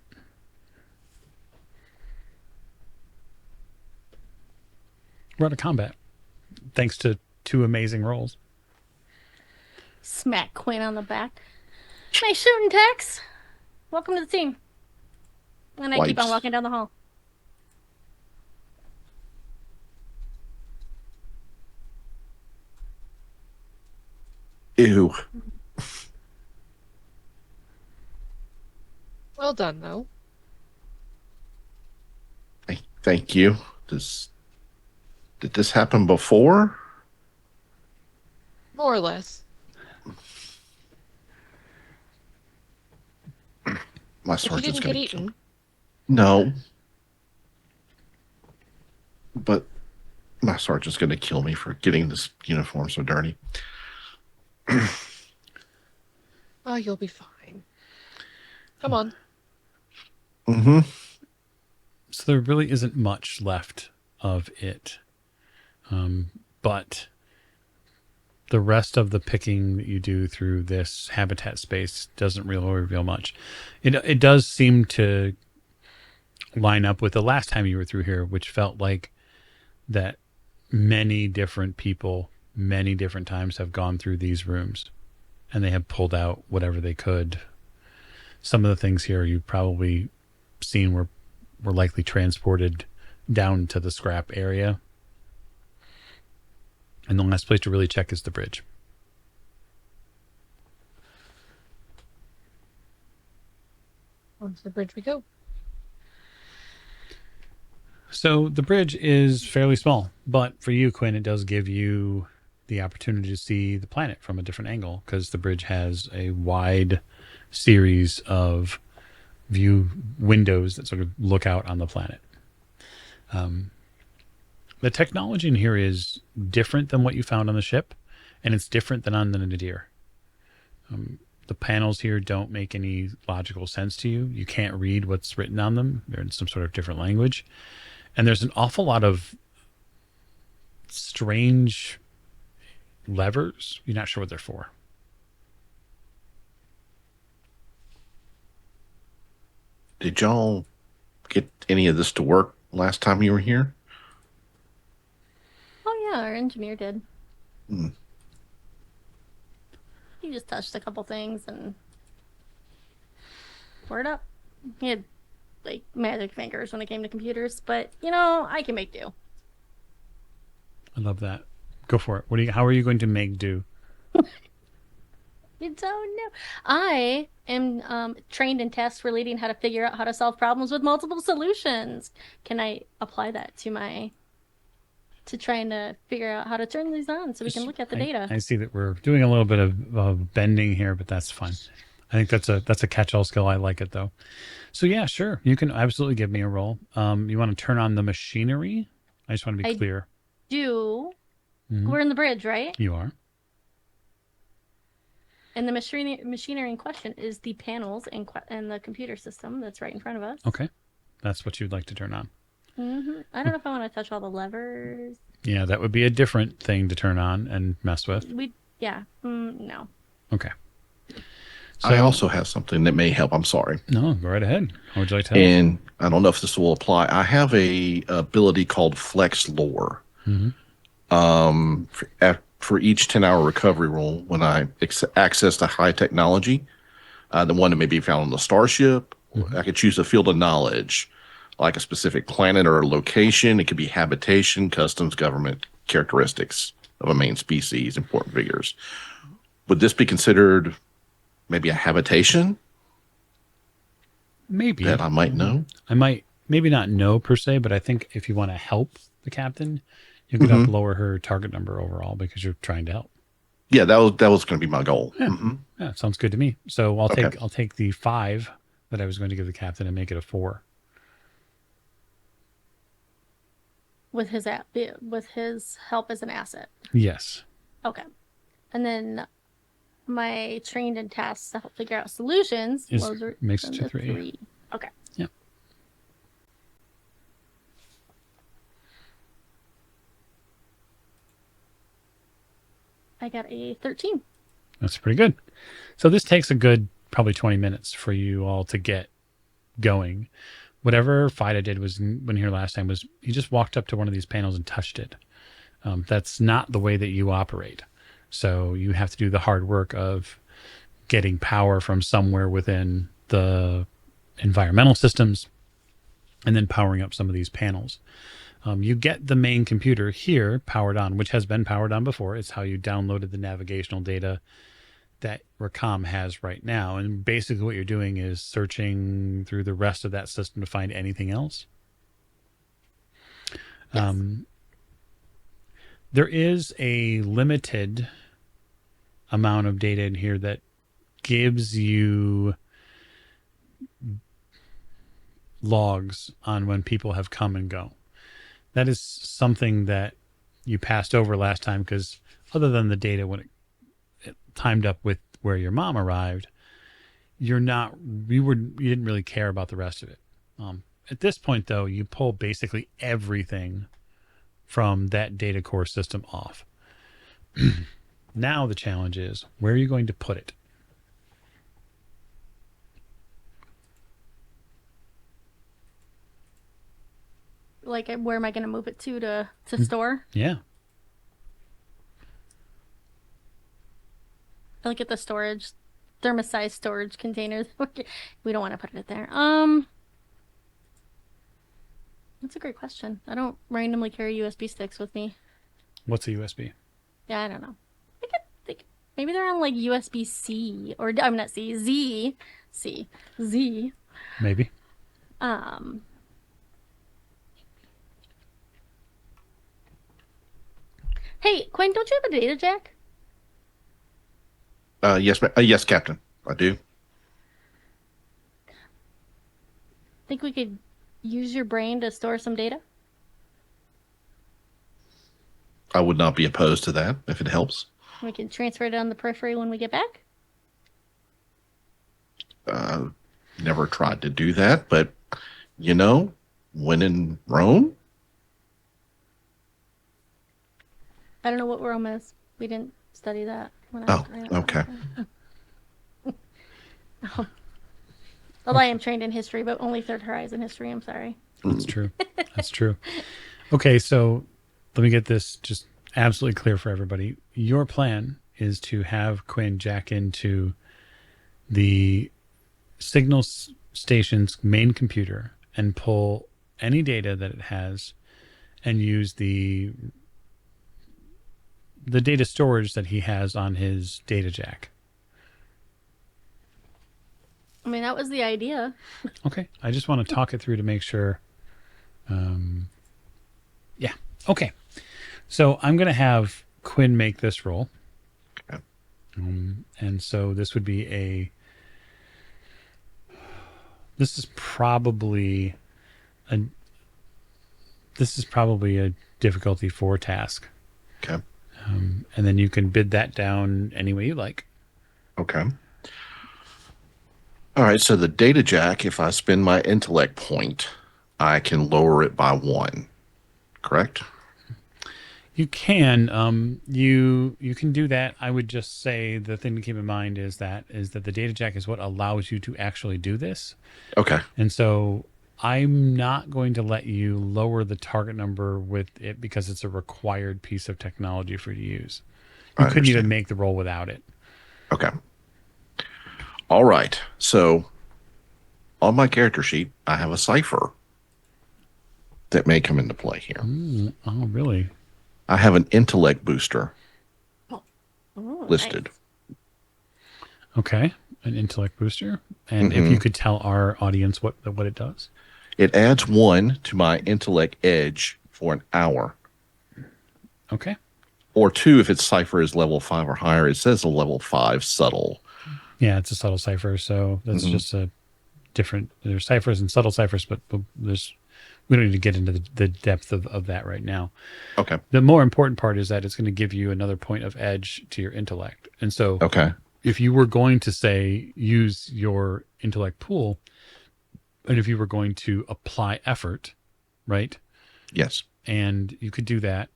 We're out of combat, thanks to 2 amazing rolls. Smack Quinn on the back. Nice shooting, Tex. Welcome to the team. And I keep on Wipes. walking down the hall. Ew. Well done, though. Thank you. Did this happen before? More or less. My If you sergeant's didn't going get to kill me. eaten, No. But my sergeant's going to kill me for getting this uniform so dirty. oh, you'll be fine. Come on. Mm-hmm. So there really isn't much left of it. But the rest of the picking that you do through this habitat space doesn't really reveal much. It does seem to line up with the last time you were through here, which felt like that many different people, many different times have gone through these rooms, and they have pulled out whatever they could. Some of the things here you've probably seen were likely transported down to the scrap area. And the last place to really check is the bridge. Onto the bridge we go. So the bridge is fairly small, but for you, Quinn, it does give you the opportunity to see the planet from a different angle, because the bridge has a wide series of view windows that sort of look out on the planet. The technology in here is different than what you found on the ship, and it's different than on the Nadir. The panels here don't make any logical sense to you. You can't read what's written on them. They're in some sort of different language. And there's an awful lot of strange levers. You're not sure what they're for. Did y'all get any of this to work last time you were here? Oh yeah, our engineer did. Hmm. He just touched a couple things and word up. He had like magic fingers when it came to computers, but I can make do. I love that. Go for it. How are you going to make do? You don't know. I am trained in tests relating how to figure out how to solve problems with multiple solutions. Can I apply that to trying to figure out how to turn these on so we can look at the data? I see that we're doing a little bit of bending here, but that's fine. I think that's a catch-all skill. I like it though. So yeah, sure. You can absolutely give me a roll. You want to turn on the machinery? I just want to be clear. Do. Mhm. We're in the bridge, right? You are. And the machinery in question is the panels and the computer system that's right in front of us. Okay. That's what you'd like to turn on. I don't know if I want to touch all the levers. Yeah, that would be a different thing to turn on and mess with. No. Okay. So, I also have something that may help. I'm sorry. No, go right ahead. How would you like to help? And I don't know if this will apply. I have a ability called Flex Lore. Mhm. For each 10-hour recovery roll, when I access the high technology, the one that may be found on the starship, I could choose a field of knowledge, like a specific planet or a location. It could be habitation, customs, government characteristics of a main species, important figures. Would this be considered maybe a habitation Maybe that I might know? I might maybe not know per se, but I think if you want to help the captain, you could Mhm. lower her target number overall because you're trying to help. Yeah, that was going to be my goal. Yeah. Mhm. Yeah, sounds good to me. So Okay. I'll take the 5 that I was going to give the captain and make it a 4. With his help as an asset. Yes. Okay. And then my trained in tasks to help figure out solutions Makes it them to 3. Okay. Yep. I got a 13. That's pretty good. So this takes a good probably 20 minutes for you all to get going. Whatever Fida did was when here last time was he just walked up to one of these panels and touched it. That's not the way that you operate. So you have to do the hard work of getting power from somewhere within the environmental systems and then powering up some of these panels. You get the main computer here powered on, which has been powered on before. It's how you downloaded the navigational data that Racom has right now. And basically what you're doing is searching through the rest of that system to find anything else. Yes. There is a limited amount of data in here that gives you logs on when people have come and go. That is something that you passed over last time because other than the data when it timed up with where your mom arrived, you didn't really care about the rest of it. At this point though, you pull basically everything from that data core system off. Now the challenge is, where are you going to put it? Like, where am I going to move it to store? Yeah. I look at the storage, thermosized storage containers. We don't want to put it there. That's a great question. I don't randomly carry USB sticks with me. What's a USB? Yeah, I don't know. I think maybe they're on like USB C or I'm not C, Z, C, Z. Maybe. Hey, Quinn, don't you have a data jack? Yes, Captain. I do. Think we could use your brain to store some data? I would not be opposed to that if it helps. We can transfer it on the periphery when we get back? Never tried to do that, but you know, when in Rome, I don't know what Rome is. We didn't study that when I was oh, growing up. okay. Although I am trained in history, but only Third Horizon history. I'm sorry. That's true. That's true. Okay, so let me get this just absolutely clear for everybody. Your plan is to have Quinn jack into the station's main computer and pull any data that it has and use the data storage that he has on his data jack. I mean, that was the idea. Okay, I just want to talk it through to make sure. Yeah. Okay. So I'm going to have Quinn make this roll. Okay. And so this would be this is probably a difficulty 4 task. Okay. And then you can bid that down any way you like. Okay. All right. So the data jack, if I spend my intellect point, I can lower it by 1. Correct? You can you can do that. I would just say the thing to keep in mind is that the data jack is what allows you to actually do this. Okay. And so I'm not going to let you lower the target number with it because it's a required piece of technology for you to use. You I couldn't even understand. make the roll without it. Okay. All right. So on my character sheet, I have a cipher that may come into play here. Oh, really? I have an intellect booster Ooh, listed. nice. Okay. An intellect booster. And if you could tell our audience what it does. It adds 1 to my intellect edge for an hour, Okay. or 2 if its cipher is level 5 or higher. It says a level 5 subtle. Yeah, it's a subtle cipher, so that's just a different. There's ciphers and subtle ciphers, but we don't need to get into the depth of that right now. Okay. The more important part is that it's going to give you another point of edge to your intellect. And so Okay. if you were going to say use your intellect pool, and if you were going to apply effort, right? Yes. And you could do that.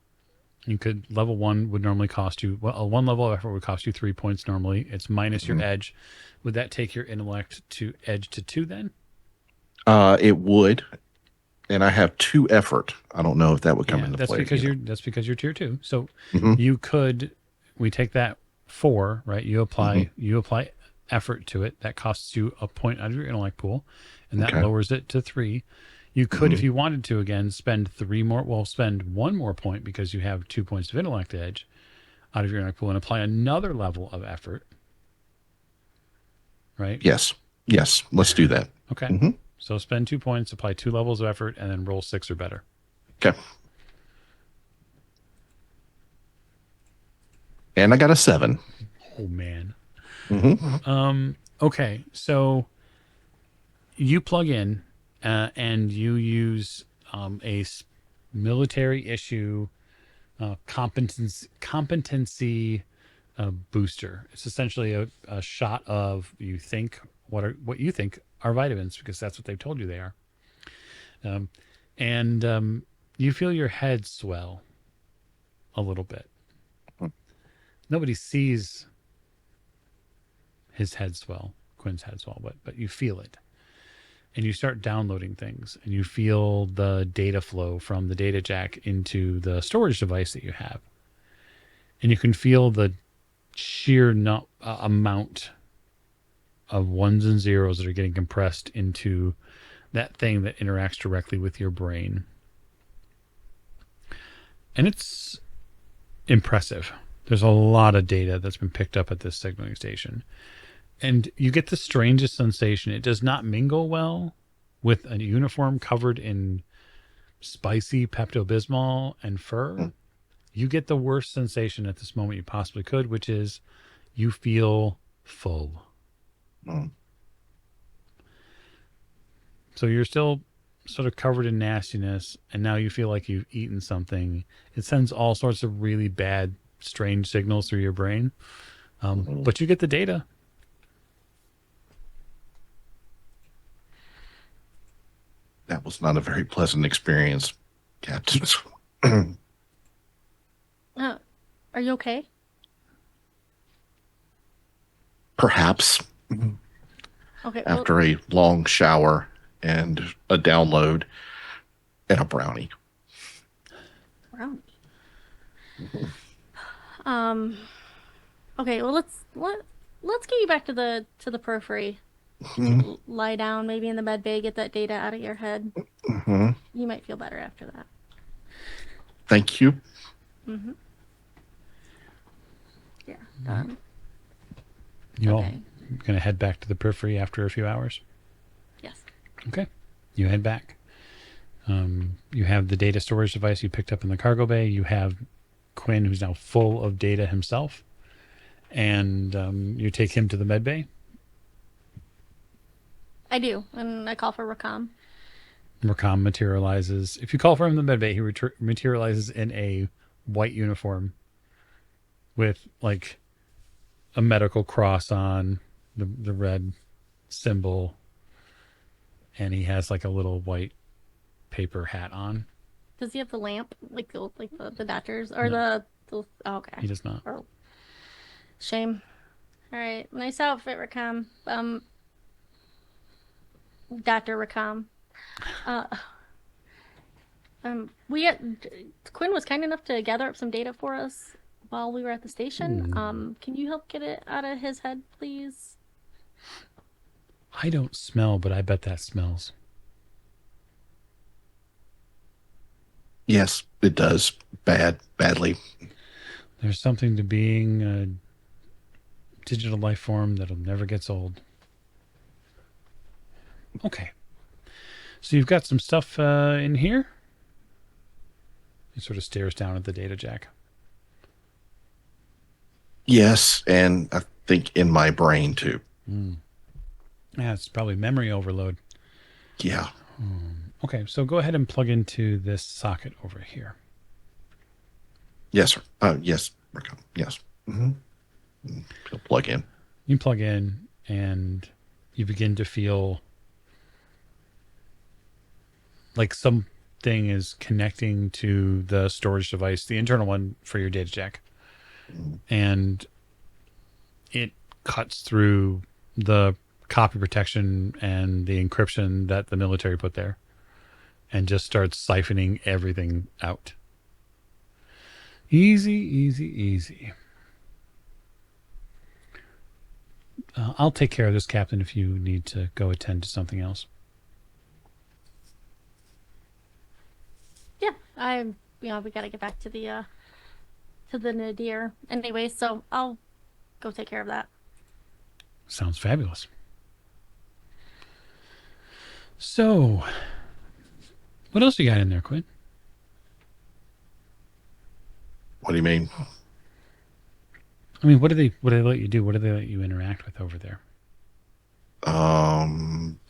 You could level 1 would normally cost you one level of effort would cost you 3 points normally. It's minus your edge. Would that take your intellect to edge to 2 then? It would, and I have 2 effort. I don't know if that would come into that's play. that's because you're tier 2. So Mhm. you could we take that 4, right? You apply effort to it. That costs you a point out of your intellect pool, and that Okay. lowers it to 3. You could, if you wanted to, again, spend 3 more. Well, spend 1 more point because you have 2 points of intellect edge out of your intellect pool, and apply another level of effort. Right? Yes. Yes. Let's do that. Okay. Mhm. So spend 2 points, apply 2 levels of effort, and then roll 6 or better. Okay. And I got a 7. Oh man. Mm-hmm. Okay. So you plug in and you use military issue competency booster. It's essentially a shot of what you think are vitamins because that's what they've told you they are. And you feel your head swell a little bit. Nobody sees his head swell, Quinn's head swell, but you feel it. And you start downloading things and you feel the data flow from the data jack into the storage device that you have. And you can feel the sheer amount of ones and zeros that are getting compressed into that thing that interacts directly with your brain. And it's impressive. There's a lot of data that's been picked up at this signaling station. And you get the strangest sensation. It does not mingle well with a uniform covered in spicy Pepto-Bismol and fur. You get the worst sensation at this moment you possibly could, which is you feel full. Mm. So you're still sort of covered in nastiness, and now you feel like you've eaten something. It sends all sorts of really bad, strange signals through your brain. But you get the data. That was not a very pleasant experience, Captain. Are you okay? Perhaps Okay, well, after a long shower and a download and a brownie. brownie. Um, okay, well let's get you back to the periphery. Mhm. Lie down, maybe in the med bay, get that data out of your head. Mhm. You might feel better after that. Thank you. Mm-hmm. Yeah, done. You all Okay. going to head back to the periphery after a few hours? Yes. Okay. You head back. You have the data storage device you picked up in the cargo bay. You have Quinn, who's now full of data himself. And you take him to the med bay. I do, and I call for Rakam. Rakam materializes. If you call for him in the med bay, he materializes in a white uniform with like a medical cross on the red symbol, and he has like a little white paper hat on. Does he have the lamp, like the doctors or No. the oh, okay. He does not. Oh, shame. All right, nice outfit, Rakam. Doctor Rakam. Uh, we Quinn was kind enough to gather up some data for us while we were at the station. Can you help get it out of his head, please? I don't smell, but I bet that smells. Yes, it does. Badly. There's something to being a digital life form that'll never gets old. Okay. So you've got some stuff in here? He sort of stares down at the data jack. Yes, and I think in my brain too. Yeah, it's probably memory overload. Yeah. Okay, so go ahead and plug into this socket over here. Yes, sir. Yes, Rico. Yes. Mm-hmm. He'll plug in. You plug in and you begin to feel like something is connecting to the storage device, the internal one for your data jack. And it cuts through the copy protection and the encryption that the military put there and just starts siphoning everything out. Easy, easy, easy. I'll take care of this, Captain, if you need to go attend to something else. Yeah, we gotta get back to the nadir anyway, so I'll go take care of that. Sounds fabulous. So, what else you got in there, Quinn? What do you mean? I mean, what do they let you do? What do they let you interact with over there?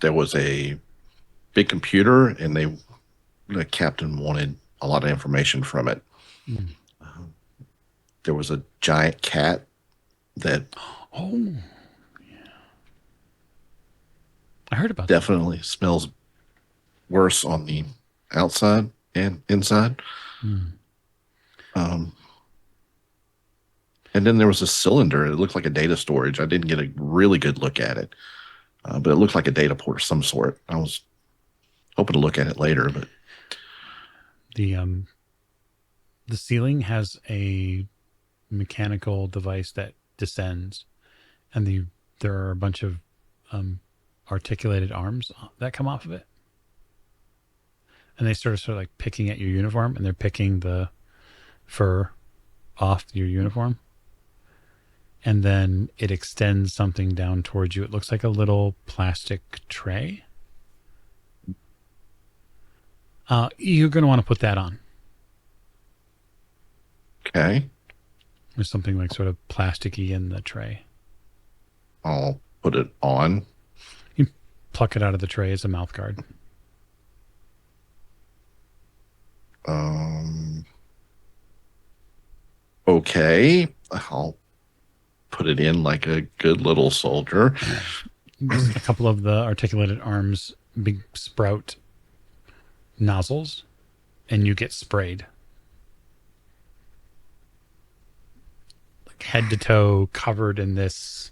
There was a big computer, and the captain wanted a lot of information from it. There was a giant cat that Oh, yeah. I heard about definitely smells worse on the outside and inside. that. And then there was a cylinder. It looked like a data storage. I didn't get a really good look at it, but it looked like a data port of some sort. I was hoping to look at it later, but The ceiling has a mechanical device that descends, and there are a bunch of articulated arms that come off of it, and they sort of like picking at your uniform, and they're picking the fur off your uniform, and then it extends something down towards you. It looks like a little plastic tray. You're going to want to put that on. okay. There's something like sort of plasticky in the tray. I'll put it on. You pluck it out of the tray as a mouth guard. Okay. I'll put it in like a good little soldier. A couple of the articulated arms big sprout nozzles, and you get sprayed. Like head to toe, covered in this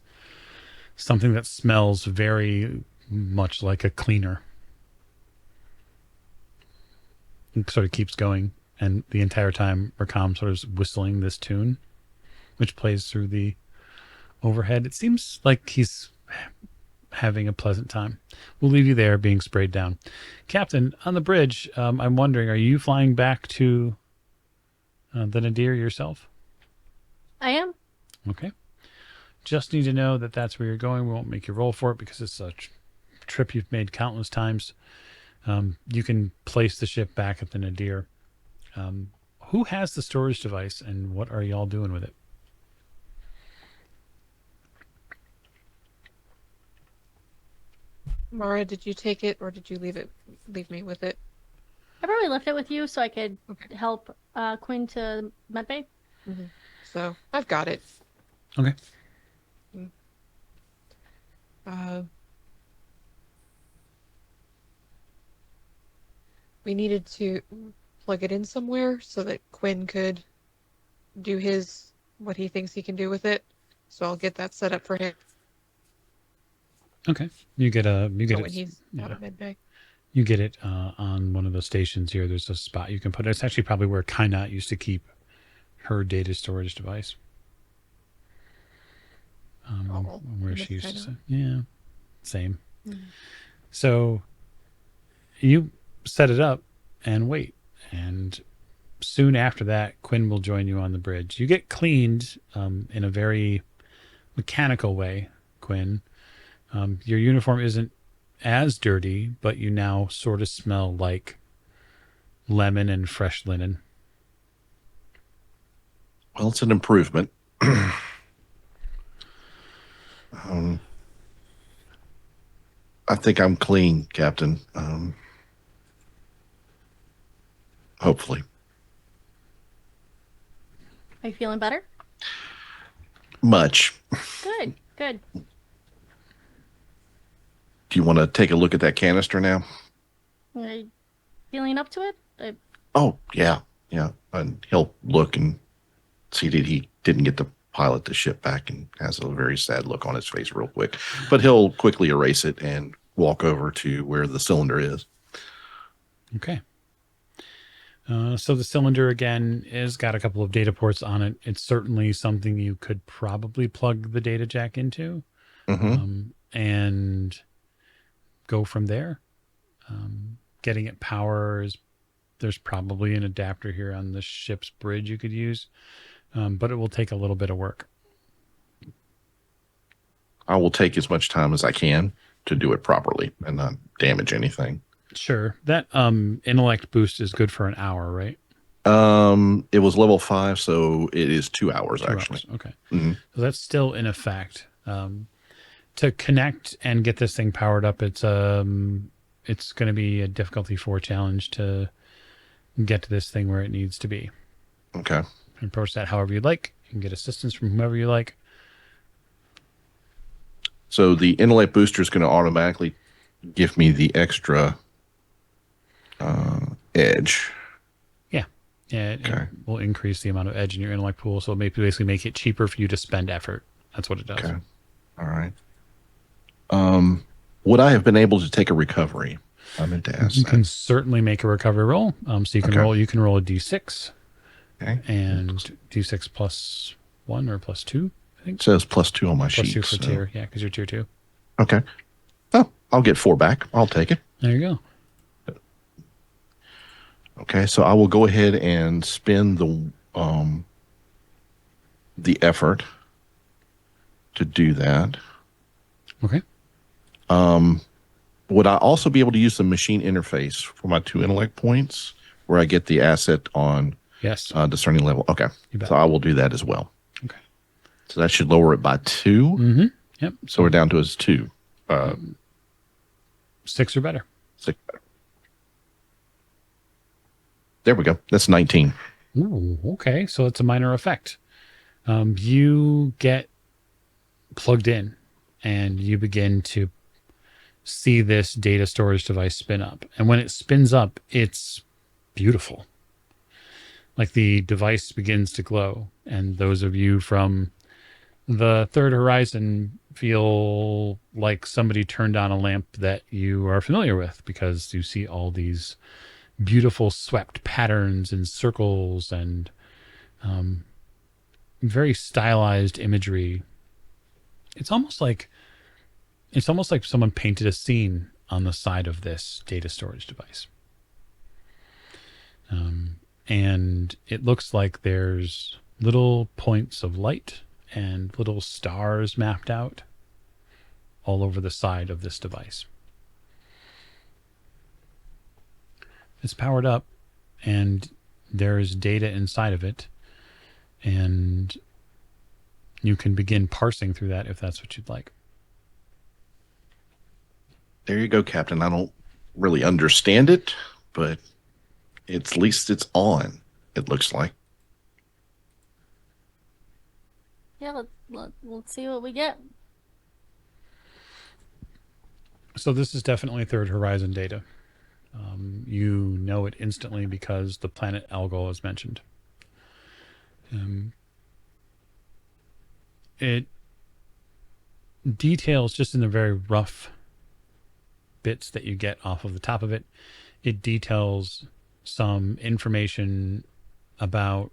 something that smells very much like a cleaner. It sort of keeps going, and the entire time Rakam sort of is whistling this tune, which plays through the overhead. It seems like he's having a pleasant time. We'll leave you there being sprayed down. Captain, on the bridge, I'm wondering, are you flying back to the Nadir yourself? I am. Okay. Just need to know that that's where you're going. We won't make you roll for it because it's a trip you've made countless times. You can place the ship back at the Nadir. Who has the storage device, and what are y'all doing with it? Mara, did you take it or did you leave me with it? I probably left it with you so I could Okay. help Quinn to medbay. So I've got it. Okay. We needed to plug it in somewhere so that Quinn could do what he thinks he can do with it. So I'll get that set up for him. Okay. You get When it. he's out Yeah. of medbay. You get it on one of the stations here. There's a spot you can put it. It's actually probably where Kainat used to keep her data storage device. Where she used to say, yeah, same. So you set it up and wait, and soon after that, Quinn will join you on the bridge. You get cleaned in a very mechanical way, Quinn. Your uniform isn't as dirty, but you now sort of smell like lemon and fresh linen. Well, it's an improvement. I think I'm clean, Captain. Hopefully. Are you feeling better? Much. Good, good. Do you want to take a look at that canister now? Are you feeling up to it? Oh, yeah. Yeah. And he'll look and see that he didn't get to pilot the ship back and has a very sad look on his face real quick. But he'll quickly erase it and walk over to where the cylinder is. Okay. So the cylinder, again, has got a couple of data ports on it. It's certainly something you could probably plug the data jack into and go from there. Getting it power there's probably an adapter here on the ship's bridge you could use, but it will take a little bit of work. I will take as much time as I can to do it properly and not damage anything. Sure. That intellect boost is good for an hour, right? It was level 5, so it is 2 hours 2 actually. hours. Okay. So that's still in effect. To connect and get this thing powered up, it's going to be a difficulty 4 challenge to get to this thing where it needs to be. Okay. You can approach that however you'd like. You can get assistance from whomever you like. So the intellect booster is going to automatically give me the extra edge. Yeah, it Okay. will increase the amount of edge in your intellect pool, so it may basically make it cheaper for you to spend effort. That's what it does. Okay. All right. Would I have been able to take a recovery? I meant to ask You that. can certainly make a recovery roll. So you can Okay. roll. You can roll a d6 Okay. and d6 plus 1 or plus 2. I think It says +2 on my plus sheet. 2 for so- tier. Yeah, because you're tier 2. Okay. Oh, I'll get 4 back. I'll take it. There you go. Okay, so I will go ahead and spend the effort to do that. Okay. Would I also be able to use the machine interface for my 2 intellect points where I get the asset on Yes. discerning level? Okay, You bet. so I will do that as well. Okay. So that should lower it by 2. Mm-hmm. Yep. So we're down to as 2. 6 or better. 6. There we go. That's 19. Ooh, okay. So it's a minor effect. You get plugged in and you begin to see this data storage device spin up. And when it spins up, it's beautiful. Like the device begins to glow. And those of you from the Third Horizon feel like somebody turned on a lamp that you are familiar with, because you see all these beautiful swept patterns and circles and very stylized imagery. It's almost like someone painted a scene on the side of this data storage device. And it looks like there's little points of light and little stars mapped out all over the side of this device. It's powered up, and there's data inside of it, and you can begin parsing through that if that's what you'd like. There you go, Captain. I don't really understand it, but at least it's on, it looks like. Yeah, let's see what we get. So this is definitely Third Horizon data. You know it instantly because the planet Algol is mentioned. It details, just in the very rough bits that you get off of the top of it, it details some information about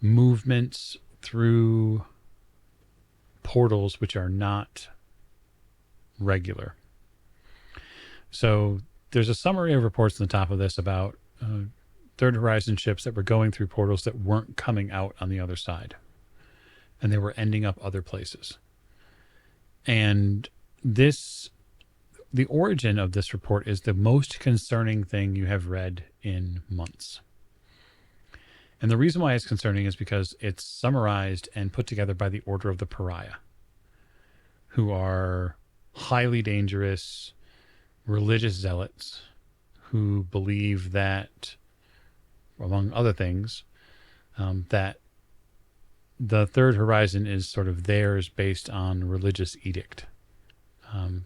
movements through portals which are not regular. So there's a summary of reports on the top of this about Third Horizon ships that were going through portals that weren't coming out on the other side, and they were ending up other places. And the origin of this report is the most concerning thing you have read in months. And the reason why it's concerning is because it's summarized and put together by the Order of the Pariah, who are highly dangerous religious zealots who believe that, among other things, that the Third Horizon is sort of theirs based on religious edict.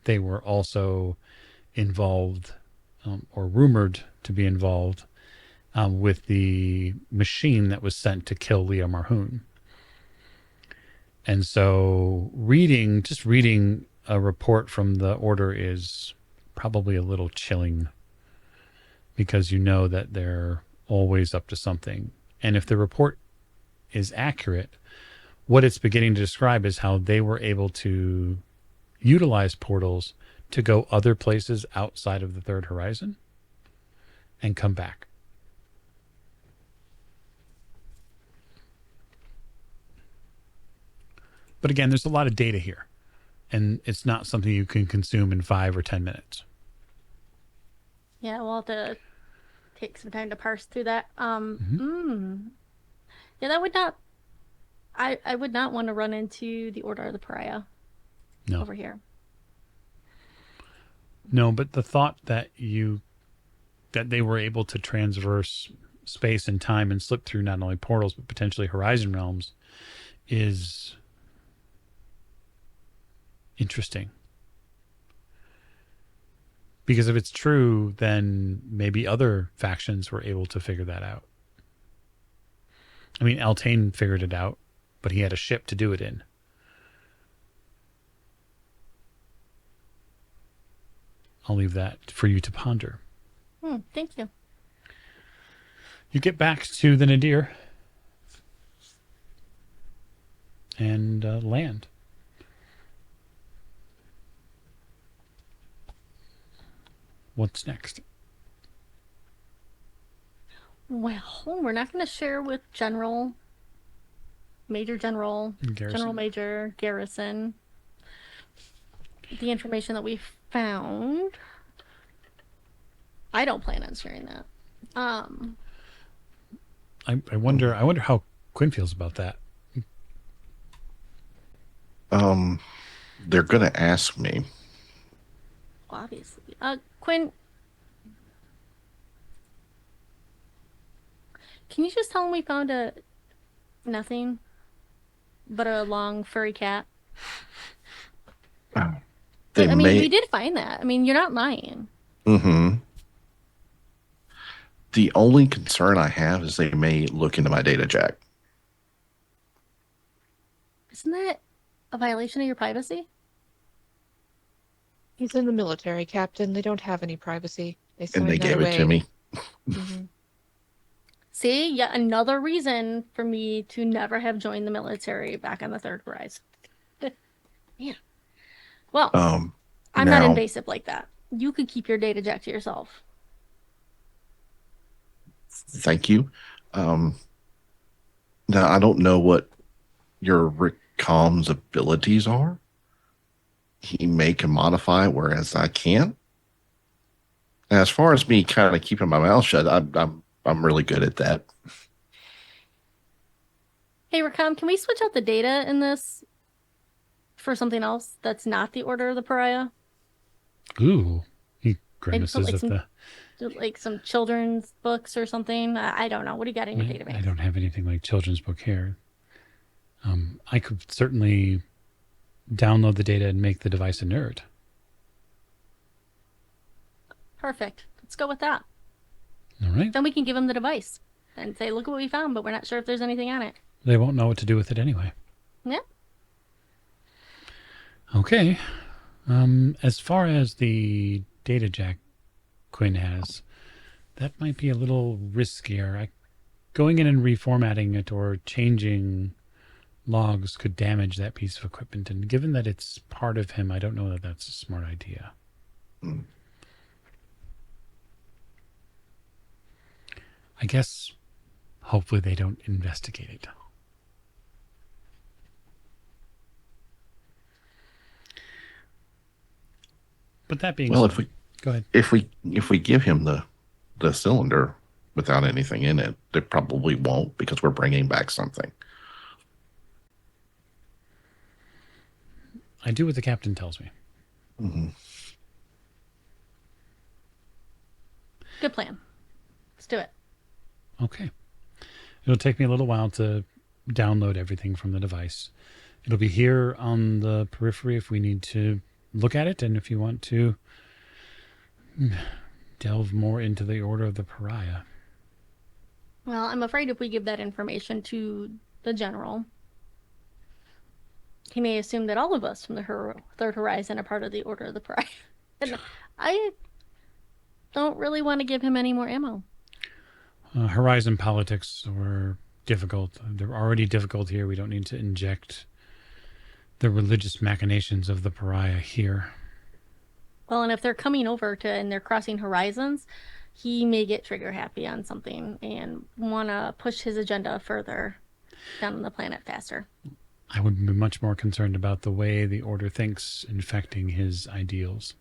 They were also involved, or rumored to be involved, with the machine that was sent to kill Leah Marhoon. And so just reading a report from the Order is probably a little chilling, because you know that they're always up to something. And if the report is accurate, what it's beginning to describe is how they were able to utilize portals to go other places outside of the Third Horizon and come back. But again, there's a lot of data here, and it's not something you can consume in 5 or 10 minutes. Yeah, we'll have to take some time to parse through that. Yeah, that would not. I would not want to run into the Order of the Pariah over here. No, but the thought that they were able to transverse space and time and slip through not only portals but potentially horizon realms is interesting. Because if it's true, then maybe other factions were able to figure that out. I mean, Altain figured it out, but he had a ship to do it in. I'll leave that for you to ponder. Thank you. You get back to the Nadir and land. What's next? Well, we're not going to share with Major General, Garrison. General Major Garrison the information that we found. I don't plan on sharing that. I wonder how Quinn feels about that. They're gonna ask me. Obviously. Quinn, can you just tell them we found nothing but a long furry cat? They But I mean, may. we did find that. I mean, you're not lying. Hmm. The only concern I have is they may look into my data jack. Isn't that a violation of your privacy? He's in the military, Captain. They don't have any privacy. They And they signed that gave it to away. me. Hmm. See, yet another reason for me to never have joined the military back on the Third Horizon. Yeah. Well, Um, I'm not Now, invasive like that. You could keep your data jack to yourself. thank you. Um, Now, I don't know what your Rick Calm's abilities are. He may can modify, whereas I can't. As far as me kind of keeping my mouth shut, I'm really good at that. Hey, Rakam, can we switch out the data in this for something else that's not the Order of the Pariah? Ooh, he Maybe put grimaces at the. like some children's books or something. I don't know. What do you got in your I database? don't have anything like children's book here. I could certainly download the data and make the device inert. Perfect. Let's go with that. All right. Then we can give them the device and say, look what we found, but we're not sure if there's anything on it. They won't know what to do with it anyway. Yeah. Okay. As far as the data jack Quinn has, that might be a little riskier. Going in and reformatting it or changing logs could damage that piece of equipment. And given that it's part of him, I don't know that that's a smart idea. Hmm. I guess hopefully they don't investigate it. But that being Well, said, go ahead. if we give him the cylinder without anything in it, they probably won't because we're bringing back something. I do what the captain tells me. Hmm. Good plan. Let's do it. Okay. It'll take me a little while to download everything from the device. It'll be here on the periphery if we need to look at it, and if you want to delve more into the Order of the Pariah. Well, I'm afraid if we give that information to the general, he may assume that all of us from the Third Horizon are part of the Order of the Pariah. And I don't really want to give him any more ammo. Horizon politics are difficult. They're already difficult here. We don't need to inject the religious machinations of the Pariah here. Well, and if they're coming over and they're crossing horizons, he may get trigger happy on something and want to push his agenda further down on the planet faster. I would be much more concerned about the way the Order thinks infecting his ideals.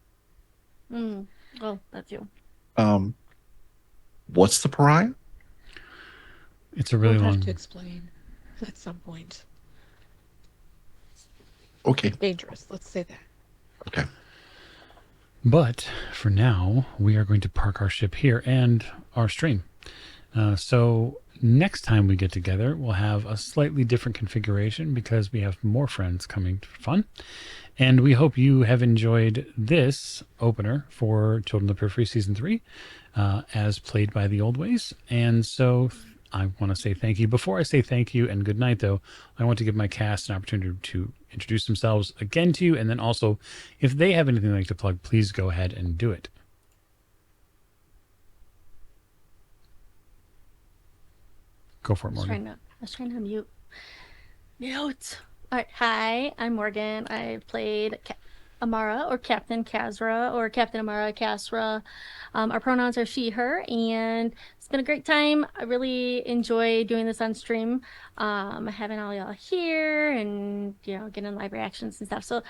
Well, that's you. What's the pariah? It's a really We'll long... have to explain at some point. Okay. Dangerous. Let's say that. Okay. But for now, we are going to park our ship here and our stream. So next time we get together, we'll have a slightly different configuration because we have more friends coming for fun. And we hope you have enjoyed this opener for Children of the Periphery Season 3 as played by the Old Ways. And so I want to say thank you. Before I say thank you and good night, though, I want to give my cast an opportunity to introduce themselves again to you. And then also, if they have anything they'd like to plug, please go ahead and do it. Go for it, Morgan. I was trying to mute. Mute. All right. Hi, I'm Morgan. I played Amara or Captain Kazra or Captain Amara Kasra. Our pronouns are she, her, and it's been a great time. I really enjoy doing this on stream, having all y'all here and, getting live reactions and stuff. So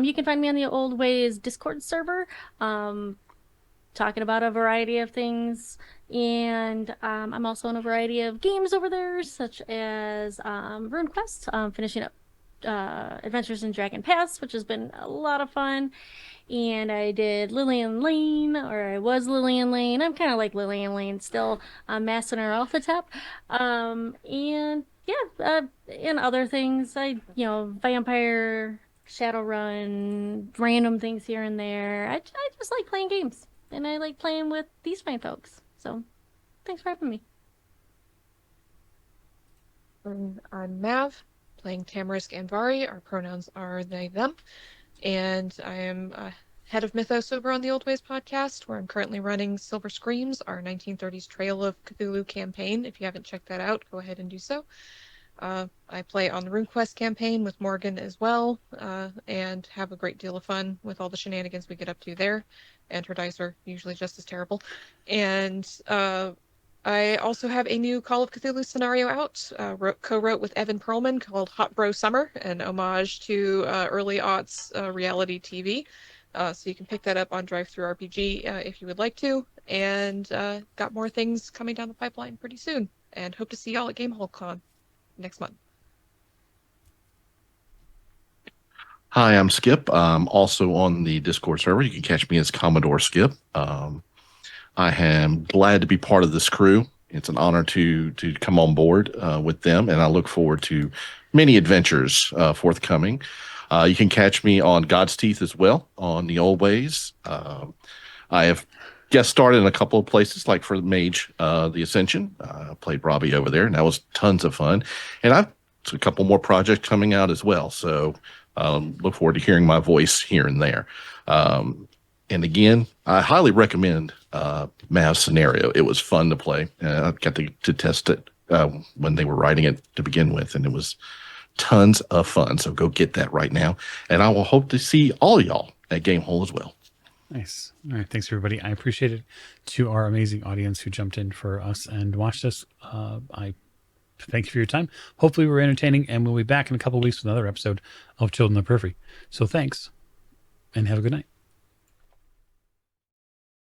you can find me on the Old Ways Discord server, talking about a variety of things. And I'm also in a variety of games over there, such as RuneQuest, finishing up Adventures in Dragon Pass, which has been a lot of fun. And I did Lillian Lane, or I was Lillian Lane. I'm kind of like Lillian Lane still. Master Alpha Tap. And yeah, and other things. Vampire Shadowrun, random things here and there. I just like playing games, and I like playing with these fine folks. So, thanks for having me. I'm Mav, playing Tamarisk and Vari. Our pronouns are they, them. And I am head of Mythos over on the Old Ways podcast, where I'm currently running Silver Screams, our 1930s Trail of Cthulhu campaign. If you haven't checked that out, go ahead and do so. I play on the RuneQuest campaign with Morgan as well, and have a great deal of fun with all the shenanigans we get up to there. And her dice are usually just as terrible. And I also have a new Call of Cthulhu scenario out, co-wrote with Evan Perlman, called Hot Bro Summer, an homage to early aughts reality TV. So you can pick that up on DriveThruRPG if you would like to. And got more things coming down the pipeline pretty soon. And hope to see y'all at GameholeCon next month. Hi, I'm Skip. I'm also on the Discord server. You can catch me as Commodore Skip. I am glad to be part of this crew. It's an honor to come on board with them, and I look forward to many adventures forthcoming. You can catch me on God's Teeth as well on the Old Ways. I have guest starred in a couple of places, like for Mage, the Ascension. I played Robbie over there, and that was tons of fun. And I've a couple more projects coming out as well. So look forward to hearing my voice here and there. And again, I highly recommend Mav's Scenario. It was fun to play. I got to test it when they were writing it to begin with, and it was tons of fun. So go get that right now. And I will hope to see all y'all at Gamehole as well. Nice. All right. Thanks, everybody. I appreciate it. To our amazing audience who jumped in for us and watched us, I thank you for your time. Hopefully we're entertaining, and we'll be back in a couple of weeks with another episode of Children of the Periphery. So thanks, and have a good night.